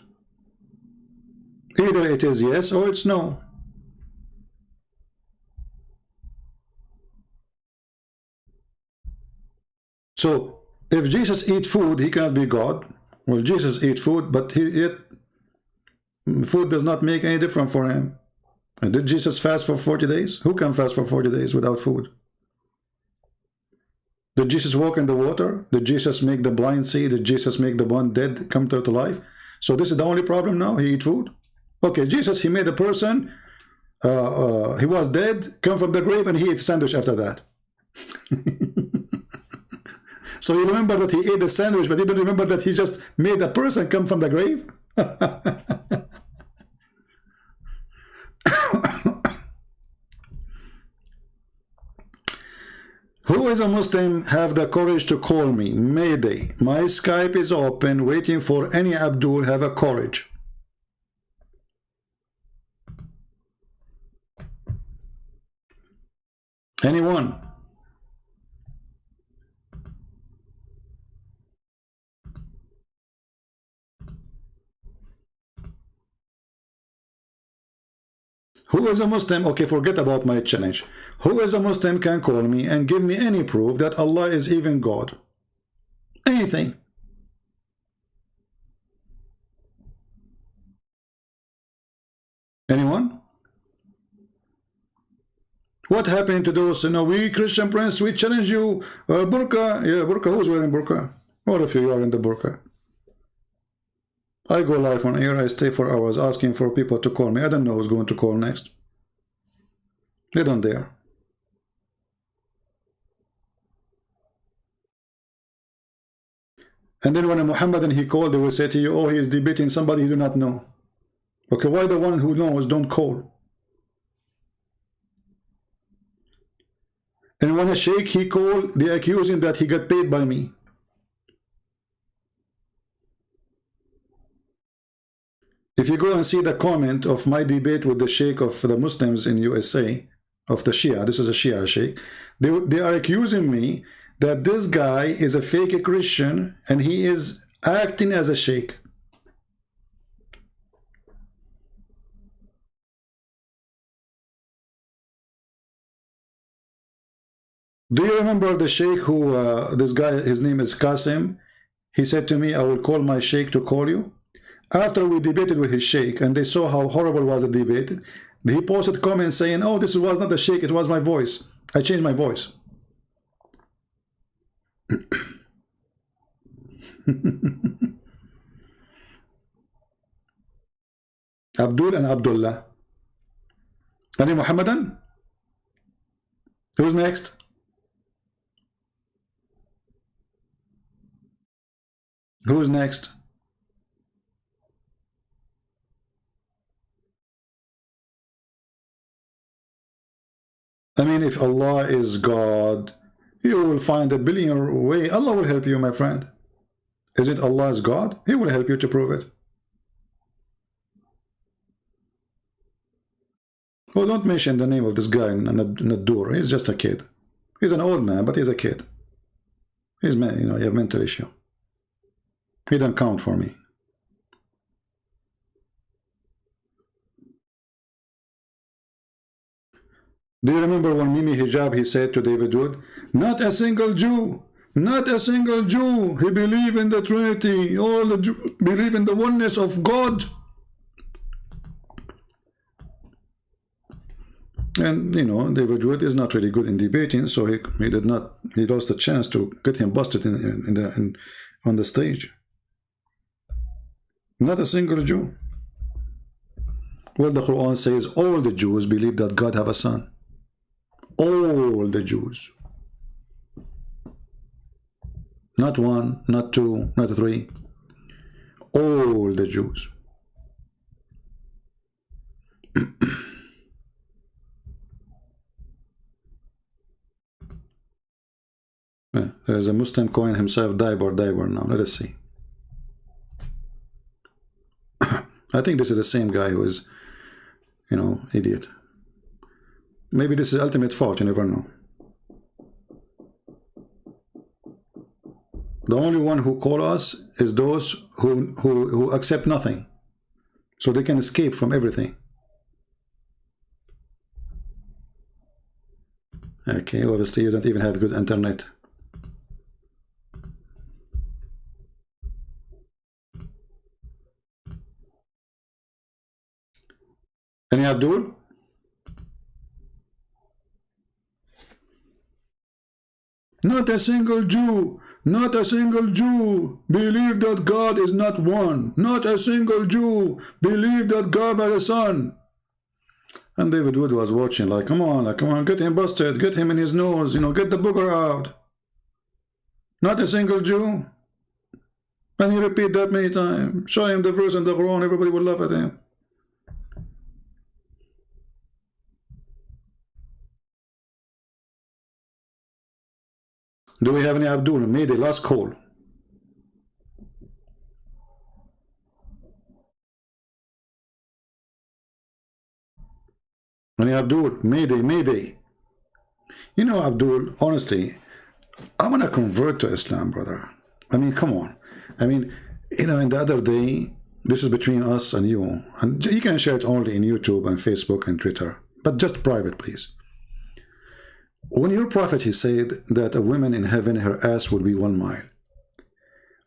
[SPEAKER 1] Either it is yes or it's no. So if Jesus eat food, he cannot be God. Well, Jesus eat food, but yet food does not make any difference for him. And did Jesus fast for 40 days? Who can fast for 40 days without food? Did Jesus walk in the water? Did Jesus make the blind see? Did Jesus make the one dead come to life? So this is the only problem now? He eat food? Okay, Jesus, he made a person, he was dead, come from the grave, and he ate sandwich after that. So you remember that he ate the sandwich, but you don't remember that he just made a person come from the grave? Who is a Muslim have the courage to call me? Mayday. My Skype is open, waiting for any Abdul have a courage. Anyone? Who is a Muslim? Okay, forget about my challenge. Who is a Muslim can call me and give me any proof that Allah is even God? Anything. Anyone? What happened to those, we Christian prince, we challenge you, burqa. Yeah, burqa, who's wearing burqa? All of you are in the burqa. I go live on air, I stay for hours asking for people to call me. I don't know who's going to call next. They don't dare. And then when a Muhammadan he called, they will say to you, oh, he is debating somebody you do not know. Okay, why the one who knows don't call? And when a sheikh he called, they accuse him that he got paid by me. If you go and see the comment of my debate with the sheikh of the Muslims in USA, of the Shia, this is a Shia sheikh, they are accusing me that this guy is a fake Christian and he is acting as a sheikh. Do you remember the sheikh who, this guy, his name is Qasim, he said to me, I will call my sheikh to call you. After we debated with his sheikh and they saw how horrible was the debate, he posted comments saying, oh, this was not the sheikh, it was my voice. I changed my voice. Abdul and Abdullah. Any Muhammadan? Who's next? Who's next? I mean, if Allah is God, you will find a billion way. Allah will help you, my friend. Is it Allah is God? He will help you to prove it. Oh, don't mention the name of this guy, Nadur. He's just a kid. He's an old man, but he's a kid. He's, you know, you have mental issue. He don't count for me. Do you remember when Mimi Hijab, he said to David Wood, not a single Jew, not a single Jew, he believe in the Trinity, all the Jews believe in the oneness of God. And, you know, David Wood is not really good in debating, so he lost the chance to get him busted on the stage. Not a single Jew. Well, the Quran says all the Jews believe that God have a son. All the Jews. Not one, not two, not three. All the Jews. There's a Muslim calling himself Diber now. Let us see. I think this is the same guy who is, you know, idiot. Maybe this is ultimate fault, you never know. The only one who call us is those who accept nothing. So they can escape from everything. Okay, obviously you don't even have good internet. Any Abdul? Not a single Jew, not a single Jew believe that God is not one. Not a single Jew believe that God has a son. And David Wood was watching like, come on, get him busted, get him in his nose, you know, get the booger out. Not a single Jew. And he repeat that many times. Show him the verse in the Quran, everybody will laugh at him. Do we have any Abdul? Mayday, last call. Any Abdul? Mayday. You know, Abdul, honestly, I want to convert to Islam, brother. I mean, come on. I mean, you know, and the other day, this is between us and you. And you can share it only in YouTube and Facebook and Twitter. But just private, please. When your prophet, he said that a woman in heaven, her ass would be 1 mile.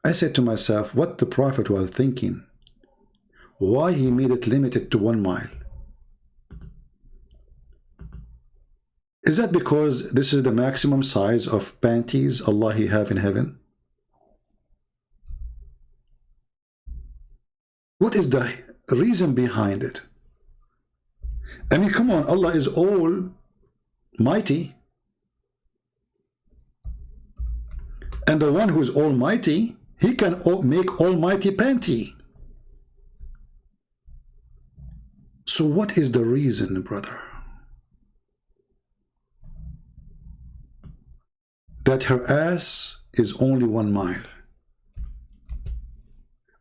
[SPEAKER 1] I said to myself, what the prophet was thinking? Why he made it limited to 1 mile? Is that because this is the maximum size of panties Allah he have in heaven? What is the reason behind it? I mean, come on, Allah is almighty. And the one who is almighty, he can make almighty panty. So what is the reason, brother? That her ass is only 1 mile.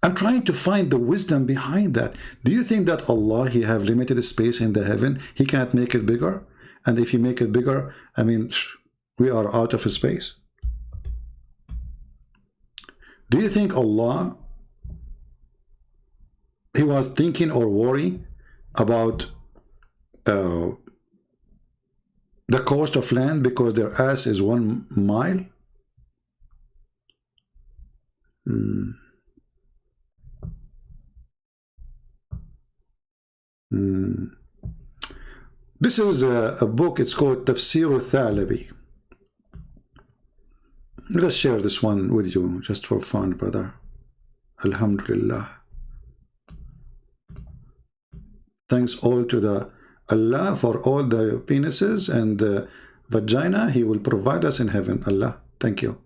[SPEAKER 1] I'm trying to find the wisdom behind that. Do you think that Allah, he have limited space in the heaven? He can't make it bigger? And if he make it bigger, I mean, we are out of space. Do you think Allah, he was thinking or worry about the cost of land because their ass is 1 mile? This is a book, it's called Tafsir al-Thalabi. Let's share this one with you just for fun, brother. Alhamdulillah. Thanks all to the Allah for all the penises and the vagina he will provide us in heaven. Allah, thank you.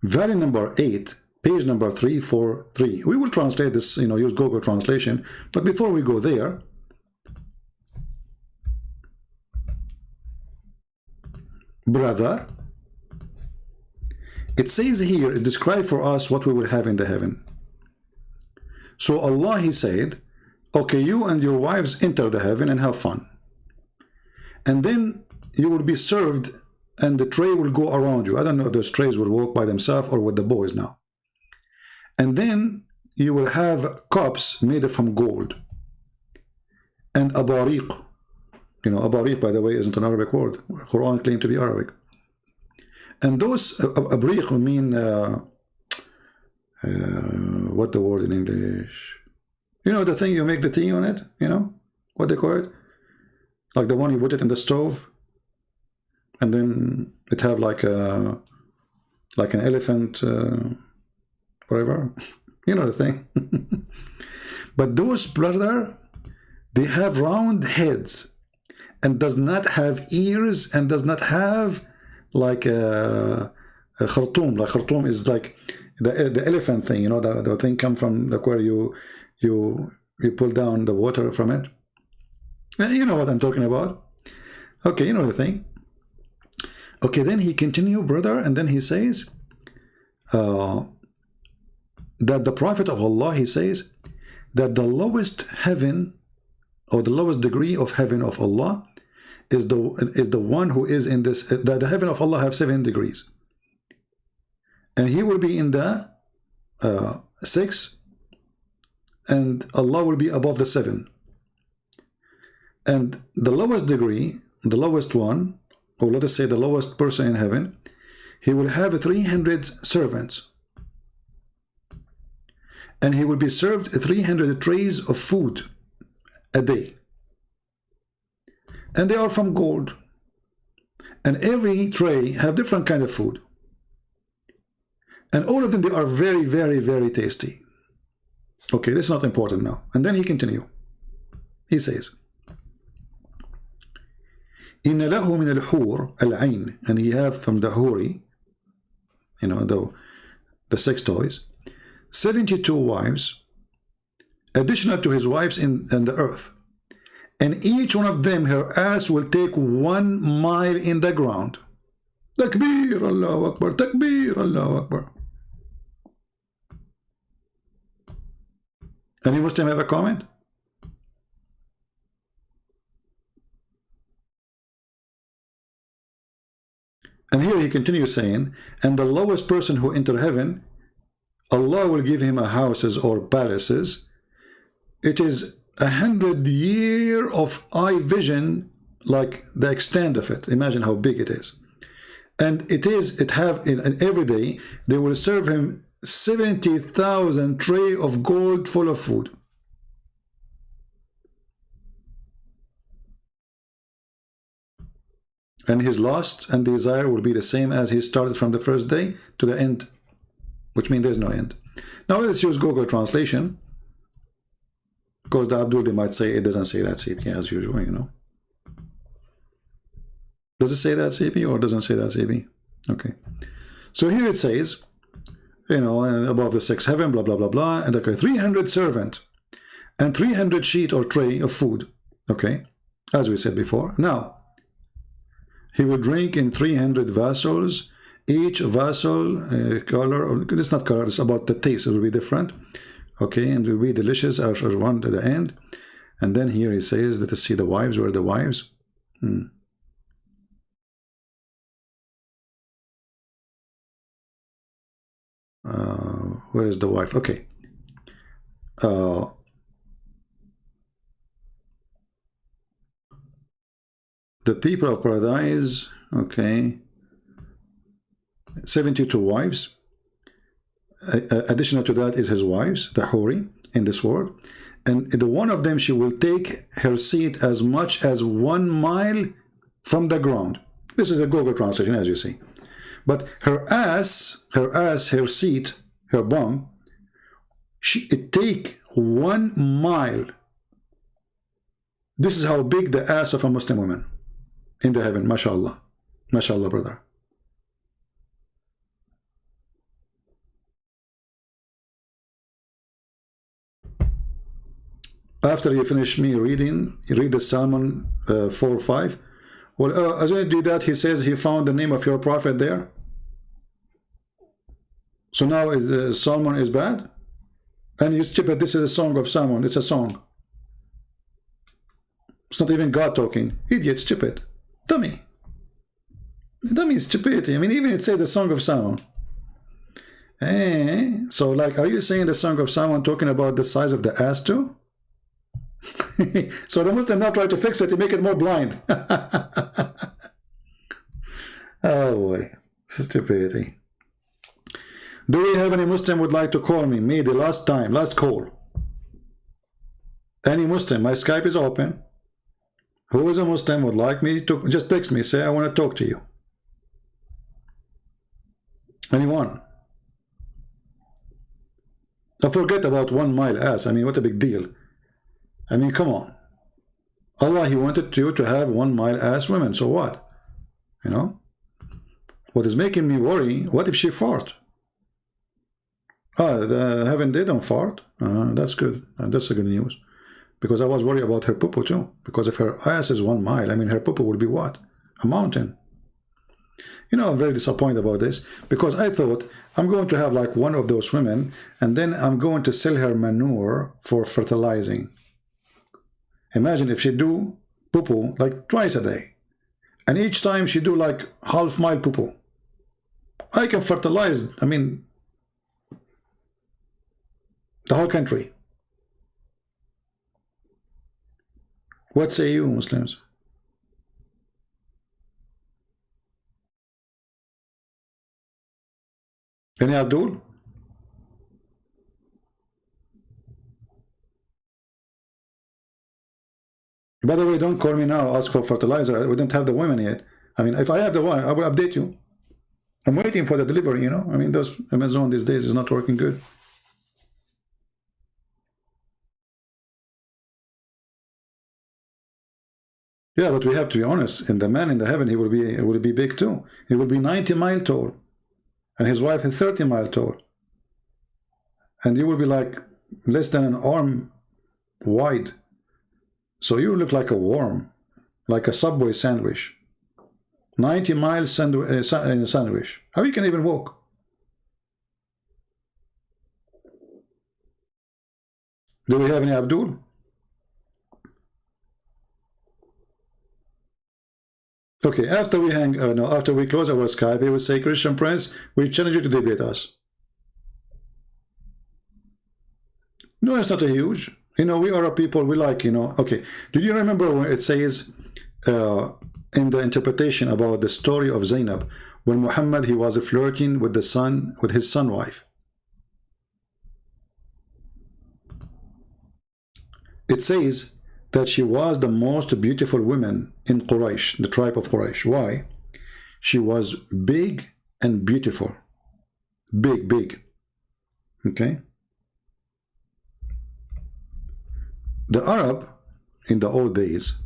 [SPEAKER 1] Volume number 8, page number 343. We will translate this, use Google translation. But before we go there, brother, it says here, it describes for us what we will have in the heaven. So Allah, he said, okay, you and your wives enter the heaven and have fun. And then you will be served and the tray will go around you. I don't know if those trays will walk by themselves or with the boys now. And then you will have cups made from gold. And abariq. Abariq, by the way, isn't an Arabic word. Quran claimed to be Arabic. And those abariq mean, what the word in English? The thing you make the tea on it, what they call it? Like the one you put it in the stove, and then it have like an elephant, whatever. The thing. But those, brother, they have round heads and does not have ears and does not have like a khartoum. Like khartoum is like the elephant thing, the thing come from like where you pull down the water from it. You know what I'm talking about. Okay, you know the thing. Okay, then he continue, brother, and then he says that the Prophet of Allah, he says that the lowest heaven or the lowest degree of heaven of Allah is the one who is in this, that the heaven of Allah have 7 degrees. And he will be in the 6, and Allah will be above the 7. And the lowest degree, the lowest one, or let us say the lowest person in heaven, he will have 300 servants. And he will be served 300 trays of food a day. And they are from gold. And every tray have different kind of food. And all of them, they are very, very, very tasty. Okay, this is not important now. And then he continue. He says, إن له من الحور العين, and he have from the huri, the sex toys, 72 wives, additional to his wives in the earth. And each one of them, her ass will take 1 mile in the ground. Takbir, Allahu Akbar, Takbir, Allahu Akbar. Any Muslim have a comment? And here he continues saying, and the lowest person who enter heaven, Allah will give him a houses or palaces. It is 100 years of eye vision, like the extent of it. Imagine how big it is. And it have in every day they will serve him 70,000 tray of gold full of food. And his lust and desire will be the same as he started from the first day to the end, which means there's no end. Now let's use Google translation, because the Abdul, they might say it doesn't say that, CP, as usual, you know. Does it say that, CP, or doesn't say that, CP? Okay. So here it says, you know, above the sixth heaven, blah, blah, blah, blah, and okay, 300 servant and 300 sheet or tray of food, okay, as we said before. Now, he will drink in 300 vessels, each vessel color, or it's not color, it's about the taste, it will be different, okay, and it will be delicious after one to the end. And then here he says, let us see the wives. Where are the wives? Where is the wife? Okay. The people of paradise, okay, 72 wives. Additional to that is his wives, the Huri, in this world. And the one of them, she will take her seat as much as 1 mile from the ground. This is a Google translation, as you see. But her seat, her bum, it take 1 mile. This is how big the ass of a Muslim woman in the heaven, mashallah. Mashallah, brother. After you finish me reading, you read the Psalm 4:5. Well, as I do that, he says he found the name of your prophet there. So now Solomon is bad? And you stupid, this is a song of Solomon. It's a song. It's not even God talking. Idiot, stupid. Dummy. Dummy, stupidity. I mean, even it says the song of Solomon. So, like, are you saying the song of Solomon talking about the size of the ass too? So the Muslim now try to fix it to make it more blind. Oh boy, stupidity. Do we have any Muslim would like to call me? Me, the last call. Any Muslim, my Skype is open. Who is a Muslim would like me to just text me, say I want to talk to you. Anyone? Don't forget about 1 mile ass. I mean, what a big deal. I mean, come on. Allah, he wanted you to have 1 mile ass women, so what? You know? What is making me worry, what if she fart? Heaven, they don't fart. That's good. That's a good news. Because I was worried about her poo-poo too. Because if her ass is 1 mile, I mean, her poo-poo would be what? A mountain. You know, I'm very disappointed about this. Because I thought, I'm going to have like one of those women, and then I'm going to sell her manure for fertilizing. Imagine if she do poo-poo like twice a day. And each time she do like half-mile poo-poo. I can fertilize, I mean, the whole country. What say you, Muslims? Any Abdul? By the way, don't call me now, ask for fertilizer. We don't have the women yet. I mean, if I have the one, I will update you. I'm waiting for the delivery, you know. I mean, those Amazon these days is not working good. Yeah, but we have to be honest. In the man in the heaven, he will be big too. He will be 90 mile tall, and his wife is 30 mile tall, and you will be like less than an arm wide. So you look like a worm, like a Subway sandwich. 90 miles sandwich. How you can even walk? Do we have any Abdul? Okay, after we after we close our Skype, he will say, Christian Prince, we challenge you to debate us. No, it's not a huge. You know, we are a people, we like, you know. Okay, did you remember when it says in the interpretation about the story of Zainab, when Muhammad, he was flirting with his son wife? It says that she was the most beautiful woman in Quraysh, the tribe of Quraysh. Why? She was big and beautiful. Big. Okay. The Arab in the old days,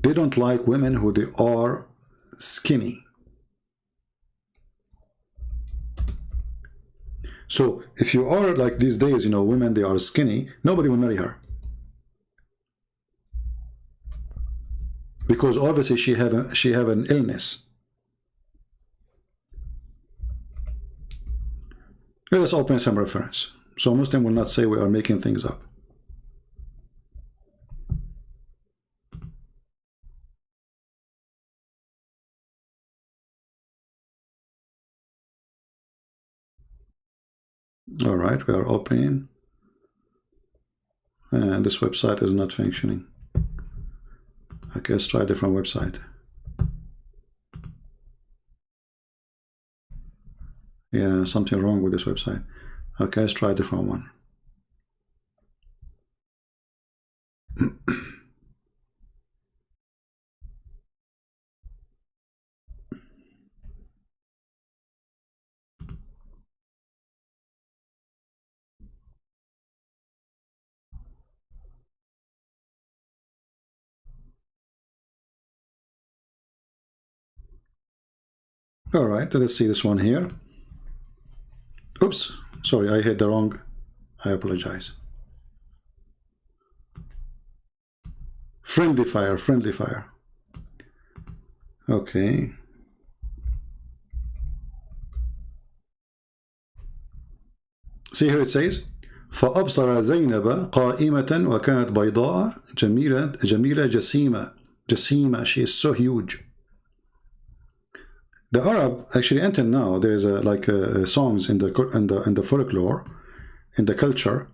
[SPEAKER 1] they don't like women who they are skinny. So if you are like these days, you know, women, they are skinny, nobody will marry her. Because obviously she have an illness. Let us open some reference. So Muslim will not say we are making things up. All right, we are opening. And this website is not functioning. Okay, let's try a different website. Yeah, something wrong with this website. Okay, let's try a different one. All right, let's see this one here. Oops, sorry, I hit the wrong. I apologize. Friendly fire, friendly fire. Okay. See here it says, فأبصر زينب قائمة وكانت بيضاء جميلة جسيمة. She is so huge. The Arab actually, until now, there is songs in the folklore, in the culture.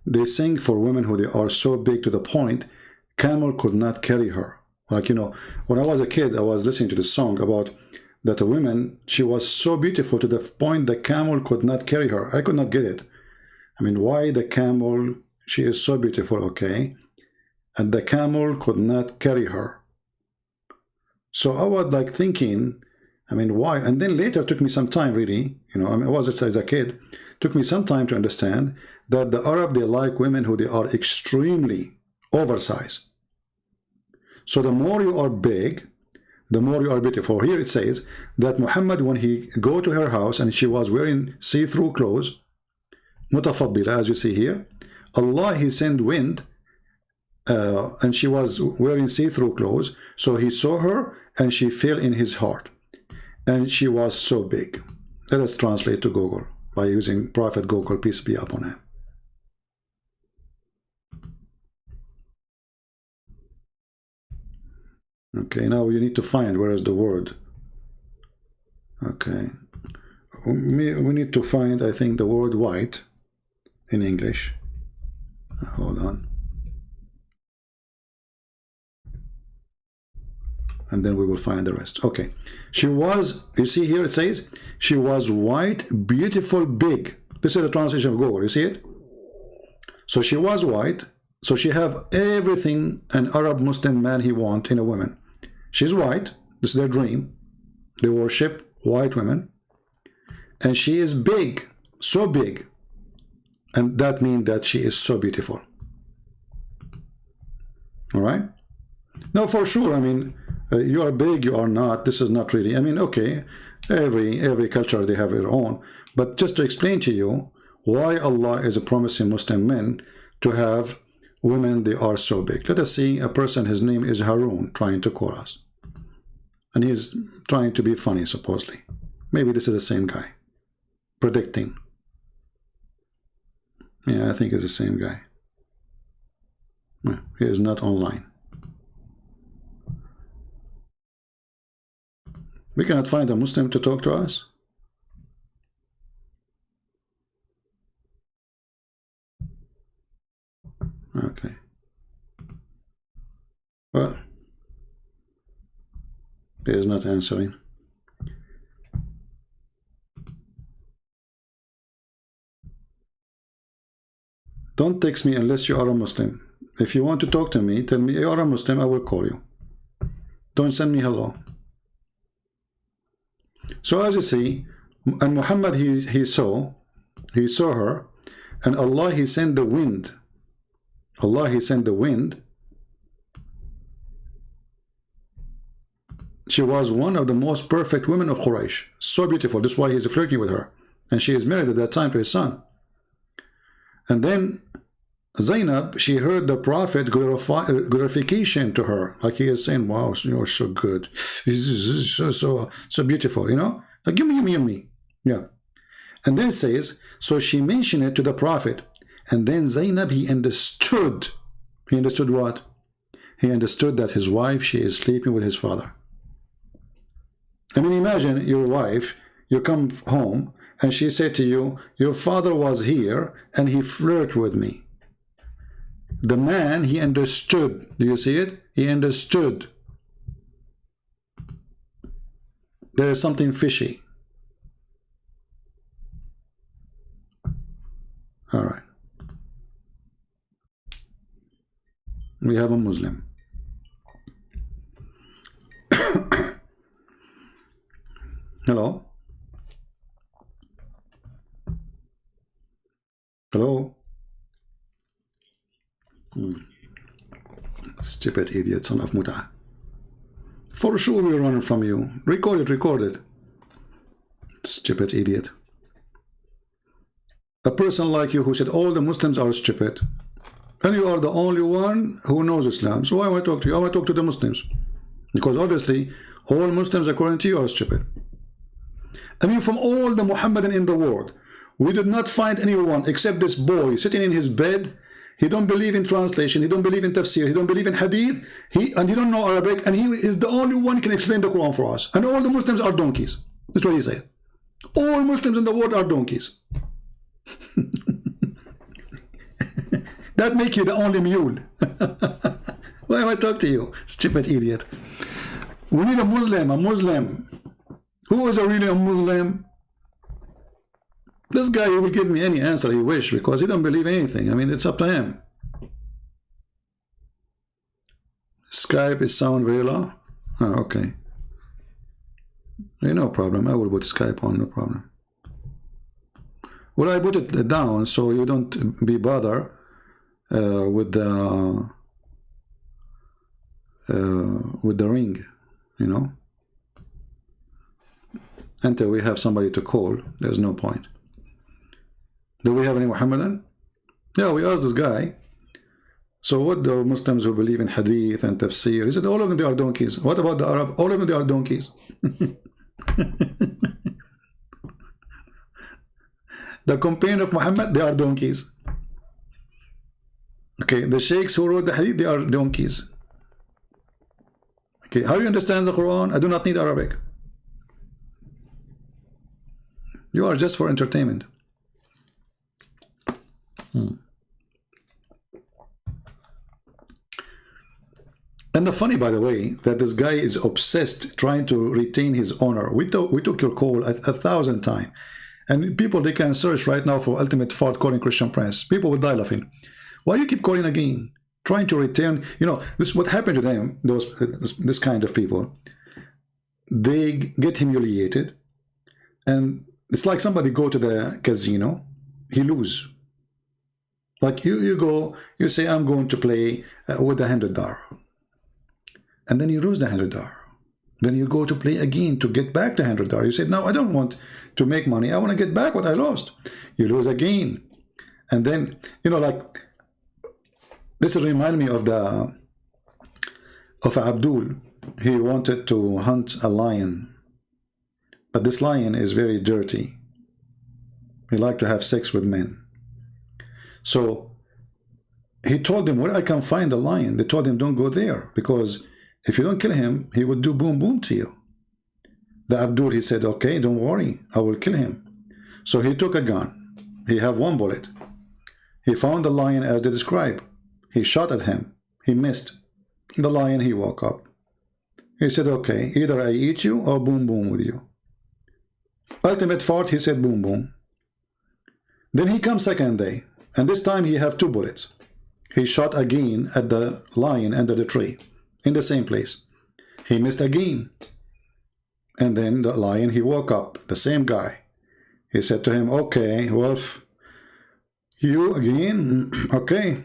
[SPEAKER 1] They sing for women who they are so big to the point camel could not carry her. Like, you know, when I was a kid, I was listening to this song about that a woman, she was so beautiful to the point the camel could not carry her. I could not get it. I mean, why the camel? She is so beautiful, okay, and the camel could not carry her. So I was like thinking, I mean, why? And then later it took me some time, really, you know, I mean, I was as a kid, took me some time to understand that the Arab, they like women who they are extremely oversized. So the more you are big, the more you are beautiful. Here it says that Muhammad, when he go to her house and she was wearing see-through clothes, mutafaddila, as you see here, Allah, he sent wind, and she was wearing see-through clothes, so he saw her and she fell in his heart. And she was so big. Let us translate to Google by using Prophet Google, peace be upon him. Okay, now you need to find where is the word. Okay, we need to find, I think, the word white in English. Hold on. And then we will find the rest. Okay, she was, you see here it says, she was white, beautiful, big. This is the translation of Google, you see it? So she was white, so she have everything an Arab Muslim man he want in a woman. She's white, this is their dream. They worship white women. And she is big, so big. And that means that she is so beautiful. All right? Now, for sure, I mean, you are big, you are not. This is not really, I mean, okay, every culture, they have their own. But just to explain to you why Allah is promising Muslim men to have women, they are so big. Let us see a person, his name is Harun, trying to call us. And he's trying to be funny, supposedly. Maybe this is the same guy. Predicting. Yeah, I think it's the same guy. He is not online. We cannot find a Muslim to talk to us. Okay. Well, he is not answering. Don't text me unless you are a Muslim. If you want to talk to me, tell me you are a Muslim, I will call you. Don't send me hello. So as you see, And Muhammad, he saw her, and Allah, he sent the wind. Allah, he sent the wind. She was one of the most perfect women of Quraysh. So beautiful. That's why he's flirting with her. And she is married at that time to his son. And then Zainab, she heard the Prophet glorification to her. Like he is saying, wow, you're so good. So beautiful, you know? Like, give me. Yeah. And then it says, so she mentioned it to the Prophet. And then Zainab, he understood. He understood what? He understood that his wife, she is sleeping with his father. I mean, imagine your wife, you come home, and she said to you, your father was here, and he flirted with me. The man, he understood. Do you see it? He understood. There is something fishy. All right. We have a Muslim. Hello? Hello? Stupid idiot, son of Muta. For sure we're running from you. Record it. Stupid idiot. A person like you who said all the Muslims are stupid. And you are the only one who knows Islam. So why want to talk to you? I want to talk to the Muslims. Because obviously, all Muslims according to you are stupid. I mean, from all the Muhammadan in the world, we did not find anyone except this boy sitting in his bed. He don't believe in translation. He don't believe in tafsir. He don't believe in hadith. He don't know Arabic. And he is the only one who can explain the Quran for us. And all the Muslims are donkeys. That's what he said. All Muslims in the world are donkeys. That make you the only mule. Why am I talk to you? Stupid idiot. We need a Muslim. Who is really a Muslim? This guy, he will give me any answer he wish because he don't believe anything. I mean, it's up to him. Skype is sound very low? Oh, okay. No problem. I will put Skype on, no problem. Well, I put it down so you don't be bothered with the ring, you know. Until we have somebody to call, there's no point. Do we have any Muhammadan? Yeah, we asked this guy. So what the Muslims who believe in hadith and tafsir? He said all of them they are donkeys. What about the Arab? All of them they are donkeys. The companion of Muhammad, they are donkeys. Okay, the sheikhs who wrote the hadith, they are donkeys. Okay, how do you understand the Quran? I do not need Arabic. You are just for entertainment. And the funny, by the way, that this guy is obsessed trying to retain his honor. We took your call 1,000 times. And people, they can search right now for ultimate fault calling Christian Prince. People will die laughing. Why do you keep calling again? Trying to return, you know, this is what happened to them, this kind of people. They get humiliated. And it's like somebody go to the casino, he lose. Like you go, you say, I'm going to play with $100. And then you lose the $100. Then you go to play again to get back the $100. You say, no, I don't want to make money. I want to get back what I lost. You lose again. And then, you know, like, this reminds me of Abdul. He wanted to hunt a lion. But this lion is very dirty. He liked to have sex with men. So he told them where I can find the lion. They told him don't go there because if you don't kill him, he would do boom boom to you. The Abdul, he said, okay, don't worry, I will kill him. So he took a gun. He have one bullet. He found the lion as they described. He shot at him. He missed. The lion, he woke up. He said, okay, either I eat you or boom boom with you. Ultimate fought, he said boom boom. Then he comes second day, and this time he have 2 bullets. He shot again at the lion under the tree, in the same place. He missed again. And then the lion, he woke up, the same guy. He said to him, okay, well, you again, okay.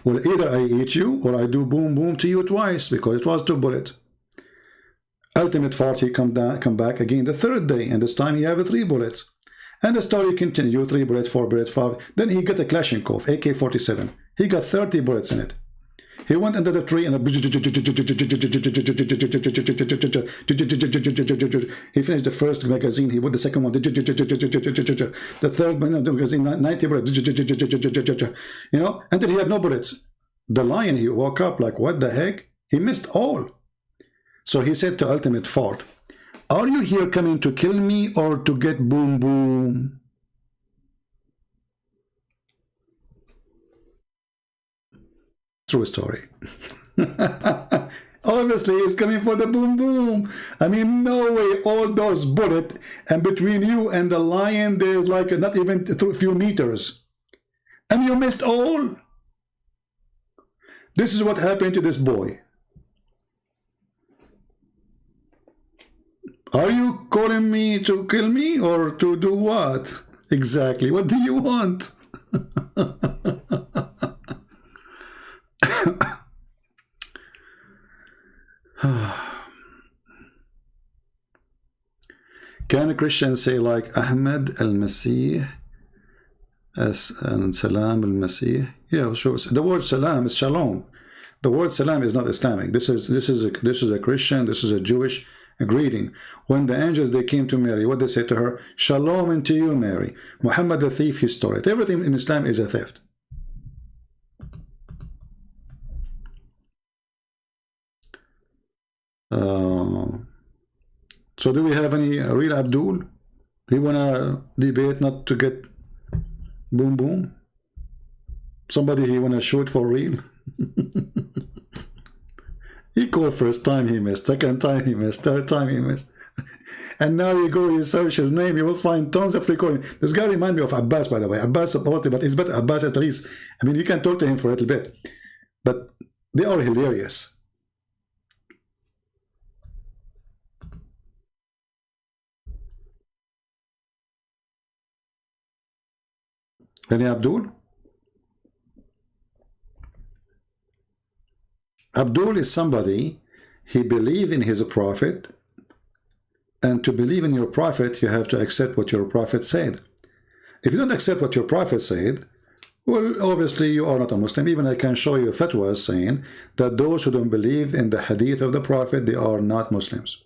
[SPEAKER 1] Well, either I eat you or I do boom boom to you twice, because it was 2 bullets. Ultimate fart, he come back again the 3rd day, and this time he have 3 bullets. And the story continued, 3 bullets, 4 bullets, 5. Then he got a Kalashnikov, AK-47. He got 30 bullets in it. He went under the tree and he finished the first magazine. He put the second one. The third magazine, 90 bullets. You know, until he had no bullets. The lion, he woke up like, what the heck? He missed all. So he said to Ultimate Fart, are you here coming to kill me or to get boom boom? True story. Obviously, he's coming for the boom boom. I mean, no way, all those bullets, and between you and the lion, there's like not even a few meters. And you missed all. This is what happened to this boy. Are you calling me to kill me or to do what? Exactly. What do you want? Can a Christian say like Ahmad al-Masih and Salam al-Masih? Yeah, sure. The word Salam is Shalom. The word Salam is not Islamic. This is a Christian. This is a Jewish greeting. When the angels they came to Mary, what they say to her? Shalom unto you, Mary. Muhammad the thief, he stole it. Everything in Islam is a theft. So do we have any real Abdul? He wanna debate not to get boom boom? Somebody he wanna shoot for real? He called first time, he missed, second time he missed, third time he missed. And now you go, you search his name, you will find tons of recording. This guy reminds me of Abbas, by the way. Abbas supported, but it's better Abbas at least. I mean, you can talk to him for a little bit. But they are hilarious. Any Abdul? Abdul is somebody, he believes in his prophet, and to believe in your prophet, you have to accept what your prophet said. If you don't accept what your prophet said, well, obviously you are not a Muslim. Even I can show you fatwas saying that those who don't believe in the hadith of the prophet, they are not Muslims.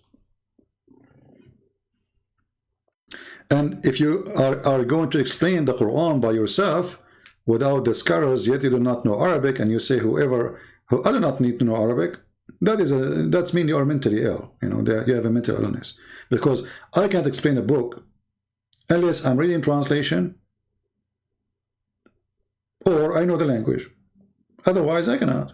[SPEAKER 1] And if you are going to explain the Quran by yourself, without the scholars, yet you do not know Arabic, and you say who I do not need to know Arabic, that's mean you are mentally ill. You know, you have a mental illness. Because I can't explain a book unless I'm reading translation or I know the language. Otherwise, I cannot.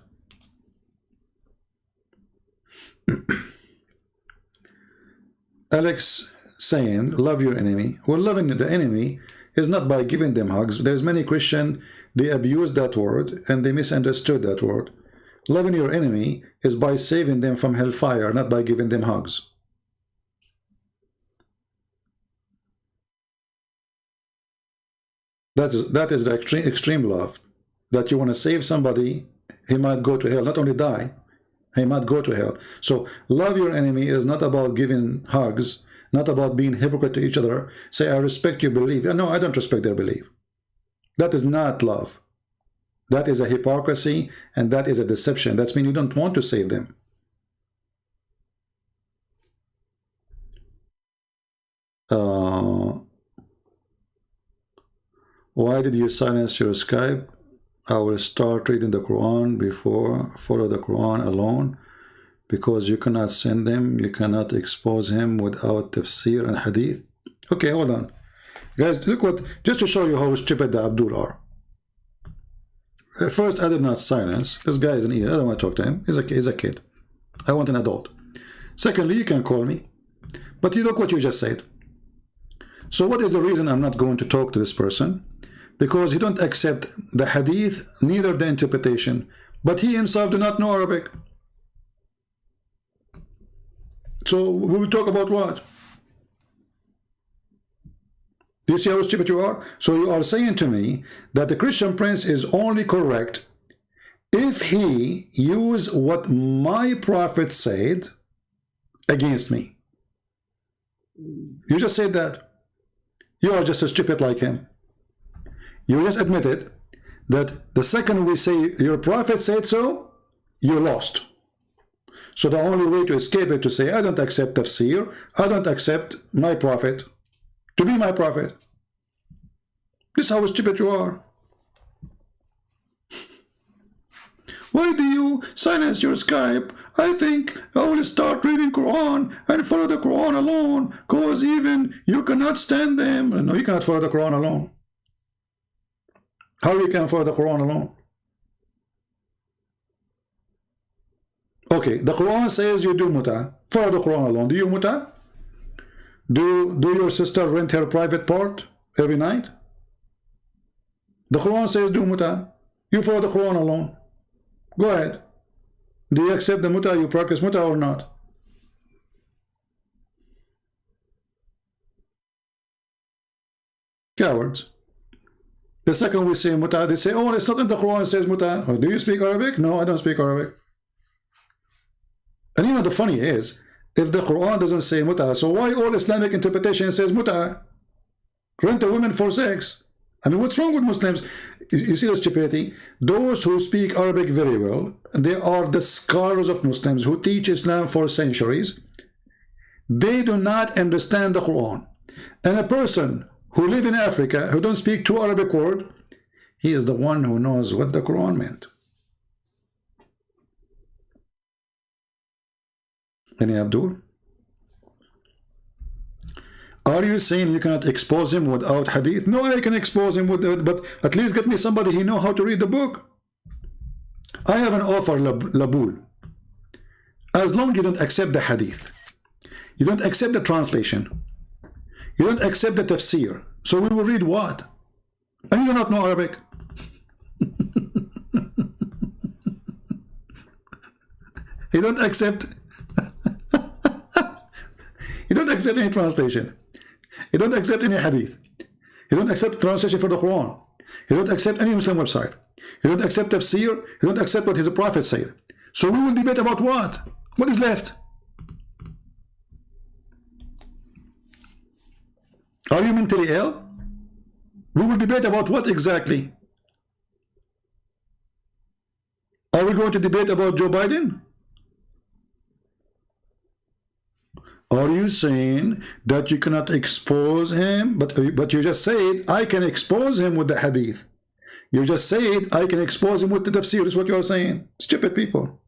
[SPEAKER 1] Alex saying, love your enemy. Well, loving the enemy is not by giving them hugs. There's many Christians, they abuse that word and they misunderstood that word. Loving your enemy is by saving them from hellfire, not by giving them hugs. That is the extreme love. That you want to save somebody, he might go to hell, not only die, he might go to hell. So love your enemy is not about giving hugs, not about being hypocrite to each other. Say, I respect your belief. No, I don't respect their belief. That is not love. That is a hypocrisy, and that is a deception. That means you don't want to save them. Why did you silence your Skype? I will start reading the Quran before follow the Quran alone, because you cannot send them, you cannot expose him without tafsir and hadith. Okay, hold on. Guys, look what, just to show you how stupid the Abdul are. First, I did not silence. This guy is an idiot. I don't want to talk to him. He's a kid. I want an adult. Secondly, you can call me. But you look what you just said. So what is the reason I'm not going to talk to this person? Because he don't accept the hadith, neither the interpretation. But he himself do not know Arabic. So we will talk about what? Do you see how stupid you are? So you are saying to me that the Christian Prince is only correct if he use what my prophet said against me. You just said that. You are just as stupid like him. You just admitted that the second we say your prophet said so, you're lost. So the only way to escape it to say, I don't accept tafsir, I don't accept my prophet to be my prophet. This is how stupid you are. Why do you silence your Skype? I think I will start reading Quran and follow the Quran alone, because even you cannot stand them. No, you cannot follow the Quran alone. How you can follow the Quran alone? Okay, the Quran says you do muta. Follow the Quran alone. Do you muta? Do your sister rent her private part every night? The Quran says do muta. You follow the Quran alone. Go ahead. Do you accept the muta? You practice muta or not? Cowards. The second we say muta, they say, oh, it's not in the Quran, it says muta. Oh, do you speak Arabic? No, I don't speak Arabic. And you know the funny is, if the Quran doesn't say muta, so why all Islamic interpretation says muta? Rent a woman for sex. I mean, what's wrong with Muslims? You see the stupidity? Those who speak Arabic very well, they are the scholars of Muslims who teach Islam for centuries. They do not understand the Quran. And a person who live in Africa, who don't speak two Arabic words, he is the one who knows what the Quran meant. Any Abdul? Are you saying you cannot expose him without hadith? No, I can expose him with it, but at least get me somebody who know how to read the book. I have an offer, Labul. As long as you don't accept the hadith, you don't accept the translation, you don't accept the tafsir, so we will read what? And you do not know Arabic. You don't accept you don't accept any translation. You don't accept any hadith. You don't accept translation for the Quran. You don't accept any Muslim website. You don't accept tafsir. You don't accept what his prophet said. So we will debate about what? What is left? Are you mentally ill? We will debate about what exactly? Are we going to debate about Joe Biden? Are you saying that you cannot expose him? But you just said, I can expose him with the hadith. You just said, I can expose him with the tafsir. Is what you are saying. Stupid people.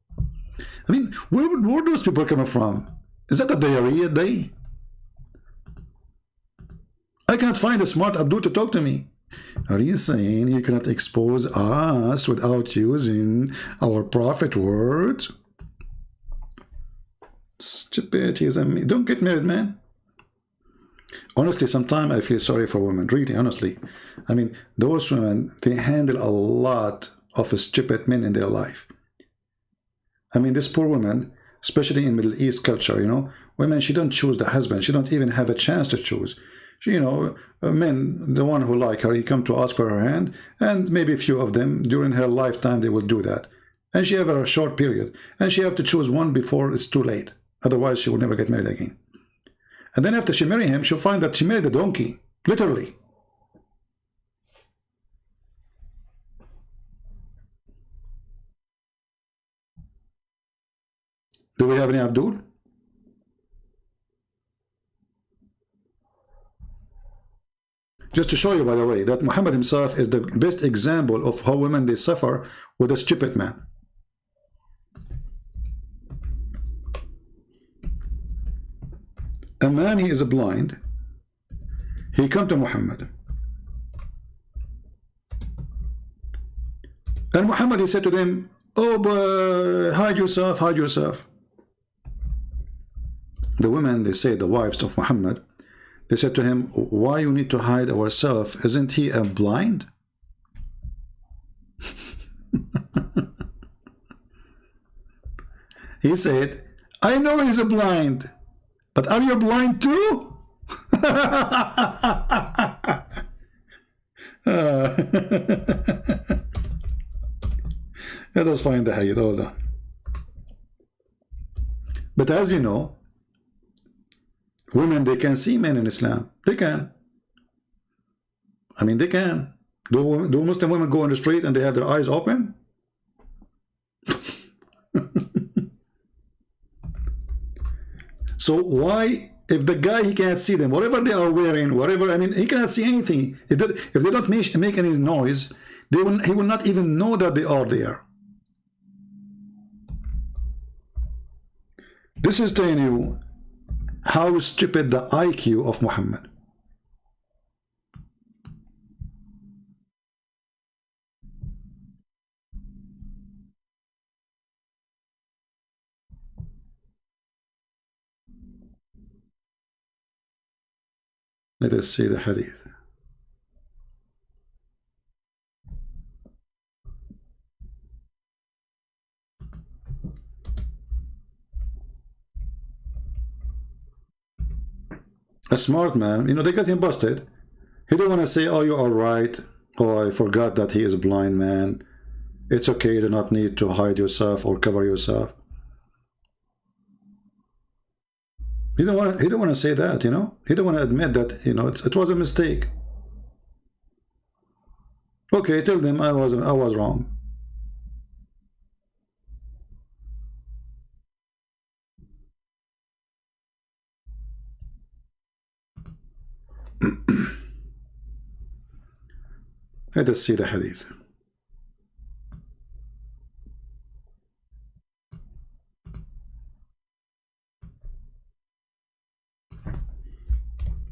[SPEAKER 1] I mean, where those people coming from? Is that a diarrhea day? I cannot find a smart Abdul to talk to me. Are you saying you cannot expose us without using our prophet words? Stupidity. Don't get married, man. Honestly, sometimes I feel sorry for women. Really, honestly. I mean, those women, they handle a lot of stupid men in their life. I mean, this poor woman, especially in Middle East culture, you know, women, she don't choose the husband. She don't even have a chance to choose. She, you know, men, the one who like her, he come to ask for her hand, and maybe a few of them during her lifetime, they will do that. And she have a short period, and she have to choose one before it's too late. Otherwise, she will never get married again. And then after she marry him, she'll find that she married a donkey, literally. Do we have any Abdul? Just to show you, by the way, that Muhammad himself is the best example of how women, they suffer with a stupid man. A man, he is blind. He come to Muhammad. And Muhammad, he said to them, oh, but hide yourself, hide yourself. The women, they say, the wives of Muhammad, they said to him, why you need to hide ourselves? Isn't he a blind? He said, I know he's a blind, but are you blind too? Let us find the hadith. Hold on. But as you know, women, they can see men in Islam. They can. I mean, they can. Do Muslim women go on the street and they have their eyes open? So why, if the guy, he can't see them, whatever they are wearing, whatever, I mean, he cannot see anything. If they don't make any noise, he will not even know that they are there. This is telling you how stupid the IQ of Muhammad. Let us see the hadith. A smart man, they got him busted. He don't want to say, oh, you are right. Oh, I forgot that he is a blind man. It's okay, you do not need to hide yourself or cover yourself. He don't want to say that, He don't want to admit that, it was a mistake. Okay, tell them I was wrong. Let us see the hadith.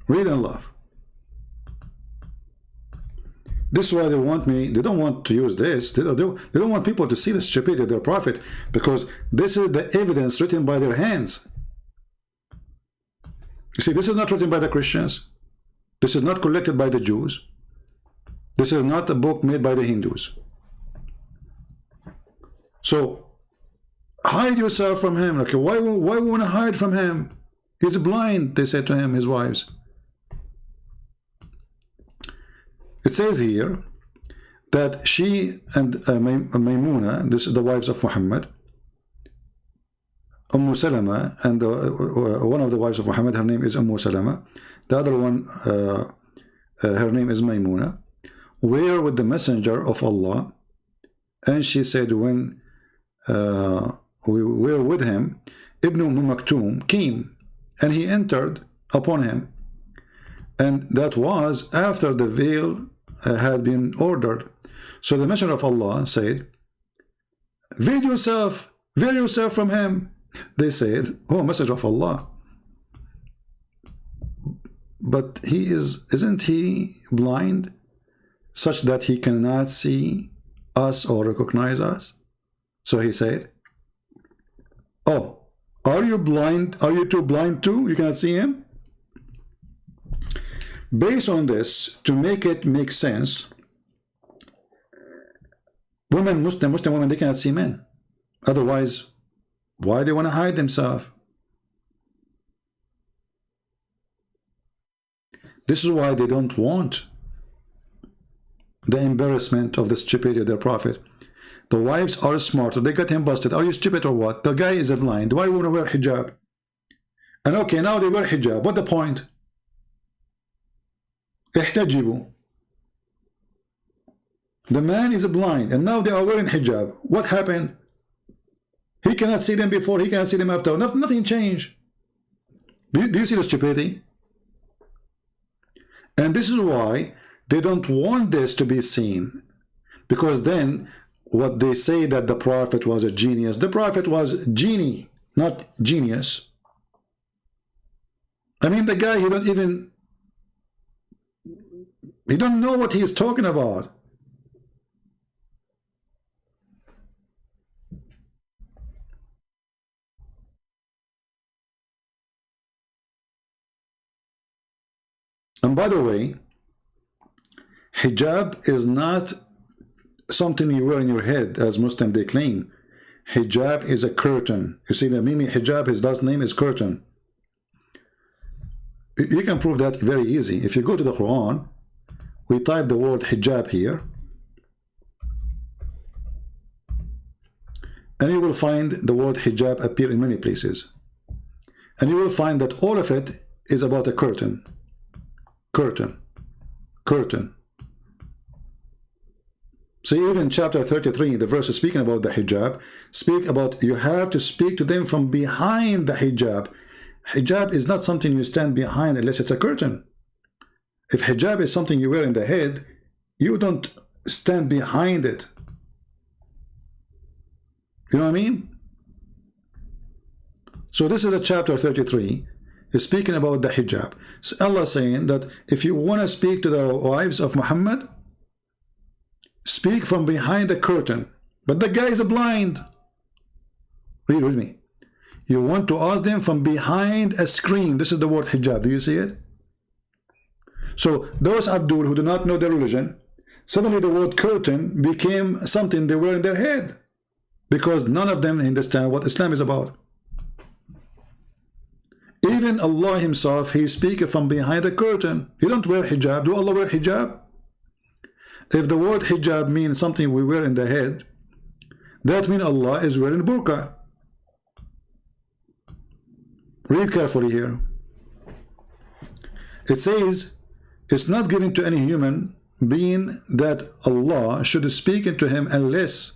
[SPEAKER 1] Read and love. This is why they want me. They don't want to use this. They don't want people to see the stupidity of their prophet, because this is the evidence written by their hands. You see, this is not written by the Christians. This is not collected by the Jews. This is not a book made by the Hindus. So hide yourself from him. Okay, why want to hide from him? He's blind, they said to him, his wives. It says here that she and Maymuna, this is the wives of Muhammad, Salama, and one of the wives of Muhammad, her name is Salama. The other one, her name is Maymuna, were with the messenger of Allah. And she said, when we were with him, Ibn Maktoum came, and he entered upon him. And that was after the veil had been ordered. So the messenger of Allah said, veil yourself from him. They said, oh, messenger of Allah, but isn't he blind, such that he cannot see us or recognize us? So he said, oh, are you blind? Are you too blind too? You cannot see him? Based on this, to make it make sense, Muslim women, they cannot see men. Otherwise, why they want to hide themselves? This is why they don't want the embarrassment of the stupidity of their prophet. The wives are smarter. They got him busted. Are you stupid or what? The guy is blind. Why want to wear hijab? And okay, now they wear hijab. What the point? احتجبوا. The man is blind, and now they are wearing hijab. What happened? He cannot see them before, he cannot see them after. Nothing changed. Do you see the stupidity? And this is why they don't want this to be seen. Because then, what they say that the prophet was a genius. The prophet was genie, not genius. I mean, the guy, he don't know what he is talking about. And by the way, hijab is not something you wear in your head, as Muslims they claim. Hijab is a curtain. You see, the Mimi hijab, his last name is curtain. You can prove that very easy. If you go to the Quran, we type the word hijab here, and you will find the word hijab appear in many places. And you will find that all of it is about a curtain. Curtain. Curtain. So even chapter 33, the verse is speaking about the hijab, speak about you have to speak to them from behind the hijab. Hijab is not something you stand behind unless it's a curtain. If hijab is something you wear in the head, you don't stand behind it. You know what I mean? So this is the chapter 33. Is speaking about the hijab. So Allah saying that if you want to speak to the wives of Muhammad, speak from behind the curtain. But the guy is blind. Read with me. You want to ask them from behind a screen. This is the word hijab. Do you see it? So those Abdul who do not know their religion, suddenly the word curtain became something they wear in their head, because none of them understand what Islam is about. Even Allah himself, he speaks from behind the curtain. He don't wear hijab. Do Allah wear hijab? If the word hijab means something we wear in the head, that means Allah is wearing burqa. Read carefully here. It says, it's not given to any human being that Allah should speak into him unless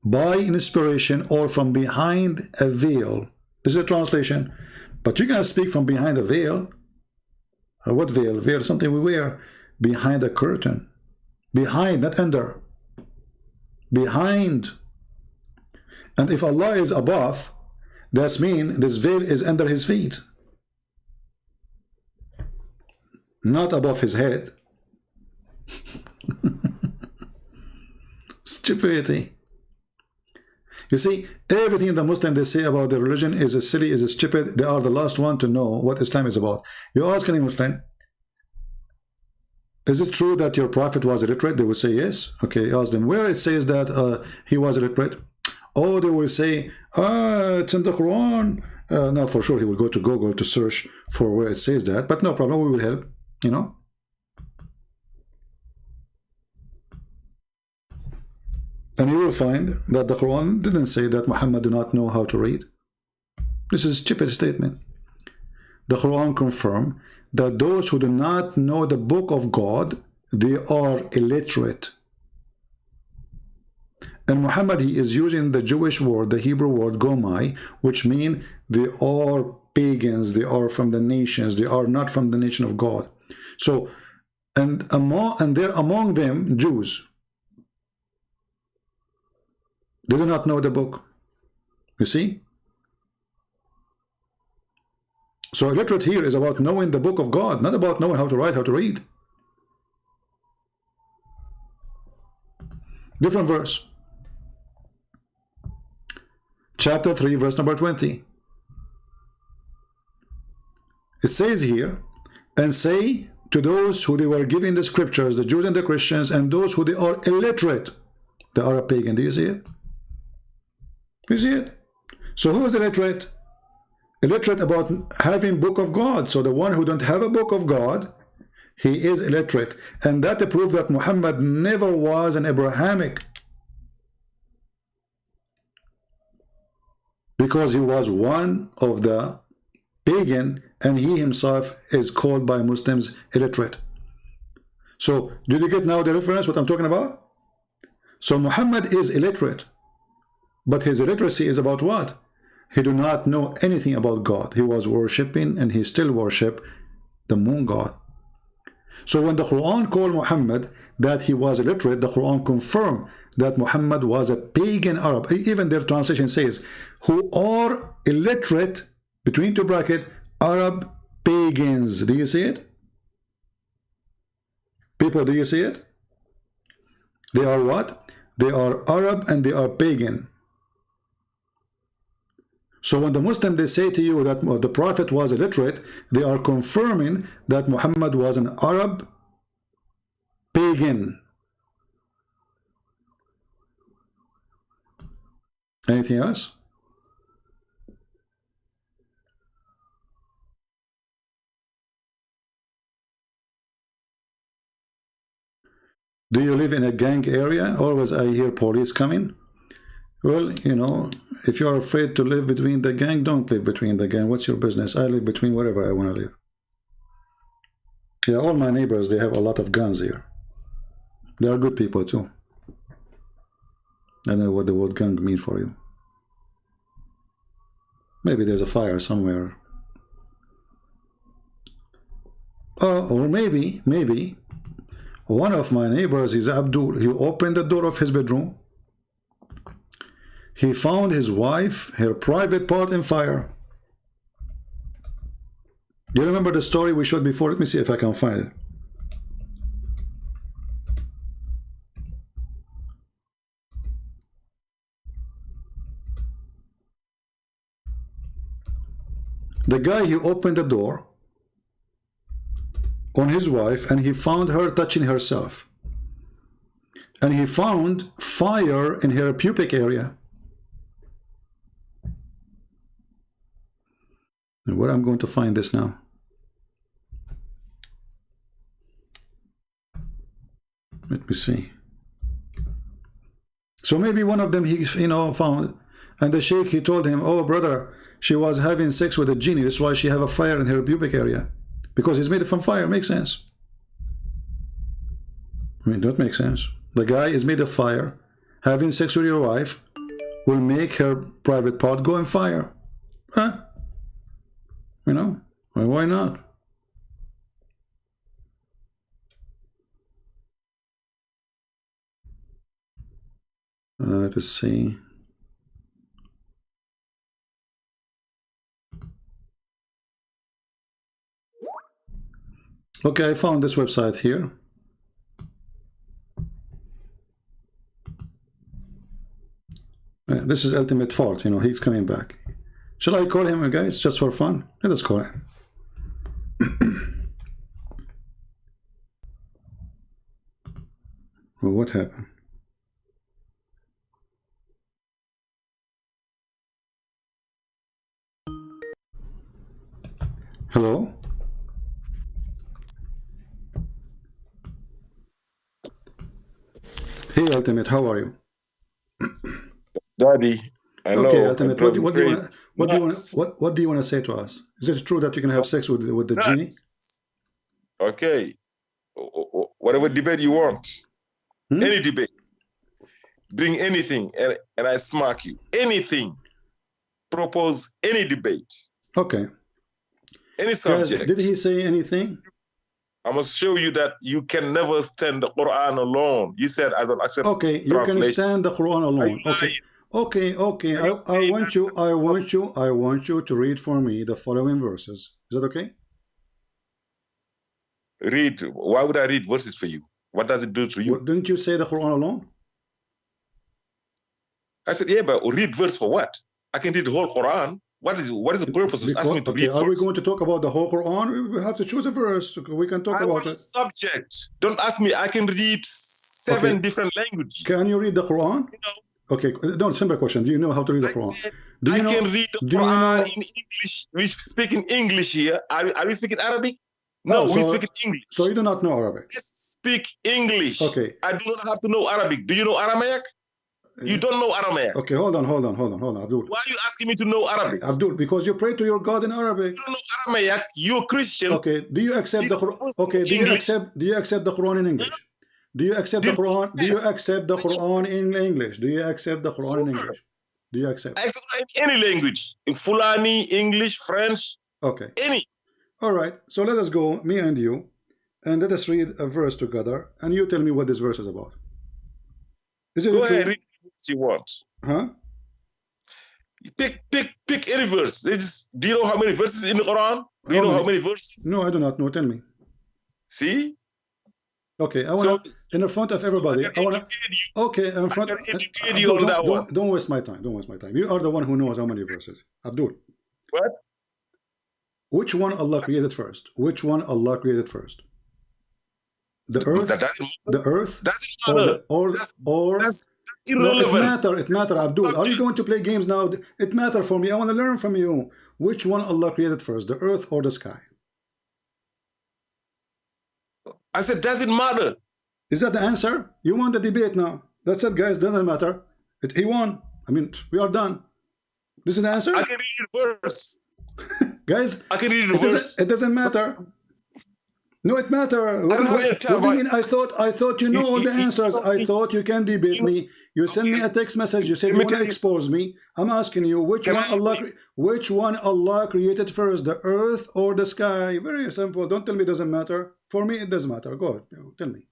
[SPEAKER 1] by inspiration or from behind a veil. This is a translation. But you can speak from behind a veil. What veil? Veil is something we wear behind a curtain. Behind, not under. Behind. And if Allah is above, that means this veil is under his feet, not above his head. Stupidity. You see, everything the Muslim they say about their religion is silly, is stupid. They are the last one to know what Islam is about. You ask any Muslim, is it true that your prophet was illiterate? They will say yes. Okay, ask them where it says that he was illiterate. Oh, they will say, it's in the Quran. No, for sure he will go to Google to search for where it says that. But no problem, we will help, you know. And you will find that the Quran didn't say that Muhammad do not know how to read. This is a stupid statement. The Quran confirms that those who do not know the book of God, they are illiterate. And Muhammad, he is using the Jewish word, the Hebrew word gomai, which means they are pagans, they are from the nations, they are not from the nation of God. So, and they're among them Jews. They do not know the book. You see? So illiterate here is about knowing the book of God, not about knowing how to write, how to read. Different verse. Chapter 3, verse number 20. It says here, and say to those who they were giving the scriptures, the Jews and the Christians, and those who they are illiterate, they are a pagan. Do you see it? You see it? So who is illiterate? Illiterate about having book of God. So the one who don't have a book of God, he is illiterate. And that proves that Muhammad never was an Abrahamic, because he was one of the pagan, and he himself is called by Muslims illiterate. So did you get now the reference what I'm talking about? So Muhammad is illiterate, but his illiteracy is about what? He do not know anything about God. He was worshipping, and he still worship the moon god. So when the Quran called Muhammad that he was illiterate, the Quran confirmed that Muhammad was a pagan Arab. Even their translation says, who are illiterate, between two brackets, Arab pagans. Do you see it? People, do you see it? They are what? They are Arab and they are pagan. So when the Muslim they say to you that the Prophet was illiterate, they are confirming that Muhammad was an Arab pagan. Anything else? Do you live in a gang area? Always I hear police coming. Well, you know, if you're afraid to live between the gang, don't live between the gang. What's your business? I live between wherever I want to live. Yeah, all my neighbors, they have a lot of guns here. They are good people too. I don't know what the word gang mean for you. Maybe there's a fire somewhere. Or maybe one of my neighbors is Abdul. He opened the door of his bedroom. He found his wife, her private part in fire. Do you remember the story we showed before? Let me see if I can find it. The guy, he opened the door on his wife and he found her touching herself. And he found fire in her pubic area. And where I'm going to find this now? Let me see. So maybe one of them he, you know, found, and the sheikh, he told him, oh brother, she was having sex with a genie, that's why she have a fire in her pubic area, because it's made from fire. Makes sense. I mean, that makes sense. The guy is made of fire. Having sex with your wife will make her private part go in fire. Huh? You know, well, why not? Let's see. Okay, I found this website here. This is Ultimate Fault, you know, he's coming back. Shall I call him, guys, just for fun? Let us call him. Well, what happened? Hello? Hey, Ultimate, how are you?
[SPEAKER 7] Daddy, I know.
[SPEAKER 1] Okay, Ultimate, what do you want to say to us? Is it true that you can have sex with the genie?
[SPEAKER 7] Okay. Whatever debate you want. Any debate. Bring anything and I smack you. Anything. Propose any debate.
[SPEAKER 1] Okay.
[SPEAKER 7] Any subject.
[SPEAKER 1] Guys, did he say anything?
[SPEAKER 7] I must show you that you can never stand the Quran alone. You said I don't accept.
[SPEAKER 1] Okay, you can stand the Quran alone. Okay. I want you to read for me the following verses. Is that okay?
[SPEAKER 7] Read. Why would I read verses for you? What does it do to you?
[SPEAKER 1] Well, didn't you say the Quran alone?
[SPEAKER 7] I said, yeah, but read verse for what? I can read the whole Quran. What is the purpose of asking me to read?
[SPEAKER 1] Are we going to talk about the whole Quran? We have to choose a verse. We can talk about it.
[SPEAKER 7] Subject. Don't ask me. I can read seven different languages.
[SPEAKER 1] Can you read the Quran?
[SPEAKER 7] You know,
[SPEAKER 1] okay, no, simple question. Do you know how to read the Quran?
[SPEAKER 7] I can read the Quran in English. We speak in English here. Are we speaking Arabic? No, we speak in English.
[SPEAKER 1] So you do not know Arabic?
[SPEAKER 7] Just speak English.
[SPEAKER 1] Okay.
[SPEAKER 7] I do not have to know Arabic. Do you know Aramaic? You don't know Aramaic.
[SPEAKER 1] Okay, hold on, Abdul.
[SPEAKER 7] Why are you asking me to know Arabic?
[SPEAKER 1] Abdul, because you pray to your God in Arabic.
[SPEAKER 7] You don't know Aramaic. You're a Christian.
[SPEAKER 1] Okay, do you accept the Quran? Okay, do you accept the Quran in English? Do you accept the Quran? Do you accept the Quran in English? Do you accept the Quran in English? Do you accept?
[SPEAKER 7] I accept in any language. In Fulani, English, French.
[SPEAKER 1] Okay.
[SPEAKER 7] Any.
[SPEAKER 1] All right. So let us go, me and you, and let us read a verse together, and you tell me what this verse is about. Is it
[SPEAKER 7] Go
[SPEAKER 1] true?
[SPEAKER 7] ahead, read what you want.
[SPEAKER 1] Huh?
[SPEAKER 7] Pick any verse. Do you know how many verses in the Quran? Do you know how many verses?
[SPEAKER 1] No, I do not know. Tell me.
[SPEAKER 7] See?
[SPEAKER 1] Okay, I want in the front of everybody. I want to. Okay, in front.
[SPEAKER 7] Educate you on that one.
[SPEAKER 1] Don't waste my time. Don't waste my time. You are the one who knows how many verses. Abdul.
[SPEAKER 7] What?
[SPEAKER 1] Which one Allah created first? Which one Allah created first? The earth, the earth, or
[SPEAKER 7] that's irrelevant.
[SPEAKER 1] No, it matter, Abdul. Are you going to play games now? It matter for me. I want to learn from you. Which one Allah created first, the earth or the sky?
[SPEAKER 7] I said, does it matter?
[SPEAKER 1] Is that the answer? You won the debate now. That's it, guys. Doesn't matter. He won. I mean, we are done. This is the answer.
[SPEAKER 7] I can read the verse.
[SPEAKER 1] Guys,
[SPEAKER 7] I can read the verse.
[SPEAKER 1] it doesn't matter. No, it matters. What do you mean? I thought you know all the answers. I thought you can debate me. You send me a text message. You said you want to expose me. I'm asking you which one Allah created first, the earth or the sky? Very simple. Don't tell me it doesn't matter. For me, it does matter. Go ahead. Tell me.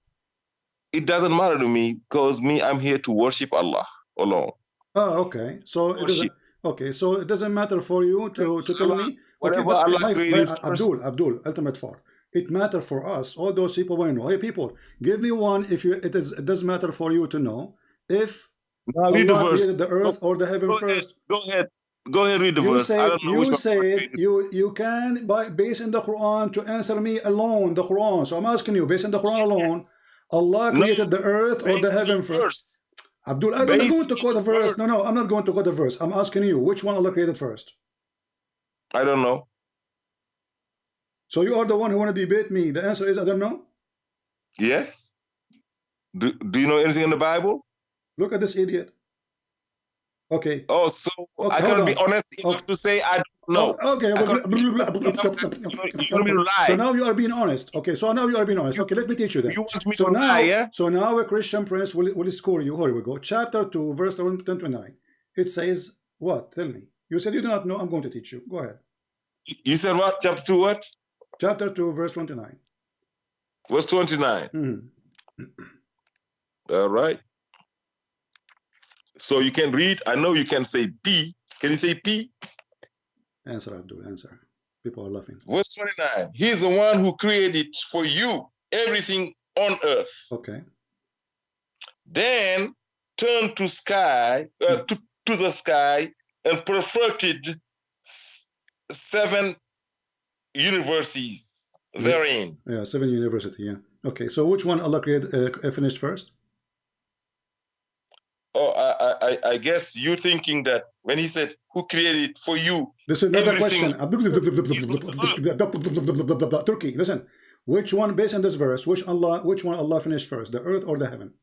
[SPEAKER 7] It doesn't matter to me because I'm here to worship Allah alone.
[SPEAKER 1] Oh, okay. So it doesn't. Okay, so it doesn't matter for you to tell me
[SPEAKER 7] whatever Allah created first.
[SPEAKER 1] Abdul, ultimate fault. It matters for us. All those people want to know. Hey, people, give me one if it does matter for you to know if
[SPEAKER 7] Allah created
[SPEAKER 1] the earth or the heaven first.
[SPEAKER 7] Go ahead, read the verse.
[SPEAKER 1] You said you can based in the Quran to answer me alone. The Quran. So I'm asking you, based on the Quran alone, Allah created the earth or the heaven first. Abdul, I'm not going to quote the verse. No, I'm not going to quote the verse. I'm asking you, which one Allah created first?
[SPEAKER 7] I don't know.
[SPEAKER 1] So you are the one who want to debate me. The answer is I don't know.
[SPEAKER 7] Yes. Do you know anything in the Bible?
[SPEAKER 1] Look at this idiot. Okay.
[SPEAKER 7] Oh, so I can be honest enough to say I don't know.
[SPEAKER 1] Okay. So now you are being honest. Okay. So now you are being honest. Okay. Let me teach you that.
[SPEAKER 7] You want me to lie, yeah?
[SPEAKER 1] So now a Christian prince will score you. Here we go. Chapter 2, verse 29. It says what? Tell me. You said you do not know. I'm going to teach you. Go ahead.
[SPEAKER 7] You said what? Chapter 2 what?
[SPEAKER 1] Chapter 2, verse 29.
[SPEAKER 7] Verse 29.
[SPEAKER 1] Mm-hmm.
[SPEAKER 7] All right. So you can read. I know you can say P. Can you say P?
[SPEAKER 1] Answer, Abdul. Answer. People are laughing.
[SPEAKER 7] Verse 29. He's the one who created for you everything on earth.
[SPEAKER 1] Okay.
[SPEAKER 7] Then turned to the sky and perfected 7 universities therein.
[SPEAKER 1] Yeah, 7 university. Yeah. Okay. So which one Allah created finished first?
[SPEAKER 7] Oh, I guess you thinking that when he said, "Who created for you?"
[SPEAKER 1] This is another question. Turkey, listen. Which one, based on this verse, which one Allah finished first, the earth or the heaven?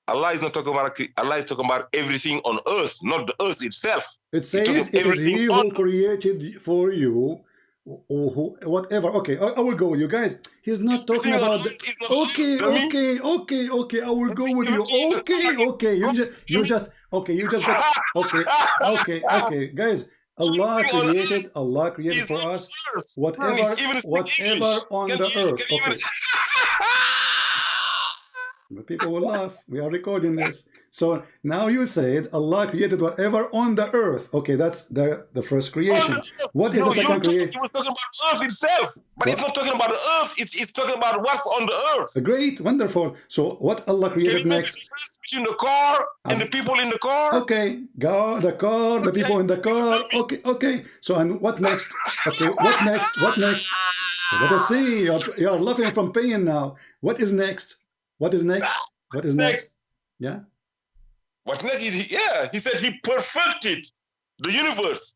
[SPEAKER 7] Allah is not talking about. Allah is talking about everything on earth, not the earth itself.
[SPEAKER 1] It says it is He who created for you. Whatever. Okay, I will go with you guys. He's not talking about okay. I will go with you. Okay. You just okay. Guys, Allah created for us whatever on the earth. Okay. But people will laugh. We are recording this. So now you said Allah created whatever on the earth. Okay, that's the first creation. What is the second creation?
[SPEAKER 7] He was talking about earth itself, but it's not talking about the earth. It's talking about what's on the earth.
[SPEAKER 1] Great, wonderful. So what Allah created next?
[SPEAKER 7] Between the car and the people in the car.
[SPEAKER 1] Okay, the car, the people in the car. Okay. So and what next? Okay, what next? Let us see. You are laughing from pain now. What is next? What is next? Yeah.
[SPEAKER 7] What's next is he said he perfected the universe.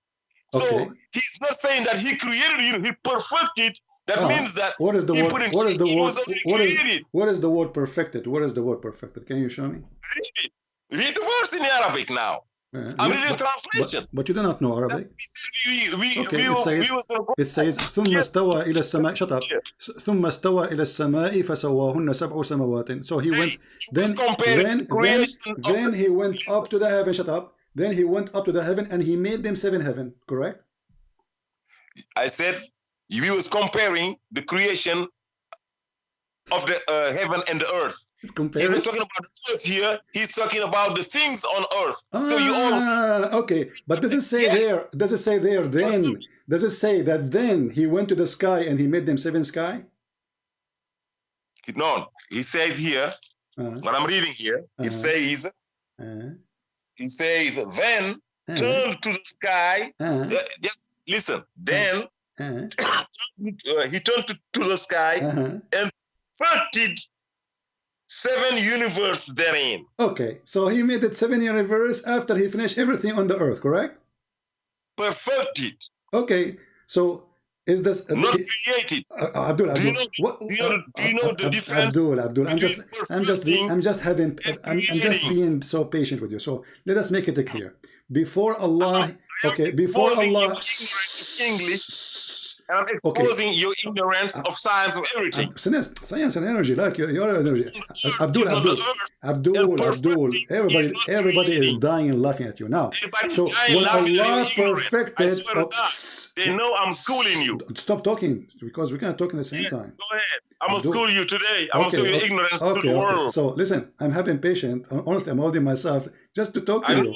[SPEAKER 7] So he's not saying that he created it, he perfected. That means that
[SPEAKER 1] what is the
[SPEAKER 7] he
[SPEAKER 1] word?
[SPEAKER 7] put in
[SPEAKER 1] What is the word?
[SPEAKER 7] created.
[SPEAKER 1] What is the word perfected? What is the word perfected? Can you show me?
[SPEAKER 7] Read the verse in Arabic now. I'm reading translation.
[SPEAKER 1] But you do not know Arabic. It says ثم استوى إلى السماء. Shut up. ثم استوى إلى السماء فسواهن سبع سماوات. So he went. Then he went up to the heaven. Shut up. Then he went up to the heaven and he made them 7 heaven. Correct?
[SPEAKER 7] I said he was comparing the creation of the heaven and the earth. He's not talking about the earth here. He's talking about the things on earth. So you all
[SPEAKER 1] okay. But does it say there? Does it say there? Then does it say that then he went to the sky and he made them 7 sky?
[SPEAKER 7] No, he says here. What I'm reading here. It says. He says then turn to the sky. Just listen. Then he turned to the sky and perfected 7 universes therein. Okay, so he made it 7 universe after he finished everything on the earth, correct? Perfected.
[SPEAKER 1] Okay, so Is this
[SPEAKER 7] not created.
[SPEAKER 1] Abdul?
[SPEAKER 7] Do you know? Do you know the difference?
[SPEAKER 1] Abdul, I'm just being so patient with you. So let us make it clear. Before Allah, okay, before Allah,
[SPEAKER 7] English, and I'm exposing your ignorance of science of everything.
[SPEAKER 1] Science and energy, like your energy. Abdul, everybody is dying and laughing at you now. So when Allah perfected,
[SPEAKER 7] they know I'm schooling you.
[SPEAKER 1] Stop talking, because we can't talk at the same time.
[SPEAKER 7] Go ahead. I'm gonna school you today. I'm gonna show you ignorance to the world.
[SPEAKER 1] So listen, I'm having patience. Honestly, I'm holding myself just to talk to you.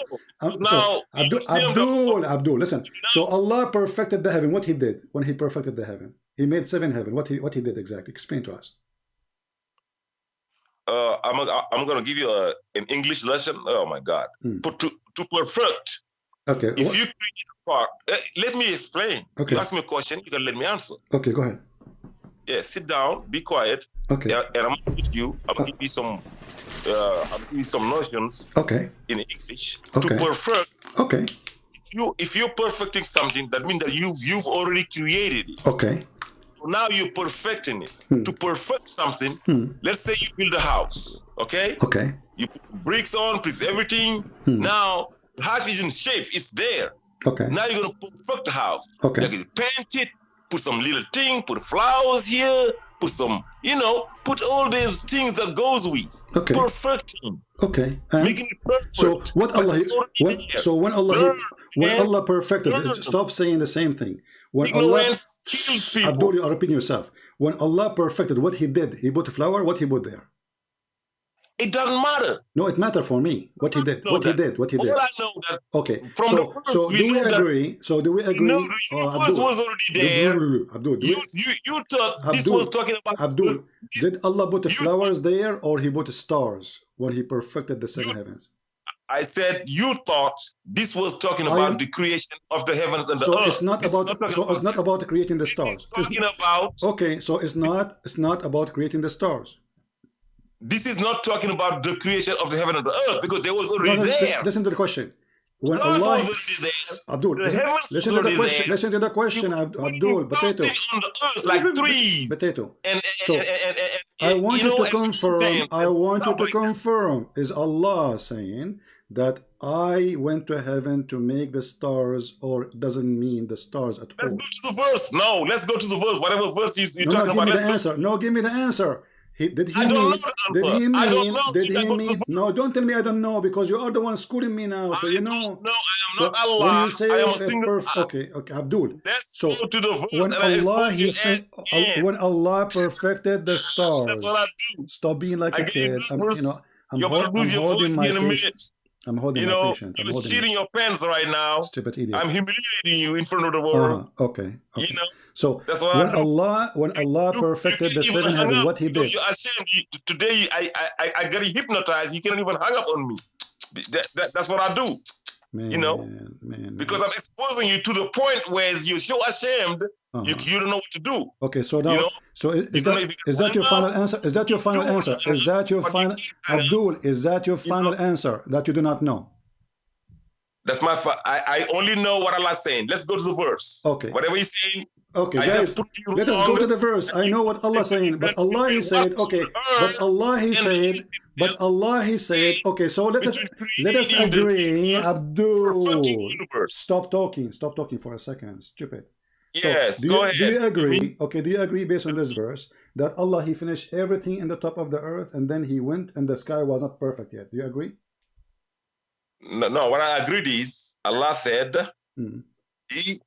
[SPEAKER 7] Now,
[SPEAKER 1] Abdul, listen. So Allah perfected the heaven. What He did when He perfected the heaven? He made 7 heaven. What he did exactly? Explain to us.
[SPEAKER 7] I'm gonna give you an English lesson. Oh my God! But to perfect.
[SPEAKER 1] Okay.
[SPEAKER 7] If you create a part, let me explain.
[SPEAKER 1] Okay.
[SPEAKER 7] You ask me a question, you can let me answer.
[SPEAKER 1] Okay, go ahead.
[SPEAKER 7] Yeah, sit down, be quiet.
[SPEAKER 1] Okay.
[SPEAKER 7] And I'm gonna teach you. I'm gonna give you some notions.
[SPEAKER 1] Okay.
[SPEAKER 7] In English
[SPEAKER 1] Okay.
[SPEAKER 7] to perfect.
[SPEAKER 1] Okay.
[SPEAKER 7] If you're perfecting something, that means that you've already created it.
[SPEAKER 1] Okay.
[SPEAKER 7] So now you're perfecting it. To perfect something, let's say you build a house. Okay.
[SPEAKER 1] Okay.
[SPEAKER 7] You put bricks on, bricks everything. Now the house is in shape. It's there.
[SPEAKER 1] Okay.
[SPEAKER 7] Now you're gonna perfect the house.
[SPEAKER 1] Okay.
[SPEAKER 7] You're gonna paint it. Put some little thing, put flowers here, put some, put all these things that goes with.
[SPEAKER 1] Okay.
[SPEAKER 7] Perfecting.
[SPEAKER 1] Okay.
[SPEAKER 7] Making it perfect.
[SPEAKER 1] So when Allah perfected, stop saying the same thing. When
[SPEAKER 7] Ignorance kills people.
[SPEAKER 1] Abdul, you are repeating yourself. When Allah perfected, what He did, He put a flower. What He put there?
[SPEAKER 7] It doesn't matter.
[SPEAKER 1] No, it matters for me. What He did.
[SPEAKER 7] All I know that.
[SPEAKER 1] Okay.
[SPEAKER 7] From the first,
[SPEAKER 1] do we agree? So do we agree?
[SPEAKER 7] No, the first was already there.
[SPEAKER 1] Abdul,
[SPEAKER 7] you thought this was talking about
[SPEAKER 1] Abdul. Did Allah put the flowers there, or He put the stars when He perfected the 7 heavens?
[SPEAKER 7] I said you thought this was talking about the creation of the heavens and the earth.
[SPEAKER 1] It's not about creating the stars. Okay, so it's not about creating the stars.
[SPEAKER 7] This is not talking about the creation of the heaven and the earth, because there was already there.
[SPEAKER 1] Listen to the question. When Allah, Abdul, listen to the question, Abdul, potato.
[SPEAKER 7] On the earth like trees.
[SPEAKER 1] Potato.
[SPEAKER 7] And
[SPEAKER 1] I want you to confirm. Is Allah saying that I went to heaven to make the stars, or doesn't mean the stars at all?
[SPEAKER 7] Let's go to the verse. No, let's go to the verse. Whatever verse you talk about.
[SPEAKER 1] Give me the answer. Did he mean? No, don't tell me I don't know, because you are the one schooling me now. So you know.
[SPEAKER 7] No, I am not Allah.
[SPEAKER 1] When you say
[SPEAKER 7] I am a single.
[SPEAKER 1] Okay, Abdul.
[SPEAKER 7] Let's go to the verse.
[SPEAKER 1] When Allah perfected the stars.
[SPEAKER 7] That's what I do.
[SPEAKER 1] Stop being like a kid.
[SPEAKER 7] You're about to lose your voice in a minute.
[SPEAKER 1] I'm holding my patience.
[SPEAKER 7] You're shitting your pants right now.
[SPEAKER 1] Stupid idiot.
[SPEAKER 7] I'm humiliating you in front of the world.
[SPEAKER 1] Okay. So
[SPEAKER 7] that's what
[SPEAKER 1] when Allah perfected the 7 heavens, what He did?
[SPEAKER 7] You're ashamed. Today I got hypnotized. You can't even hang up on me. That's what I do.
[SPEAKER 1] Man.
[SPEAKER 7] Because I'm exposing you to the point where you're so ashamed, you don't know what to do.
[SPEAKER 1] Okay, so now, is that your final answer? Is that your final answer? Is that your final, Abdul? Is that your final answer that you do not know?
[SPEAKER 7] That's my. I only know what Allah's saying. Let's go to the verse.
[SPEAKER 1] Okay.
[SPEAKER 7] Whatever He's saying.
[SPEAKER 1] Okay, guys, let us go to the verse. I know what Allah is saying, but Allah He said. Okay, but Allah He said. Okay, so let us agree. Abdul, stop talking for a second, stupid.
[SPEAKER 7] Yes,
[SPEAKER 1] so
[SPEAKER 7] go ahead.
[SPEAKER 1] Do you agree? Okay, do you agree based on this verse that Allah He finished everything in the top of the earth, and then He went and the sky was not perfect yet? Do you agree?
[SPEAKER 7] No, what I agreed is Allah said. I'm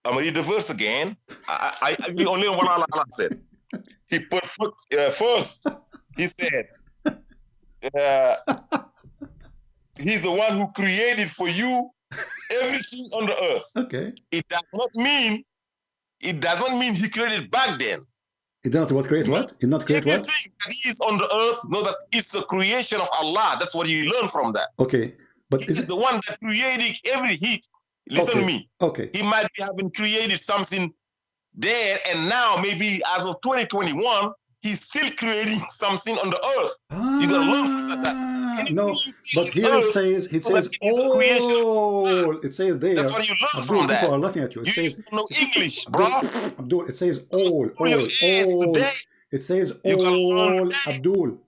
[SPEAKER 7] gonna read the verse again. I agree only on what Allah said. He first He said, He's the one who created for you everything on the earth.
[SPEAKER 1] Okay.
[SPEAKER 7] It does not mean He created back then.
[SPEAKER 1] It does not create what? It not create what?
[SPEAKER 7] Everything that is on the earth, know that it's the creation of Allah. That's what you learn from that.
[SPEAKER 1] Okay. But
[SPEAKER 7] He is the one that created every heat. Listen to me.
[SPEAKER 1] Okay.
[SPEAKER 7] He might be having created something there, and now maybe as of 2021, He's still creating something on the earth. You gotta learn from that.
[SPEAKER 1] No,
[SPEAKER 7] you see
[SPEAKER 1] but
[SPEAKER 7] on
[SPEAKER 1] here
[SPEAKER 7] earth,
[SPEAKER 1] it says
[SPEAKER 7] is a creation.
[SPEAKER 1] all. It says there.
[SPEAKER 7] That's what you learn
[SPEAKER 1] Abdul,
[SPEAKER 7] from
[SPEAKER 1] people
[SPEAKER 7] that.
[SPEAKER 1] are laughing at you. It
[SPEAKER 7] You
[SPEAKER 1] says
[SPEAKER 7] even know English,
[SPEAKER 1] Abdul,
[SPEAKER 7] bro.
[SPEAKER 1] Abdul, it says all,
[SPEAKER 7] Pull your ears
[SPEAKER 1] all.
[SPEAKER 7] today.
[SPEAKER 1] It says
[SPEAKER 7] You gotta learn
[SPEAKER 1] all.
[SPEAKER 7] today.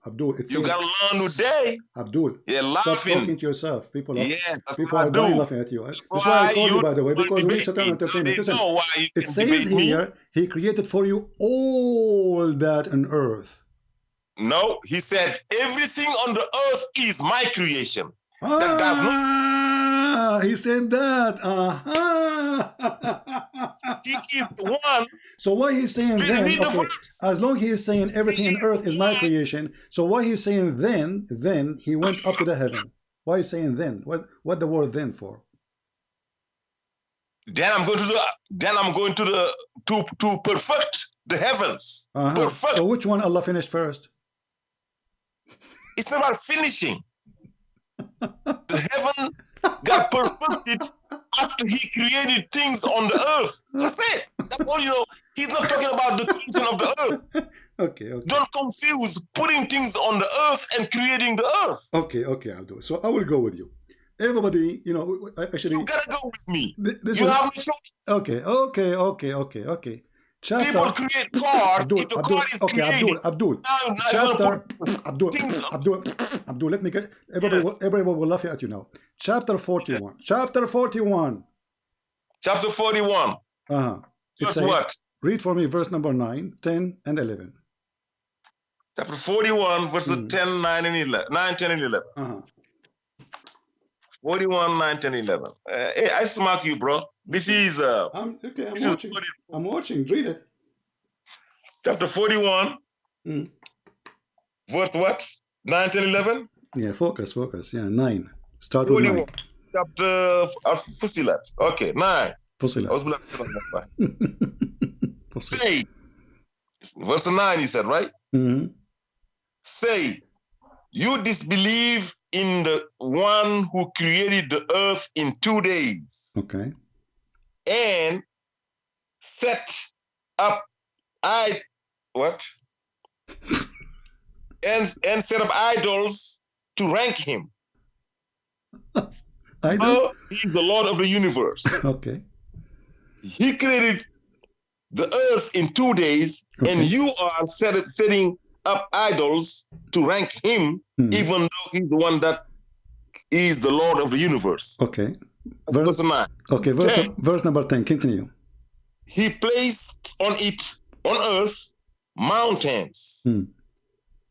[SPEAKER 1] Abdul, it
[SPEAKER 7] You
[SPEAKER 1] says
[SPEAKER 7] gotta learn today.
[SPEAKER 1] Abdul.
[SPEAKER 7] You're
[SPEAKER 1] Stop
[SPEAKER 7] laughing.
[SPEAKER 1] talking to yourself. People
[SPEAKER 7] Yes, that's
[SPEAKER 1] people
[SPEAKER 7] what
[SPEAKER 1] are
[SPEAKER 7] I do.
[SPEAKER 1] dying laughing at you.
[SPEAKER 7] That's
[SPEAKER 1] That's why I
[SPEAKER 7] why
[SPEAKER 1] called you,
[SPEAKER 7] you
[SPEAKER 1] by the way,
[SPEAKER 7] don't
[SPEAKER 1] because we need
[SPEAKER 7] debate
[SPEAKER 1] Satan
[SPEAKER 7] me. Now
[SPEAKER 1] entertainment.
[SPEAKER 7] they
[SPEAKER 1] Listen,
[SPEAKER 7] know why you
[SPEAKER 1] it
[SPEAKER 7] can
[SPEAKER 1] says
[SPEAKER 7] debate me.
[SPEAKER 1] here, he created for you all that on earth.
[SPEAKER 7] No, he said everything on the earth is my creation. That does not.
[SPEAKER 1] He said that.
[SPEAKER 7] He is the one.
[SPEAKER 1] So why he's saying then?
[SPEAKER 7] Read the
[SPEAKER 1] Okay,
[SPEAKER 7] verse.
[SPEAKER 1] as long he is saying everything on earth is my creation. So why he's saying then he went up to the heaven? Why is saying then? What the word then for?
[SPEAKER 7] Then I'm going to the to perfect the heavens. Perfect.
[SPEAKER 1] So which one Allah finished first?
[SPEAKER 7] It's not about finishing. The heaven got perfected after he created things on the earth. That's it. That's all you know. He's not talking about the creation of the earth.
[SPEAKER 1] Okay.
[SPEAKER 7] Don't confuse putting things on the earth and creating the earth.
[SPEAKER 1] Okay, Abdul. So I will go with you. Everybody, actually,
[SPEAKER 7] You gotta go with me.
[SPEAKER 1] This
[SPEAKER 7] You
[SPEAKER 1] is,
[SPEAKER 7] have no choice.
[SPEAKER 1] Okay. Chapter,
[SPEAKER 7] People create cars.
[SPEAKER 1] Abdul,
[SPEAKER 7] If the car is created,
[SPEAKER 1] Abdul.
[SPEAKER 7] now
[SPEAKER 1] Chapter,
[SPEAKER 7] things
[SPEAKER 1] Abdul. Let me get everybody will laugh at you now. Chapter 41.
[SPEAKER 7] Yes.
[SPEAKER 1] Chapter 41.
[SPEAKER 7] Chapter 41.
[SPEAKER 1] It
[SPEAKER 7] Verse
[SPEAKER 1] says,
[SPEAKER 7] what?
[SPEAKER 1] read for me verse number 9, 10, and 11.
[SPEAKER 7] Chapter 41, verses 10, 9, and 11. 9, 10, and 11. 41, 9, 10, 11. Hey, I smack you, bro. This is
[SPEAKER 1] I'm watching. I'm watching. Read it.
[SPEAKER 7] Chapter 41, verse what? 9, 10, 11?
[SPEAKER 1] Yeah, focus. Yeah, 9. Start with 9.
[SPEAKER 7] Chapter Fusilat. Okay, 9.
[SPEAKER 1] Fusilat.
[SPEAKER 7] Say, verse 9 he said, right? Say, you disbelieve in the one who created the earth in 2 days.
[SPEAKER 1] Okay.
[SPEAKER 7] And set up and set up idols to rank him.
[SPEAKER 1] Idols?
[SPEAKER 7] He's the Lord of the universe.
[SPEAKER 1] Okay.
[SPEAKER 7] He created the earth in 2 days, and you are setting up idols to rank him, even though he's the one that is the Lord of the universe.
[SPEAKER 1] Okay.
[SPEAKER 7] Verse 9.
[SPEAKER 1] Okay, verse number 10. Continue.
[SPEAKER 7] He placed on earth mountains,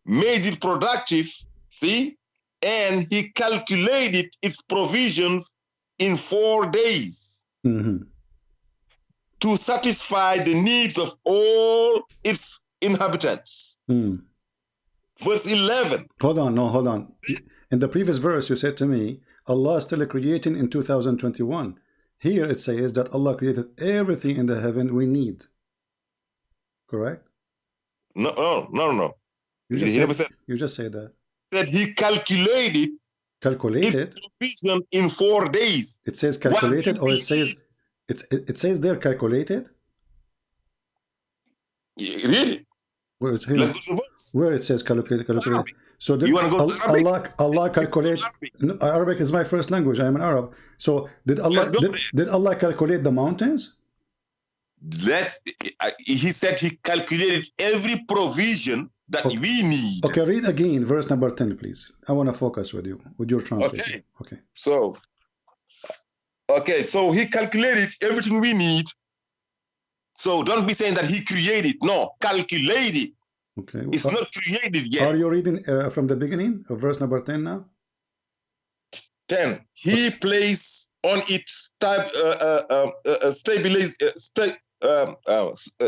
[SPEAKER 7] made it productive, see, and he calculated its provisions in 4 days to satisfy the needs of all its inhabitants. Verse 11.
[SPEAKER 1] Hold on. In the previous verse, you said to me, Allah is still creating in 2021. Here it says that Allah created everything in the heaven we need. Correct?
[SPEAKER 7] No.
[SPEAKER 1] You just said that.
[SPEAKER 7] That he calculated its provision in 4 days.
[SPEAKER 1] It says calculated, or it says there calculated?
[SPEAKER 7] Really?
[SPEAKER 1] Let's go to the verse. Where it says calculated. So
[SPEAKER 7] you want to go to Arabic?
[SPEAKER 1] Allah calculate. Arabic is my first language. I am an Arab. So did Allah calculate the mountains?
[SPEAKER 7] He said he calculated every provision that we need.
[SPEAKER 1] Okay, read again verse number 10, please. I want to focus with you, with your translation. Okay.
[SPEAKER 7] So he calculated everything we need. So don't be saying that he created. No, calculated.
[SPEAKER 1] Okay.
[SPEAKER 7] It's not created yet.
[SPEAKER 1] Are you reading from the beginning of verse number 10 now?
[SPEAKER 7] 10. He placed on it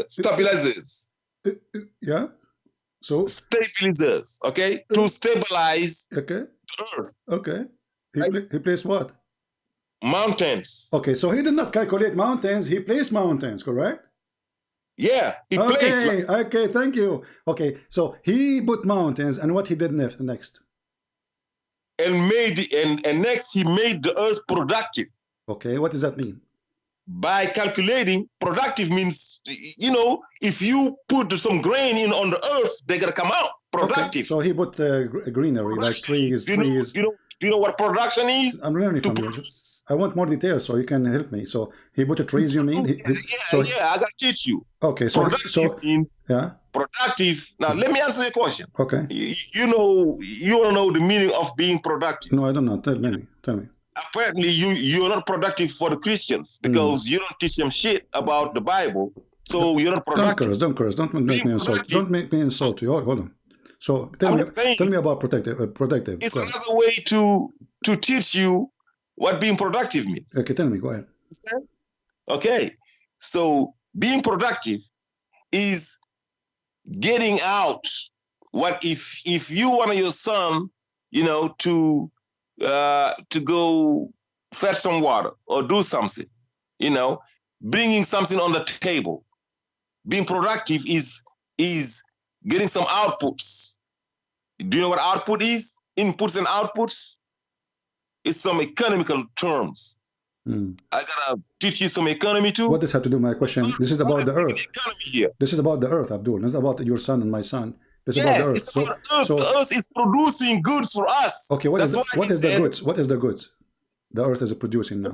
[SPEAKER 7] stabilizers.
[SPEAKER 1] Yeah. So
[SPEAKER 7] stabilizers, okay, to stabilize
[SPEAKER 1] the
[SPEAKER 7] earth.
[SPEAKER 1] Okay. He placed what?
[SPEAKER 7] Mountains.
[SPEAKER 1] Okay, so he did not calculate mountains. He placed mountains, correct?
[SPEAKER 7] Yeah, he placed.
[SPEAKER 1] Okay, thank you. Okay, so he put mountains, and what he did next?
[SPEAKER 7] And next he made the earth productive.
[SPEAKER 1] Okay, what does that mean?
[SPEAKER 7] by calculating, productive means, you know, if you put some grain in on the earth, they're gonna come out productive.
[SPEAKER 1] Okay. So he put greenery, like trees.
[SPEAKER 7] Do you know what production is?
[SPEAKER 1] I'm learning from you. I want more details, so you can help me. So he put the trees. You mean?
[SPEAKER 7] I gotta teach you.
[SPEAKER 1] Okay. So
[SPEAKER 7] productive means productive. Now let me answer your question.
[SPEAKER 1] Okay.
[SPEAKER 7] You don't know the meaning of being productive.
[SPEAKER 1] No, I don't know. Tell me.
[SPEAKER 7] Apparently, you're not productive for the Christians because you don't teach them shit about the Bible. So you're not productive.
[SPEAKER 1] Don't curse. Don't make me insult. Don't make me insult you. Hold on. So tell me about protective.
[SPEAKER 7] It's another way to teach you what being productive means.
[SPEAKER 1] Okay, tell me. Go ahead.
[SPEAKER 7] Okay, so being productive is getting out. What if you want your son, you know, to go fetch some water or do something, you know, bringing something on the table. Being productive is getting some outputs. Do you know what output is? Inputs and outputs? It's some economical terms. I gotta teach you some economy too.
[SPEAKER 1] What does have to do with my question? This is about the earth.
[SPEAKER 7] Economy here.
[SPEAKER 1] This is about the earth, Abdul. This is about your son and my son. This is
[SPEAKER 7] Yes,
[SPEAKER 1] about the earth.
[SPEAKER 7] it's about the earth. The earth is producing goods for us.
[SPEAKER 1] Okay, what is the goods? What is the goods the earth is producing now?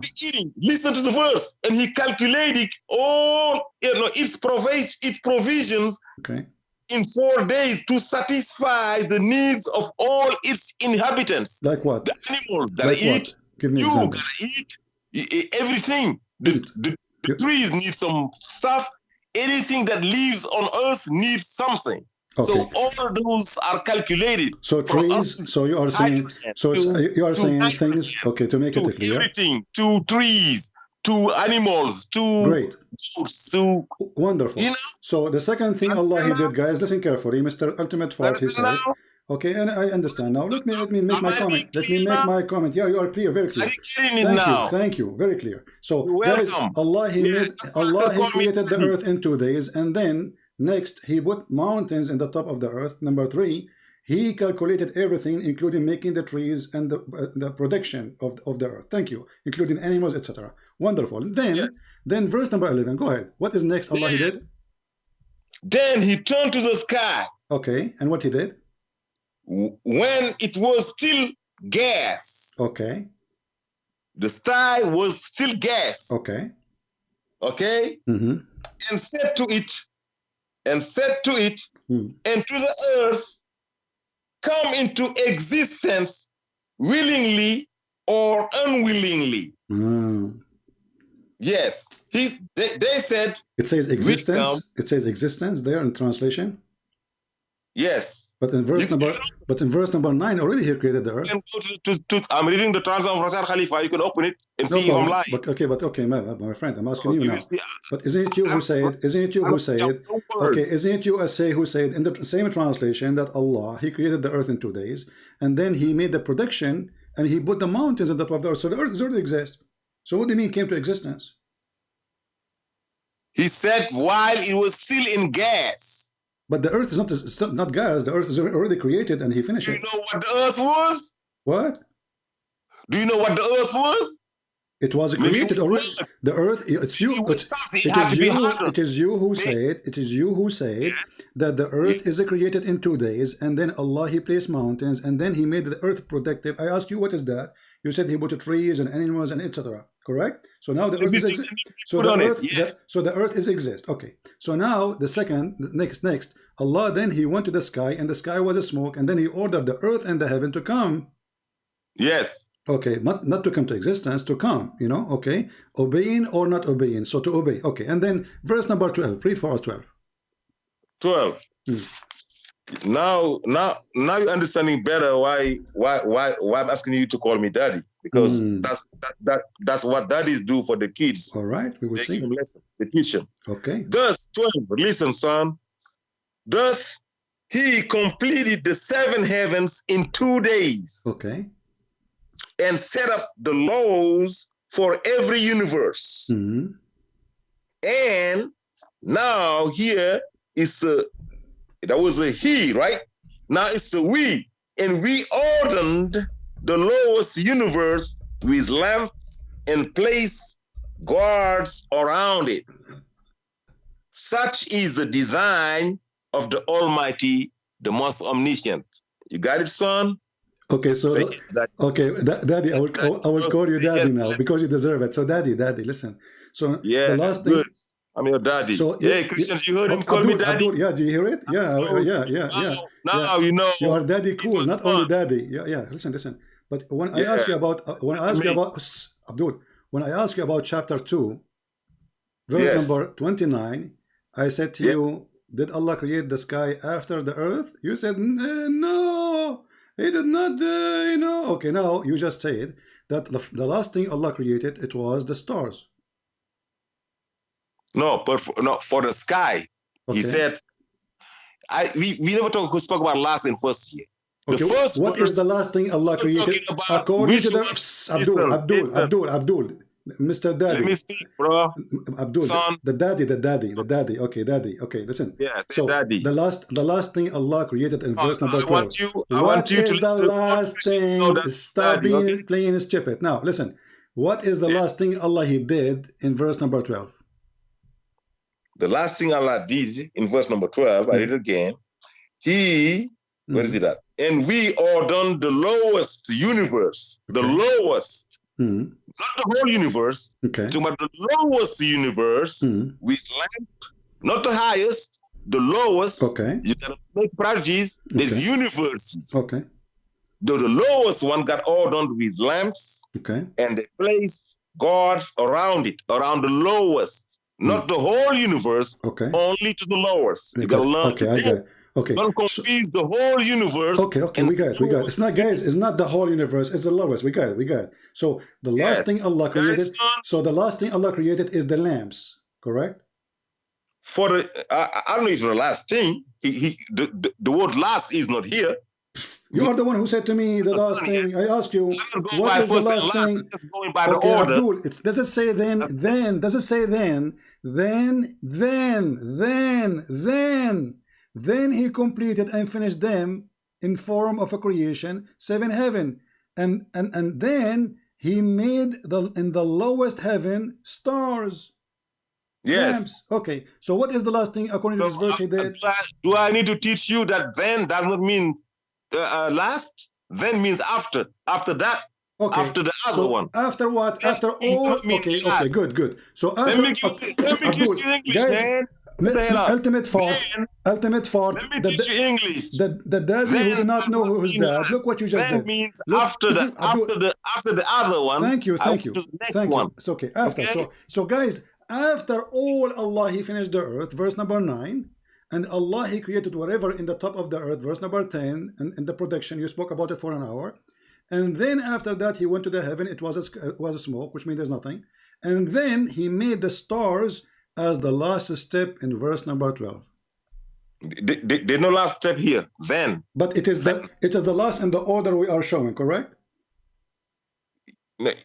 [SPEAKER 7] Listen to the verse, and he calculated all its provisions in 4 days to satisfy the needs of all its inhabitants.
[SPEAKER 1] Like what?
[SPEAKER 7] The animals gotta eat.
[SPEAKER 1] Give me
[SPEAKER 7] you
[SPEAKER 1] example.
[SPEAKER 7] gotta eat everything. The trees need some stuff. Anything that lives on earth needs something.
[SPEAKER 1] Okay.
[SPEAKER 7] So all of those are calculated.
[SPEAKER 1] So trees. So you are saying. So you are saying things. Okay, to make it clear.
[SPEAKER 7] Everything to trees, to animals, to goods, to
[SPEAKER 1] wonderful.
[SPEAKER 7] You know?
[SPEAKER 1] So the second thing Allah He did, guys, listen carefully, Mr. Ultimate Fart, he said. Okay, and I understand now. Let me make my comment. Let me make my comment. Yeah, you are clear, very clear. Thank you, very clear. So guys, Allah He created the earth in 2 days, and then next He put mountains in the top of the earth. Number 3, He calculated everything, including making the trees and the protection of the earth. Thank you, including animals, etc. Wonderful. Then verse number 11. Go ahead. What is next? Allah He did.
[SPEAKER 7] Then He turned to the sky.
[SPEAKER 1] Okay, and what He did?
[SPEAKER 7] When it was still gas.
[SPEAKER 1] Okay.
[SPEAKER 7] The sky was still gas.
[SPEAKER 1] Okay.
[SPEAKER 7] Okay. And said to it, and to the earth, come into existence willingly or unwillingly. Yes. They said.
[SPEAKER 1] It says existence. It says existence there in translation.
[SPEAKER 7] Yes.
[SPEAKER 1] But in verse number 9 already He created the earth.
[SPEAKER 7] I'm reading the translation of Rasul Khalifa. You can open it and see if I'm lying.
[SPEAKER 1] My friend, I'm asking you now. But isn't it you who said? Isn't it you who said? Okay, isn't it you who said in the same translation that Allah He created the earth in 2 days, and then He made the production and He put the mountains on the top of the earth. So the earth already exists. So what do you mean came to existence?
[SPEAKER 7] He said while it was still in gas.
[SPEAKER 1] But the earth is not gas. The earth is already created, and He finished it.
[SPEAKER 7] Do you know what the earth was?
[SPEAKER 1] What?
[SPEAKER 7] Do you know what the earth was?
[SPEAKER 1] It was created already. The earth. It's you. It is you who said. It is you who said that the earth is created in 2 days, and then Allah He placed mountains, and then He made the earth protective. I asked you, what is that? You said He put trees and animals and etc. Correct? So now the earth is so the earth is exist. Okay. So now the next Allah then He went to the sky, and the sky was a smoke, and then He ordered the earth and the heaven to come.
[SPEAKER 7] Yes.
[SPEAKER 1] Okay, not to come to existence, to come, you know, okay, obeying or not obeying, so to obey. Okay, and then verse number 12, read for us 12.
[SPEAKER 7] 12. Now you're understanding better why I'm asking you to call me daddy, because that's what daddies do for the kids.
[SPEAKER 1] All right, we will see.
[SPEAKER 7] They teach them.
[SPEAKER 1] Okay.
[SPEAKER 7] Thus 12, listen, son. Thus He completed the 7 heavens in 2 days.
[SPEAKER 1] Okay.
[SPEAKER 7] And set up the laws for every universe. And now here is that was a he, right? Now it's a we. And we ordered the lowest universe with lamps and placed guards around it. Such is the design of the Almighty, the most omniscient. You got it, son?
[SPEAKER 1] Okay, so Daddy, I will call you Daddy now because you deserve it. So Daddy, listen. So
[SPEAKER 7] yeah,
[SPEAKER 1] the last
[SPEAKER 7] good.
[SPEAKER 1] thing.
[SPEAKER 7] I'm your daddy.
[SPEAKER 1] So
[SPEAKER 7] hey, Christians, you heard him call me Daddy?
[SPEAKER 1] Yeah, do you hear it? Yeah,
[SPEAKER 7] Now you know.
[SPEAKER 1] You are Daddy cool, not only Daddy. Yeah. Listen. But when I ask you about Abdul, when I ask you about chapter 2, verse number 29, I said to you, did Allah create the sky after the earth? You said no, He did not. Okay, now you just said that the last thing Allah created, it was the stars.
[SPEAKER 7] No, but for the sky, He said. We never spoke about last and first here.
[SPEAKER 1] Okay,
[SPEAKER 7] the first
[SPEAKER 1] what is the last thing Allah created? According to the Abdul, Mr. Daddy.
[SPEAKER 7] Let me speak, bro.
[SPEAKER 1] Abdul,
[SPEAKER 7] son.
[SPEAKER 1] The daddy. Okay, daddy. Okay, listen.
[SPEAKER 7] Yes,
[SPEAKER 1] so
[SPEAKER 7] daddy.
[SPEAKER 1] The last thing Allah created in verse number 12.
[SPEAKER 7] I want you to
[SPEAKER 1] the last thing? Stop being playing stupid. Now, listen. What is the last thing Allah He did in verse number 12?
[SPEAKER 7] The last thing Allah did in verse number 12, I read it again. He, where is it at? And we ordained the lowest universe, the lowest, not the whole universe, but the lowest universe with lamp, not the highest, the lowest.
[SPEAKER 1] Okay.
[SPEAKER 7] You gotta make prodigies. There's universes.
[SPEAKER 1] Okay.
[SPEAKER 7] The lowest one got ordained with lamps.
[SPEAKER 1] Okay.
[SPEAKER 7] And they placed guards around it, around the lowest. Not the whole universe, only to the lowest. You gotta learn.
[SPEAKER 1] I get it. Okay.
[SPEAKER 7] Don't confuse the whole universe.
[SPEAKER 1] Okay, we got it. It's not, guys, it's not the whole universe, it's the lowest. We got it. So the last thing Allah created, is the lamps, correct?
[SPEAKER 7] For the I don't know if the last thing, the word last is not here.
[SPEAKER 1] You are the one who said to me the last thing. I asked you, what is the last thing?
[SPEAKER 7] Just going by the order.
[SPEAKER 1] Abdul, does it say then? Does it say then? Then He completed and finished them in form of a creation, 7 heaven, and then He made in the lowest heaven stars.
[SPEAKER 7] Yes.
[SPEAKER 1] Lamps. Okay. So what is the last thing according to this verse He did?
[SPEAKER 7] Do I need to teach you that then does not mean last? Then means after. After that. Okay. After the other one.
[SPEAKER 1] After what? After all. Okay. Good. So after.
[SPEAKER 7] Let me teach you English, man.
[SPEAKER 1] Ultimate fault.
[SPEAKER 7] Let me teach you English.
[SPEAKER 1] The daddy who did not know who was dad. Look what you just said.
[SPEAKER 7] That means after the other one.
[SPEAKER 1] Thank you.
[SPEAKER 7] The next one.
[SPEAKER 1] It's okay. After. So guys, after all Allah He finished the earth, verse number 9, and Allah He created whatever in the top of the earth, verse number 10, and in the production you spoke about it for an hour, and then after that He went to the heaven. It was a smoke, which means there's nothing, and then He made the stars as the last step in verse number 12.
[SPEAKER 7] There's no last step here. Then,
[SPEAKER 1] but it is the last in the order we are showing, correct?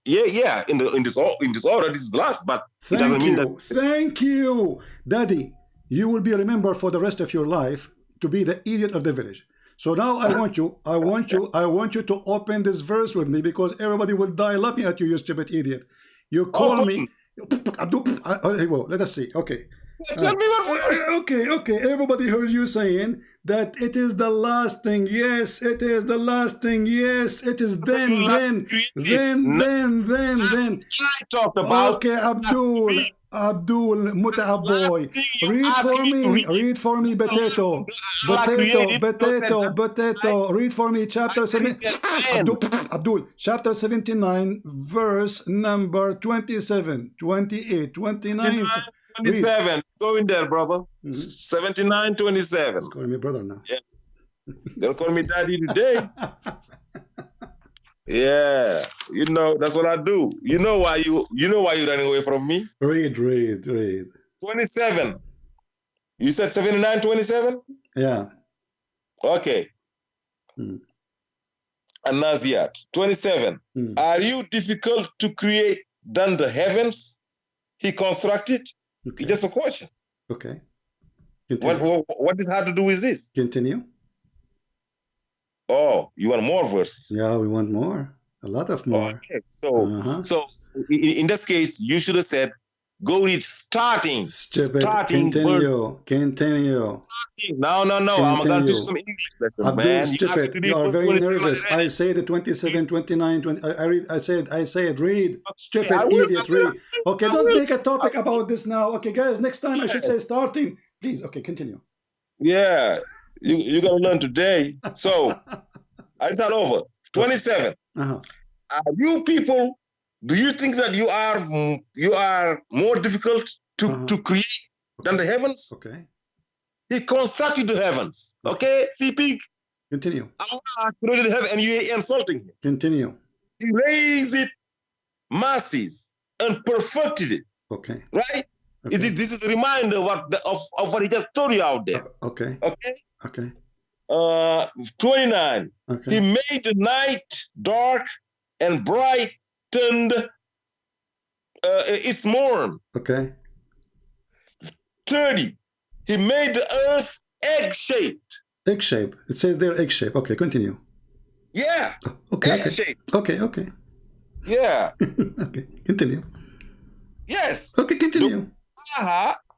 [SPEAKER 7] Yeah. In this order, this is the last. But it doesn't mean that.
[SPEAKER 1] Thank you, Daddy. You will be remembered for the rest of your life to be the idiot of the village. So now I want you to open this verse with me, because everybody will die laughing at you, you stupid idiot. You call me. Well, let us see. Okay.
[SPEAKER 7] Tell me what verse.
[SPEAKER 1] Okay. Everybody heard you saying that it is the last thing. Yes, it is the last thing. Yes, it is then.
[SPEAKER 7] I talked about.
[SPEAKER 1] Okay, Abdul, Muta'ab boy. Read for me, potato. Read for me, chapter 7. Abdul, chapter 79, verse number 27, 28, 29.
[SPEAKER 7] 27. Go in there, brother. 79, 27.
[SPEAKER 1] Let's call me brother now.
[SPEAKER 7] Yeah. They'll call me daddy today. Yeah, that's what I do. You know why you're running away from me?
[SPEAKER 1] Read.
[SPEAKER 7] 27. You said 79, 27?
[SPEAKER 1] Yeah.
[SPEAKER 7] Okay. And Naziat, 27. Are you difficult to create than the heavens He constructed?
[SPEAKER 1] Okay.
[SPEAKER 7] It's just a question.
[SPEAKER 1] Okay.
[SPEAKER 7] What does have to do with this?
[SPEAKER 1] Continue.
[SPEAKER 7] Oh, you want more verses?
[SPEAKER 1] Yeah, we want more. A lot of more.
[SPEAKER 7] Okay. So in this case, you should have said, go read starting.
[SPEAKER 1] Stupid.
[SPEAKER 7] Starting
[SPEAKER 1] Continue. Continue.
[SPEAKER 7] No. I'm going to do some English lesson,
[SPEAKER 1] Abdul,
[SPEAKER 7] man.
[SPEAKER 1] stupid. You are very nervous. I say the 27, 29, 20. I read. I said, read. Stupid idiot, read. Okay, don't make a topic about this now. Okay, guys, next time I should say starting. Please, okay, continue.
[SPEAKER 7] Yeah, you're going to learn today. So, I start over. 27. You people, do you think that you are more difficult to create than the heavens?
[SPEAKER 1] Okay.
[SPEAKER 7] He constructed the heavens. Okay, see, pig.
[SPEAKER 1] Continue.
[SPEAKER 7] Allah created heaven and you're insulting him.
[SPEAKER 1] Continue.
[SPEAKER 7] He raised it, masses, and perfected it.
[SPEAKER 1] Okay.
[SPEAKER 7] Right?
[SPEAKER 1] Okay.
[SPEAKER 7] This is a reminder of what he just told you out there.
[SPEAKER 1] Okay.
[SPEAKER 7] Okay.
[SPEAKER 1] Okay.
[SPEAKER 7] 29.
[SPEAKER 1] Okay.
[SPEAKER 7] He made the night dark and brightened its morn.
[SPEAKER 1] Okay.
[SPEAKER 7] 30. He made the earth egg-shaped.
[SPEAKER 1] Egg shape. It says there egg shape. Okay, continue.
[SPEAKER 7] Yeah.
[SPEAKER 1] Okay.
[SPEAKER 7] Egg-shaped.
[SPEAKER 1] Okay.
[SPEAKER 7] Yeah.
[SPEAKER 1] Okay, continue.
[SPEAKER 7] Yes.
[SPEAKER 1] Okay, continue.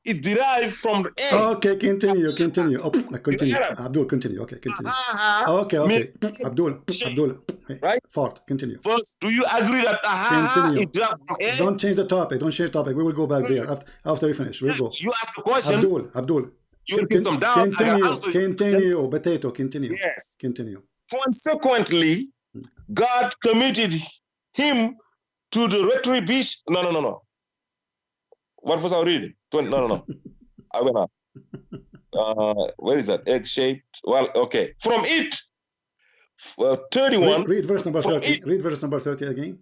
[SPEAKER 7] Is derived from the eggs.
[SPEAKER 1] Okay, continue. Oh, continue. Abdul, continue. Okay, continue. Okay. Abdul. Hey,
[SPEAKER 7] right?
[SPEAKER 1] Fort, continue.
[SPEAKER 7] First, do you agree that
[SPEAKER 1] Continue.
[SPEAKER 7] is derived from eggs?
[SPEAKER 1] Don't change the topic. Don't change the topic. We will go back there after we finish. We'll go.
[SPEAKER 7] You ask a question.
[SPEAKER 1] Abdul.
[SPEAKER 7] You will get some doubt.
[SPEAKER 1] Continue. Potato, continue.
[SPEAKER 7] Yes.
[SPEAKER 1] Continue.
[SPEAKER 7] Consequently, God committed him to the retribution. No. What was I reading? No. I went on. Where is that? Egg-shaped. Well, okay. From it, 31.
[SPEAKER 1] Read verse number 30. Read verse number 30 again.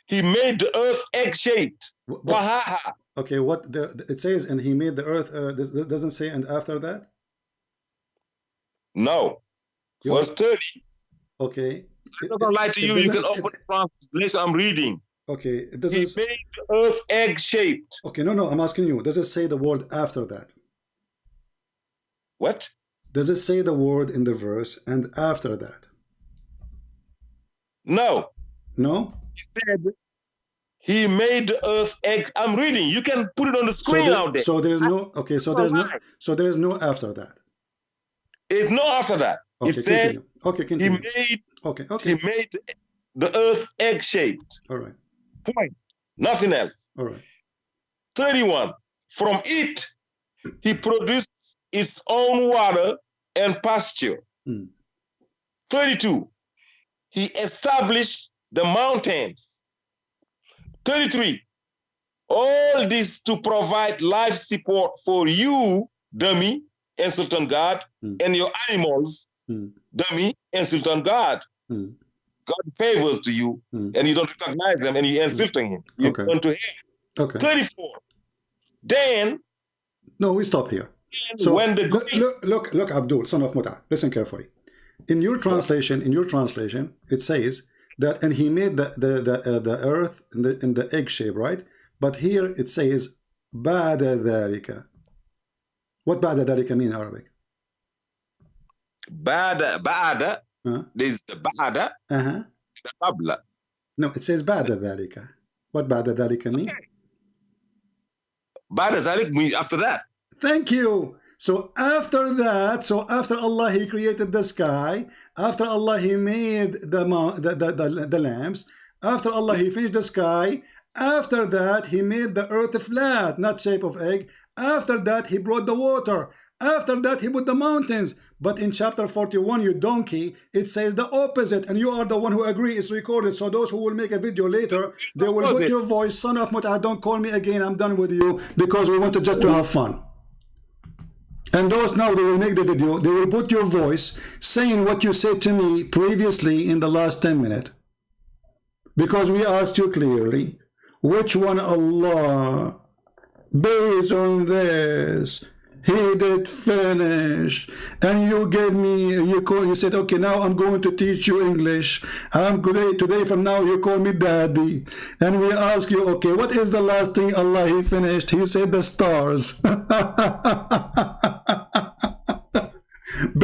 [SPEAKER 7] He made the earth egg-shaped.
[SPEAKER 1] Okay, what it says, and he made the earth. Doesn't say, and after that.
[SPEAKER 7] No. Verse 30.
[SPEAKER 1] Okay.
[SPEAKER 7] I'm not gonna lie to you. You can open the translation I'm reading.
[SPEAKER 1] Okay, it doesn't.
[SPEAKER 7] He made the earth egg-shaped.
[SPEAKER 1] Okay, no, I'm asking you. Does it say the word after that?
[SPEAKER 7] What?
[SPEAKER 1] Does it say the word in the verse and after that?
[SPEAKER 7] No.
[SPEAKER 1] No?
[SPEAKER 7] He said he made the earth egg. I'm reading. You can put it on the screen out there.
[SPEAKER 1] So there's no. Okay, so there is no after that.
[SPEAKER 7] It's no after that.
[SPEAKER 1] Okay,
[SPEAKER 7] it said
[SPEAKER 1] continue. Okay, continue.
[SPEAKER 7] He made the earth egg-shaped.
[SPEAKER 1] All right.
[SPEAKER 7] Point. Nothing else.
[SPEAKER 1] All right.
[SPEAKER 7] 31. From it, he produced its own water and pasture. 32. He established the mountains. 33. All this to provide life support for you, dummy, and Sultan God, and your animals, dummy, and Sultan God. God favors to you, and you don't recognize them, and you're insulting him. You're going to hell.
[SPEAKER 1] Okay.
[SPEAKER 7] 34. Then.
[SPEAKER 1] No, we stop here. So when the look, Abdul, son of Muta, listen carefully. In your translation, it says that, and he made the earth in the egg shape, right? But here it says ba'da dhalika. What ba'da dhalika mean in Arabic?
[SPEAKER 7] Ba'da. There's the ba'da. The qabla.
[SPEAKER 1] No, it says ba'da dhalika. What ba'da dhalika mean?
[SPEAKER 7] Ba'da dhalik means after that.
[SPEAKER 1] Thank you. So after that, after Allah he created the sky, after Allah he made the lamps, after Allah he finished the sky, after that he made the earth flat, not shape of egg. After that he brought the water. After that he put the mountains. But in chapter 41, you donkey, it says the opposite, and you are the one who agree it's recorded. So those who will make a video later, they will put your voice, son of Muta, don't call me again, I'm done with you, because we want to have fun. And those now, they will make the video, they will put your voice saying what you said to me previously in the last 10 minutes. Because we asked you clearly, which one Allah, based on this, he did finish, and you gave me, you said, okay, now I'm going to teach you English. Today from now you call me daddy. And we ask you, okay, what is the last thing Allah he finished? He said the stars.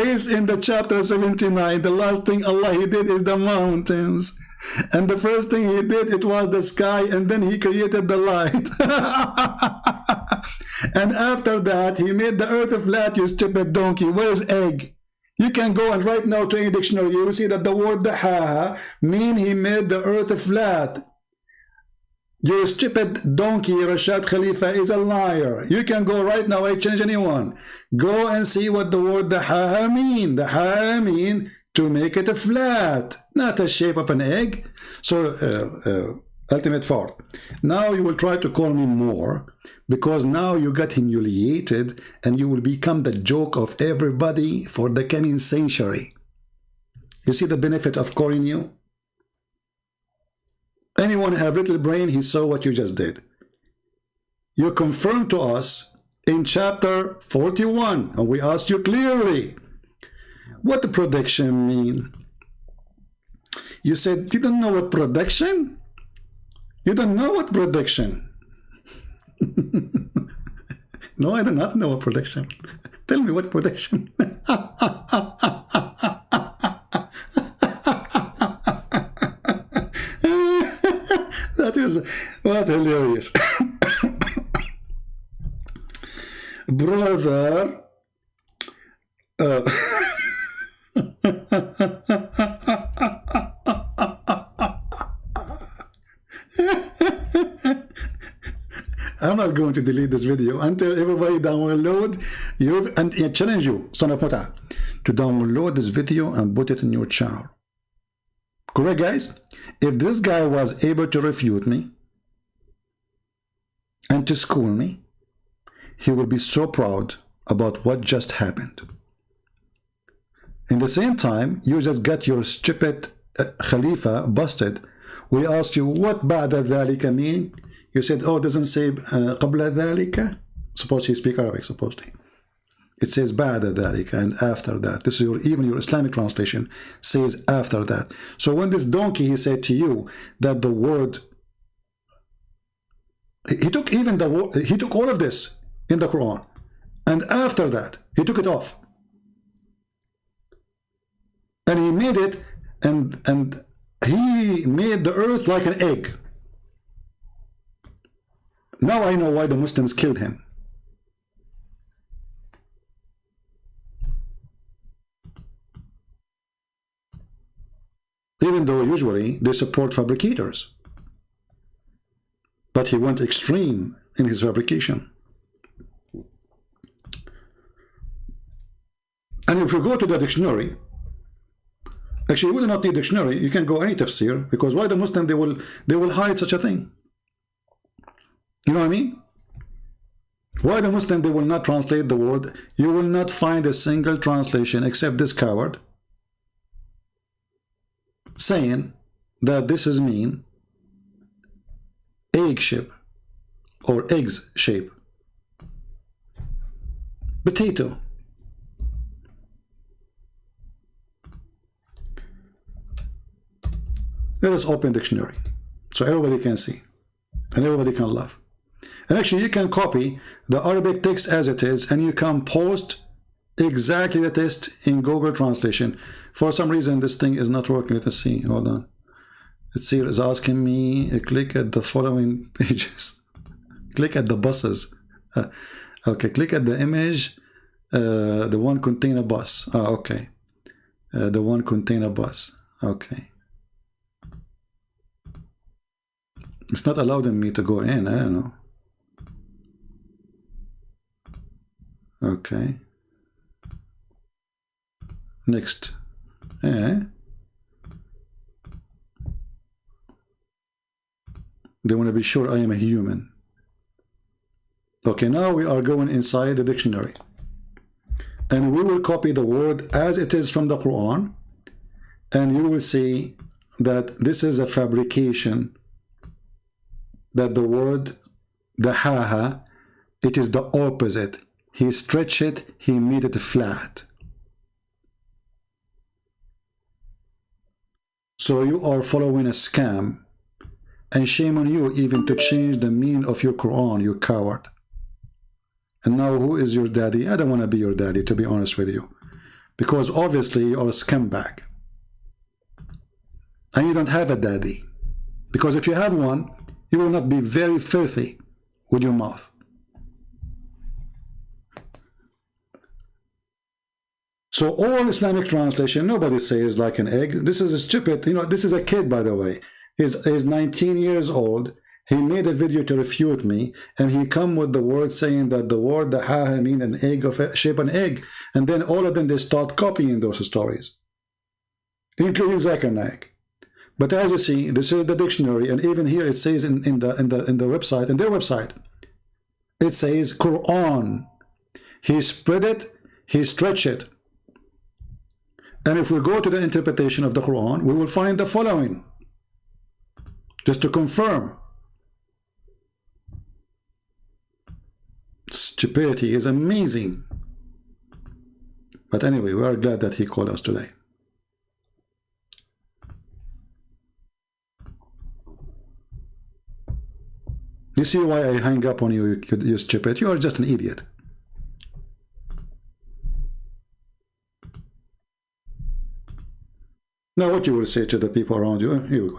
[SPEAKER 1] based in the chapter 79, the last thing Allah he did is the mountains. And the first thing he did, it was the sky, and then he created the light. And after that, he made the earth flat, you stupid donkey. Where's egg? You can go and right now to any dictionary, you will see that the word dahaha mean he made the earth flat. You stupid donkey, Rashad Khalifa is a liar. You can go right now, I change anyone. Go and see what the word dahaha mean. Dahaha mean to make it flat, not a shape of an egg. So, ultimate fault. Now you will try to call me more, because now you got humiliated and you will become the joke of everybody for the coming century. You see the benefit of calling you? Anyone have little brain, he saw what you just did. You confirmed to us in chapter 41, and we asked you clearly, what the prediction mean? You said, you don't know what prediction? You don't know what prediction? No, I do not know what prediction. Tell me what prediction. That is what hilarious. Brother, I'm not going to delete this video until everybody download you, and I challenge you, son of Muta, to download this video and put it in your channel. Correct, guys? If this guy was able to refute me and to school me, he will be so proud about what just happened. In the same time, you just got your stupid Khalifa busted. We asked you what ba'da dhalika mean. You said, oh, it doesn't say qabla dhalika. Suppose he speaks Arabic, supposedly. It says ba'da dhalika, and after that. This is even your Islamic translation says after that. So when this donkey, he said to you that the word, he took even the word, he took all of this in the Quran, and after that, he took it off. And he made it, and he made the earth like an egg. Now I know why the Muslims killed him. Even though usually they support fabricators. But he went extreme in his fabrication. And if you go to the dictionary, actually you do not need dictionary, you can go any tafsir, because why the Muslim they will hide such a thing? You know what I mean? Why the Muslim they will not translate the word? You will not find a single translation except this coward saying that this is mean egg shape or eggs shape. Potato. Let us open dictionary so everybody can see and everybody can laugh. And actually you can copy the Arabic text as it is and you can post exactly the text in Google Translation. For some reason this thing is not working. Let us see. Hold on. Let's see. It's asking me click at the following pages. Click at the buses. Okay, click at the image. The one contain a bus. Okay. The one contain a bus. Okay. It's not allowing me to go in. I don't know. Okay. Next. They want to be sure I am a human. Okay, now we are going inside the dictionary. And we will copy the word as it is from the Quran. And you will see that this is a fabrication. That the word, the haha, it is the opposite. He stretched it, he made it flat. So you are following a scam, and shame on you even to change the meaning of your Quran, you coward. And now who is your daddy? I don't want to be your daddy, to be honest with you. because obviously you're a scumbag. And you don't have a daddy. Because if you have one, you will not be very filthy with your mouth. So all Islamic translation, nobody says like an egg. This is a stupid, you know, this is a kid, by the way. He's 19 years old. He made a video to refute me, and he come with the word saying that the word the ha mean an egg of shape an egg, and then all of them they start copying those stories, including Zakir Naik. But as you see, this is the dictionary, and even here it says in the website, in their website, it says Quran. He spread it, he stretched it. And if we go to the interpretation of the Quran, we will find the following, just to confirm. Stupidity is amazing. But anyway, we are glad that he called us today. You see why I hang up on you, you stupid? You are just an idiot. Now what you will say to the people around you,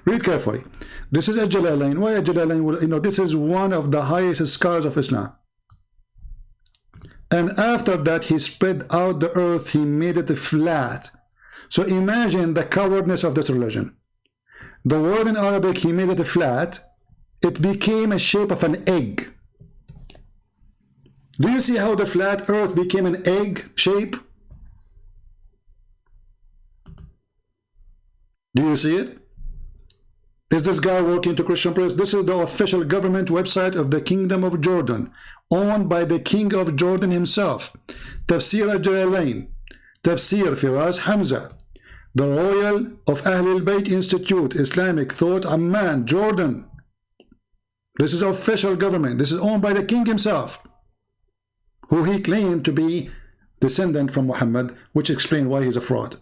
[SPEAKER 1] read carefully. This is a Jalalain. Why a Jalalain? Will, you know, this is one of the highest scholars of Islam. And after that, he spread out the earth, he made it flat. So imagine the cowardness of this religion. The word in Arabic, he made it flat. It became a shape of an egg. Do you see how the flat earth became an egg shape? Do you see it? Is this guy working to Christian press? This is the official government website of the Kingdom of Jordan, owned by the King of Jordan himself. Tafsir al-Jalalain, Tafsir Firas Hamza, the Royal of Ahlul Bayt Institute, Islamic Thought, Amman, Jordan. This is official government. This is owned by the king himself, who he claimed to be descendant from Muhammad, which explains why he's a fraud.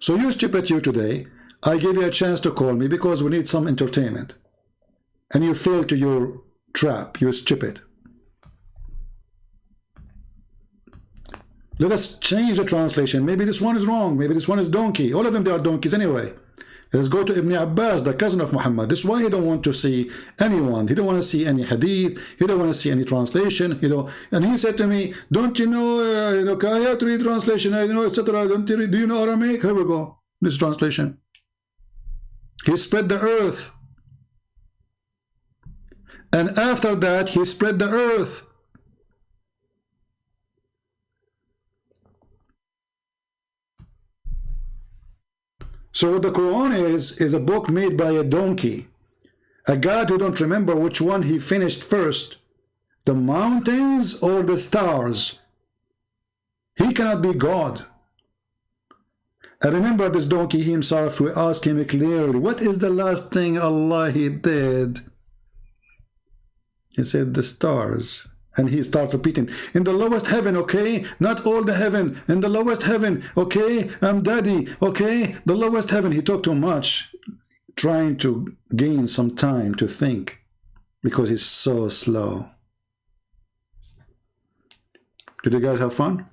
[SPEAKER 1] So you stupid you today, I gave you a chance to call me because we need some entertainment. And you fell to your trap, you stupid. Let us change the translation. Maybe this one is wrong. Maybe this one is donkey. All of them, they are donkeys anyway. Let's go to Ibn Abbas, the cousin of Muhammad. This is why he don't want to see anyone. He don't want to see any hadith. He don't want to see any translation. You know. And he said to me, "Don't you know? I have to read translation. You know, etc. Do you know Aramaic? Here we go. This translation. He spread the earth, and after that, he spread the earth." So what the Quran is a book made by a donkey, a God who don't remember which one he finished first, the mountains or the stars. He cannot be God. I remember this donkey himself, we asked him clearly, what is the last thing Allah he did? He said the stars. And he starts repeating, in the lowest heaven, okay? Not all the heaven. In the lowest heaven, okay? I'm daddy, okay? The lowest heaven. He talked too much, trying to gain some time to think, because he's so slow. Did you guys have fun?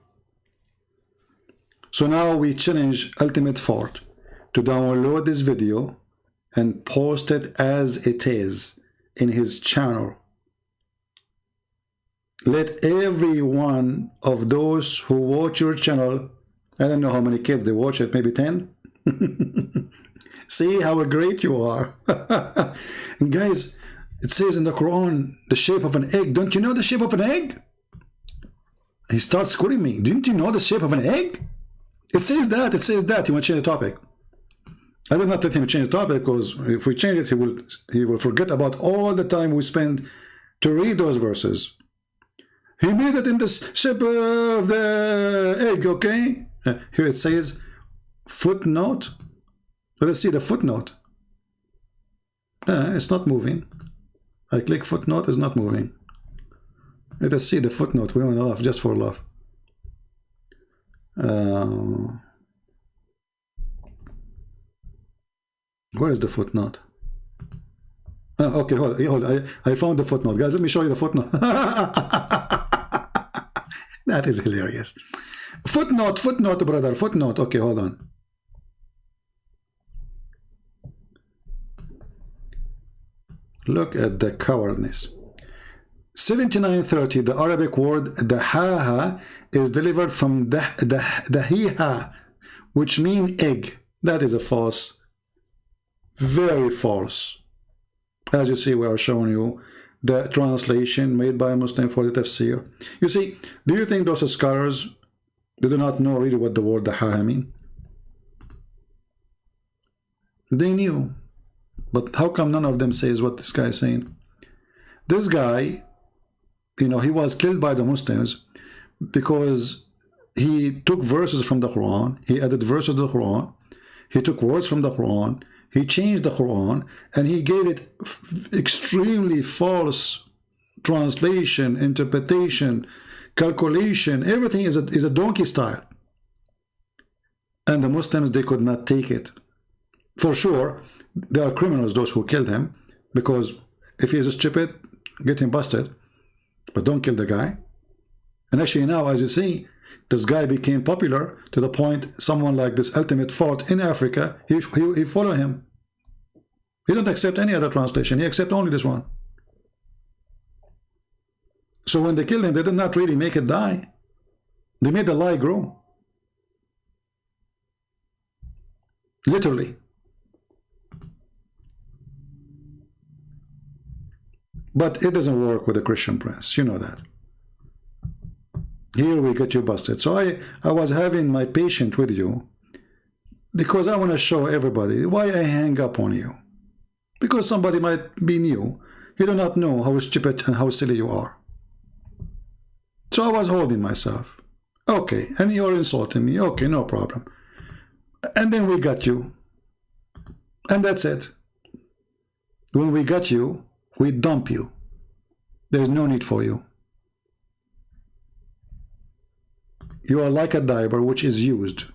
[SPEAKER 1] So now we challenge Ultimate Fort to download this video and post it as it is in his channel. Let every one of those who watch your channel, I don't know how many kids they watch it, maybe 10? See how great you are. And guys, it says in the Quran, the shape of an egg. Don't you know the shape of an egg? He starts quoting me. Didn't you know the shape of an egg? It says that, it says that. You want to change the topic. I did not let him change the topic, because if we change it, he will forget about all the time we spend to read those verses. He made it in the shape of the egg, okay? Here it says footnote. Let us see the footnote. It's not moving. I click footnote, it's not moving. Let us see the footnote. We want to laugh, just for laugh. Where is the footnote? Okay, hold on. I found the footnote. Guys, let me show you the footnote. That is hilarious. Footnote, brother, footnote. Okay, hold on. Look at the cowardness. 7930, the Arabic word the ha is delivered from the hi-ha, which mean egg. That is a false, very false. As you see, we are showing you the translation made by a Muslim for the tafsir. You see, do you think those scholars, they do not know really what the word the ha mean? They knew, but how come none of them says what this guy is saying? This guy, you know, he was killed by the Muslims because he took verses from the Quran, he added verses to the Quran, he took words from the Quran, he changed the Quran, and he gave it extremely false translation, interpretation, calculation. Everything is a donkey style. And the Muslims, they could not take it. For sure, there are criminals, those who killed him, because if he is stupid, get him busted, but don't kill the guy. And actually now, as you see, this guy became popular to the point someone like this ultimate fort in Africa, he follow him. He don't accept any other translation. He accept only this one. So when they killed him, they did not really make it die. They made the lie grow. Literally. But it doesn't work with the Christian press. You know that. Here we get you busted. So I was having my patience with you because I want to show everybody why I hang up on you. Because somebody might be new. You do not know how stupid and how silly you are. So I was holding myself. Okay, and you're insulting me. Okay, no problem. And then we got you. And that's it. When we got you, we dump you. There's no need for you. You are like a diaper which is used.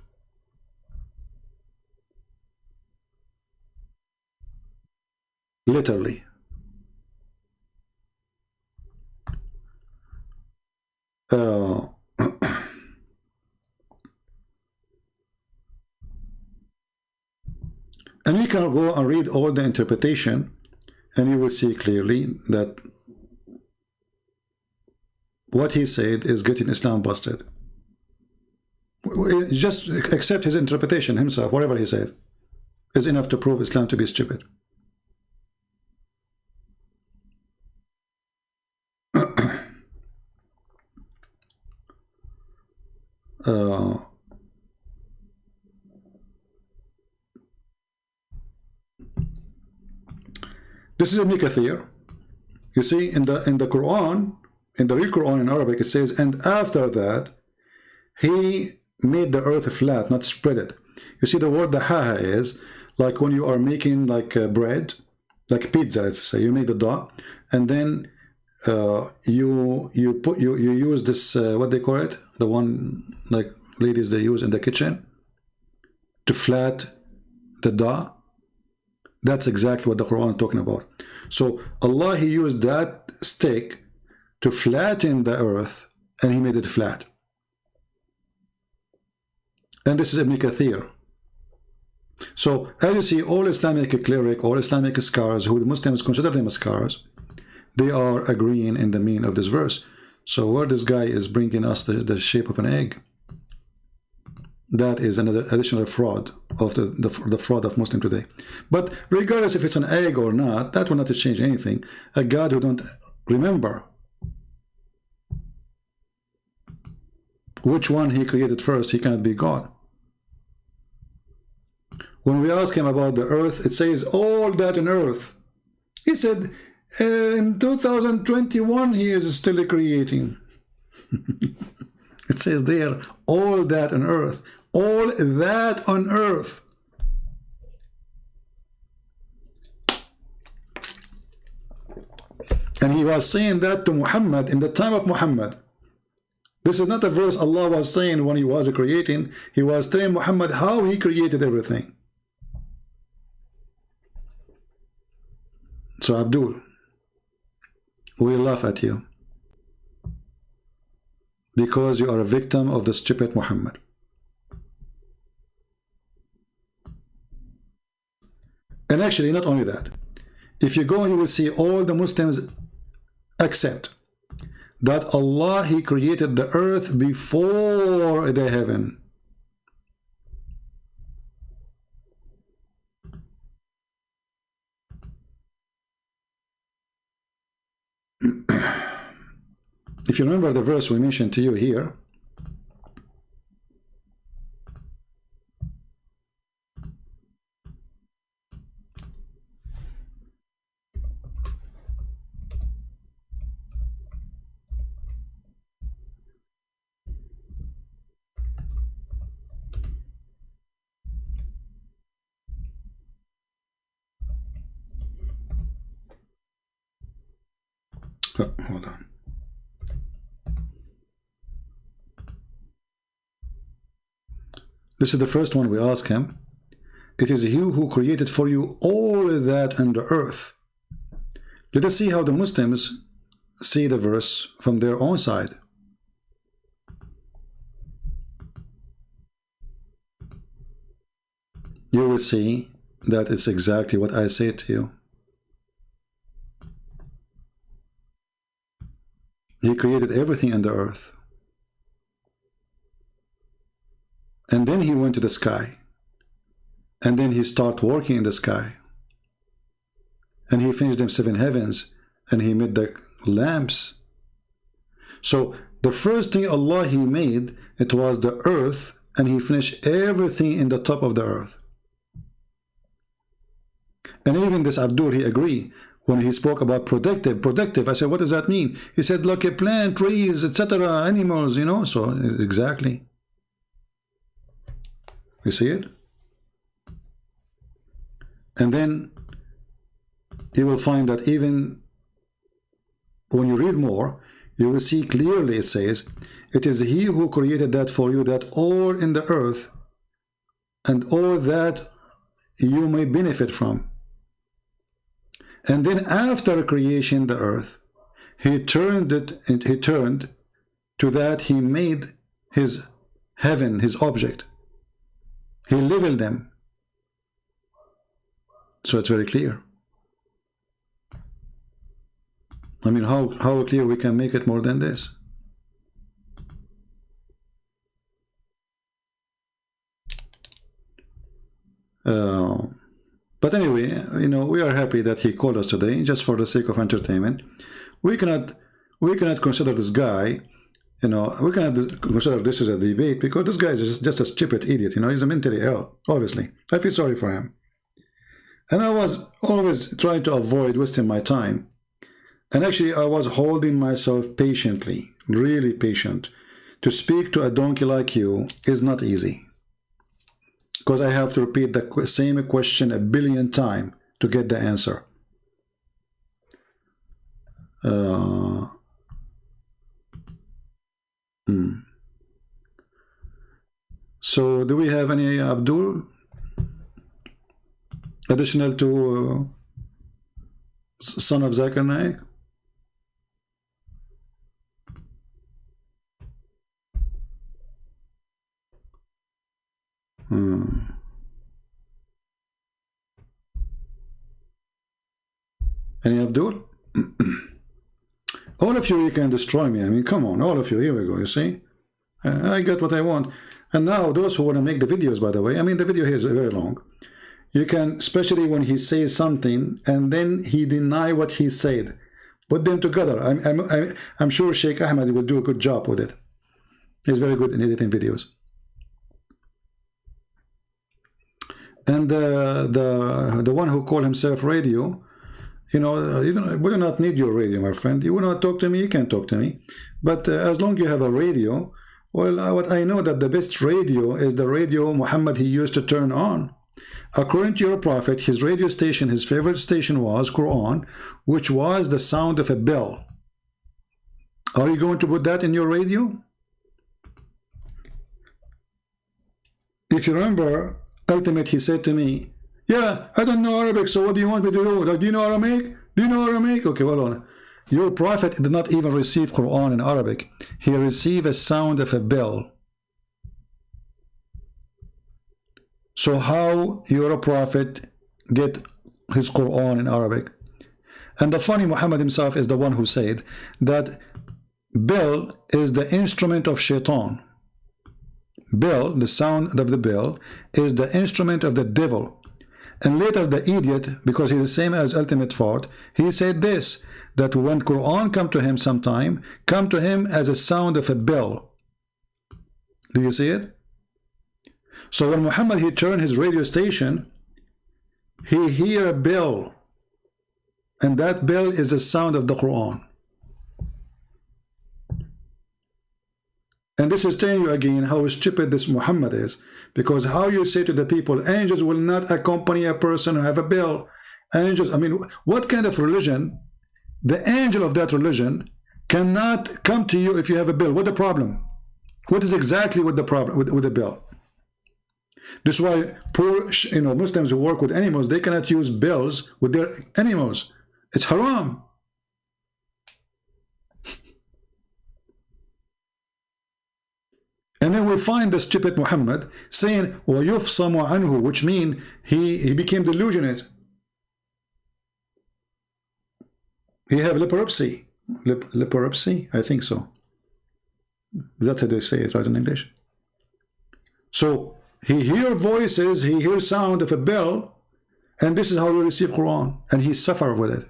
[SPEAKER 1] Literally. And we can go and read all the interpretation, and you will see clearly that what he said is getting Islam busted. Just accept his interpretation himself, whatever he said, is enough to prove Islam to be stupid. This is Ibn Kathir. You see, in the Quran, in the real Quran in Arabic, it says, and after that, he made the earth flat, not spread it. You see, the word the ha is like when you are making like bread, like pizza, let's say. You make the dough, and then you use this what they call it, the one like ladies they use in the kitchen to flat the dough. That's exactly what the Quran is talking about. So Allah, he used that stick to flatten the earth, and he made it flat. And this is Ibn Kathir. So as you see, all Islamic cleric, all Islamic scholars, who the Muslims consider them scholars, they are agreeing in the meaning of this verse. So where this guy is bringing us the shape of an egg, that is another additional fraud of the fraud of Muslim today. But regardless if it's an egg or not, that will not change anything. A God who don't remember which one he created first, he cannot be God. When we ask him about the earth, it says all that in earth. He said in 2021 he is still creating. It says there, all that on earth. All that on earth. And he was saying that to Muhammad in the time of Muhammad. This is not a verse Allah was saying when he was creating. He was telling Muhammad how he created everything. So Abdul, we laugh at you. because you are a victim of the stupid Muhammad. And actually, not only that, if you go, you will see all the Muslims accept that Allah, He created the earth before the heaven. If you remember the verse we mentioned to you here, oh, hold on. This is the first one we ask him. It is He who created for you all that under earth. Let us see how the Muslims see the verse from their own side. You will see that it's exactly what I said to you. He created everything under earth. And then He went to the sky. And then He started working in the sky. And He finished them 7 heavens. And He made the lamps. So the first thing Allah He made, it was the earth. And He finished everything in the top of the earth. And even this Abdur, he agreed. When he spoke about protective, I said, what does that mean? He said, like a plant, trees, etc., animals, you know. So exactly. You see it? And then you will find that even when you read more, you will see clearly it says, it is He who created that for you, that all in the earth and all that you may benefit from. And then after creation the earth, He turned to that He made His heaven, His object. He leveled them. So it's very clear. I mean, how clear we can make it more than this? But anyway, you know, we are happy that he called us today, just for the sake of entertainment. We cannot consider this guy, you know, we cannot consider this as a debate, because this guy is just a stupid idiot, you know. He's mentally ill, obviously. I feel sorry for him. And I was always trying to avoid wasting my time. And actually, I was holding myself patiently, really patient. To speak to a donkey like you is not easy. Because I have to repeat the same question 1 billion times to get the answer. So, do we have any Abdul? Additional to son of Zakir Naik? Any Abdul? All of you can destroy me. I mean, come on, all of you. Here we go, you see? I got what I want. And now, those who want to make the videos, by the way, I mean, the video here is very long. You can, especially when he says something and then he deny what he said, put them together. I'm sure Sheikh Ahmad will do a good job with it. He's very good in editing videos. And the one who called himself radio, you know, we do not need your radio, my friend. You will not talk to me, you can talk to me. But as long as you have a radio, well, what I know that the best radio is the radio Muhammad he used to turn on. According to your prophet, his radio station, his favorite station was Quran, which was the sound of a bell. Are you going to put that in your radio? If you remember, ultimate, he said to me, yeah, I don't know Arabic, so what do you want me to do? Do you know Aramaic? Do you know Aramaic? Okay, hold on. Your prophet did not even receive Quran in Arabic. He received a sound of a bell. So how your prophet get his Quran in Arabic? And the funny, Muhammad himself is the one who said that bell is the instrument of shaitan. Bell, the sound of the bell, is the instrument of the devil. And later the idiot, because he's the same as ultimate thought, he said this, that when Quran come to him sometime, come to him as a sound of a bell. Do you see it? So when Muhammad, he turned his radio station, he hear a bell, and that bell is the sound of the Quran. And this is telling you again how stupid this Muhammad is, because how you say to the people, angels will not accompany a person who have a bell. Angels, I mean, what kind of religion? The angel of that religion cannot come to you if you have a bell. What the problem? What is exactly what the problem with the bell? This is why poor, Muslims who work with animals, they cannot use bells with their animals. It's haram. And then we find the stupid Muhammad saying, وَيُفْصَمُ عَنْهُ, which means he became delusionate. He have leprosy. Leprosy? I think so. That's how they say it, right, in English. So he hear voices, he hear sound of a bell, and this is how we receive Quran, and he suffer with it.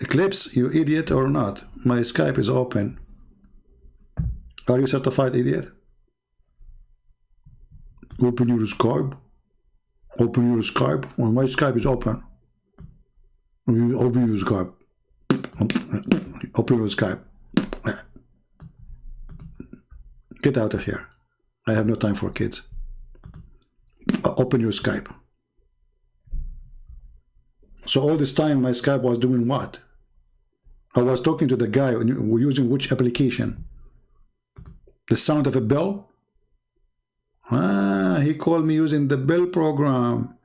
[SPEAKER 1] Eclipse, you idiot or not? My Skype is open. Are you certified idiot? Open your Skype. Open your Skype. Well, my Skype is open. Open your Skype. Open your Skype. Get out of here. I have no time for kids. Open your Skype. So all this time my Skype was doing what? I was talking to the guy using which application? The sound of a bell? Ah, he called me using the bell program.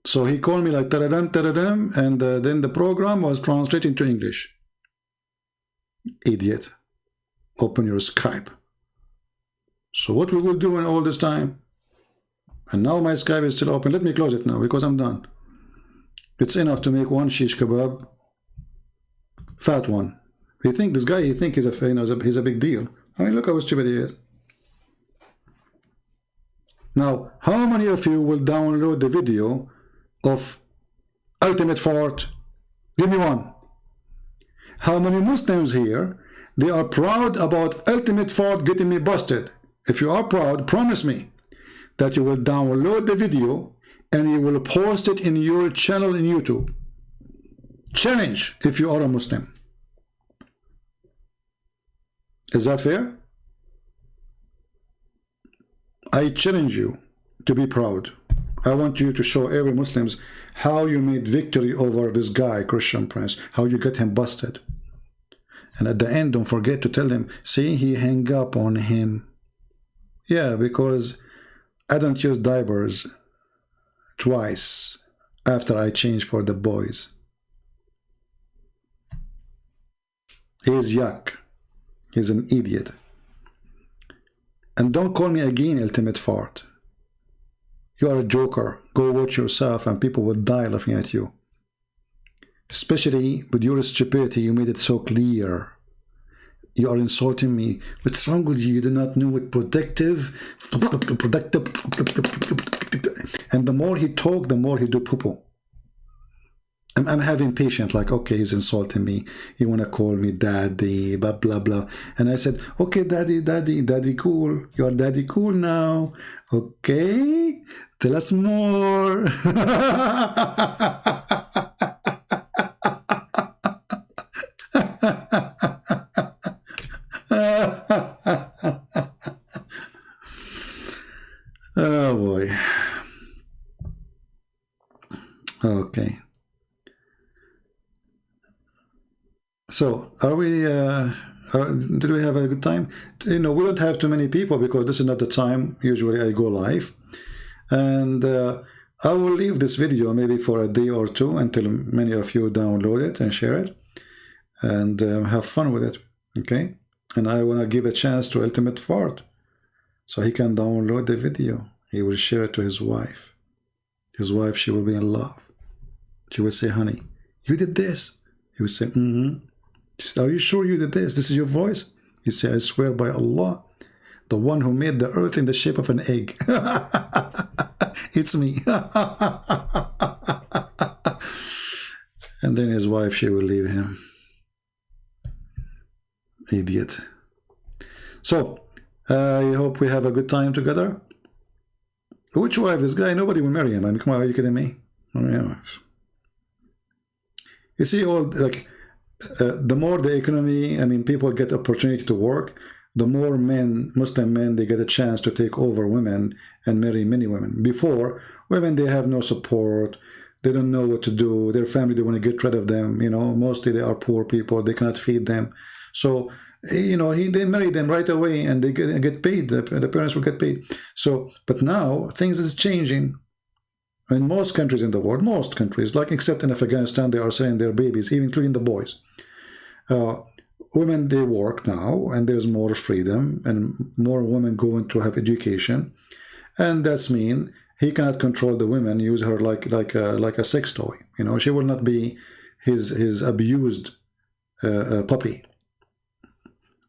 [SPEAKER 1] So he called me like taradam, taradam, and then the program was translated to English. Idiot. Open your Skype. So what we will do in all this time? And now my Skype is still open. Let me close it now because I'm done. It's enough to make one shish kebab, fat one. This guy, he think he's a big deal. I mean, look how stupid he is. Now, how many of you will download the video of Ultimate Fort? Give me one. How many Muslims here, they are proud about Ultimate Fort getting me busted? If you are proud, promise me that you will download the video and you will post it in your channel in YouTube. Challenge if you are a Muslim. Is that fair? I challenge you to be proud. I want you to show every Muslims how you made victory over this guy, Christian Prince, how you get him busted. And at the end, don't forget to tell him, see, he hang up on him. Yeah, because I don't use diapers twice after I change for the boys. He's yuck. He's an idiot. And don't call me again Ultimate Fart. You are a joker. Go watch yourself and people will die laughing at you. Especially with your stupidity, you made it so clear. You are insulting me. What's wrong with you? You do not know what productive. And the more he talk, the more he do poo-poo. I'm having patience, like, okay, he's insulting me. He want to call me daddy, blah, blah, blah. And I said, okay, daddy cool. You're daddy cool now. Okay, tell us more. Oh boy. Okay. So, are we, did we have a good time? We don't have too many people because this is not the time usually I go live. And I will leave this video maybe for a day or two until many of you download it and share it and have fun with it, okay? And I want to give a chance to Ultimate Fart so he can download the video. He will share it to his wife. His wife, she will be in love. She will say, honey, you did this. He will say, mm-hmm. She said, are you sure you did this? This is your voice? He said, I swear by Allah, the one who made the earth in the shape of an egg. It's me. And then his wife, she will leave him. Idiot. So, I hope we have a good time together. Which wife? This guy? Nobody will marry him. I mean, come on, are you kidding me? Oh, yeah. You see, all like the more the economy, I mean, people get opportunity to work, the more men, Muslim men, they get a chance to take over women and marry many women. Before, women, they have no support. They don't know what to do. Their family, they want to get rid of them. You know, mostly they are poor people. They cannot feed them. So, you know, they marry them right away and they get paid. The parents will get paid. So, but now things is changing. In most countries in the world, most countries, like except in Afghanistan, they are selling their babies, even including the boys. Women, they work now, and there's more freedom, and more women going to have education, and that's mean he cannot control the women, use her like a sex toy. You know, she will not be his abused puppy.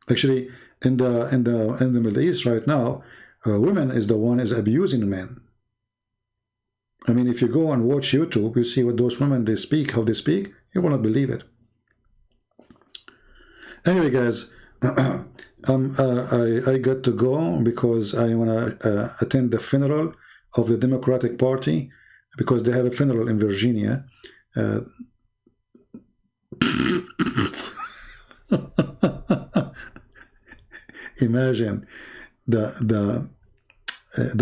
[SPEAKER 1] Actually, in the Middle East right now, women is the one is abusing men. I mean, if you go and watch YouTube, you see what those women, they speak, how they speak, you will not believe it. Anyway, guys, I got to go because I want to attend the funeral of the Democratic Party because they have a funeral in Virginia. Imagine the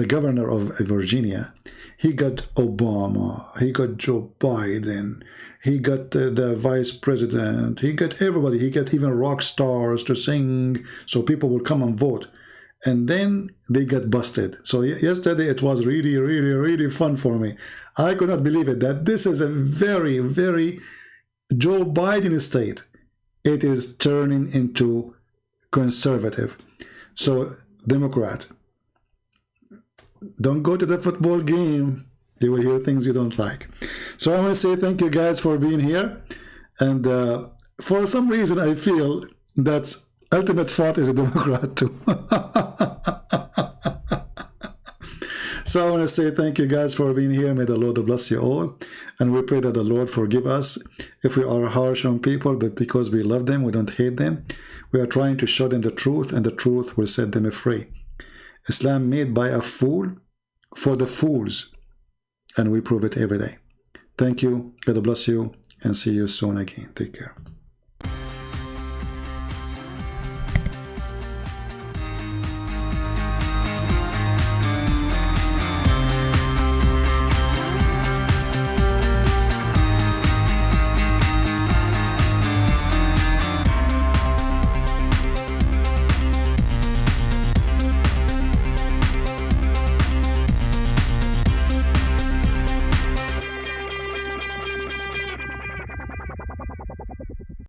[SPEAKER 1] governor of Virginia, he got Obama, he got Joe Biden, he got the vice president, he got everybody, he got even rock stars to sing so people will come and vote. And then they got busted. So yesterday it was really, really, really fun for me. I could not believe it, that this is a very, very Joe Biden state. It is turning into conservative. So Democrat, don't go to the football game. You will hear things you don't like. So I want to say thank you guys for being here. And for some reason, I feel that Ultimate Fart is a Democrat too. So I want to say thank you guys for being here. May the Lord bless you all. And we pray that the Lord forgive us if we are harsh on people, but because we love them, we don't hate them. We are trying to show them the truth, and the truth will set them free. Islam made by a fool for the fools, and we prove it every day. Thank you, God bless you, and see you soon again. Take care.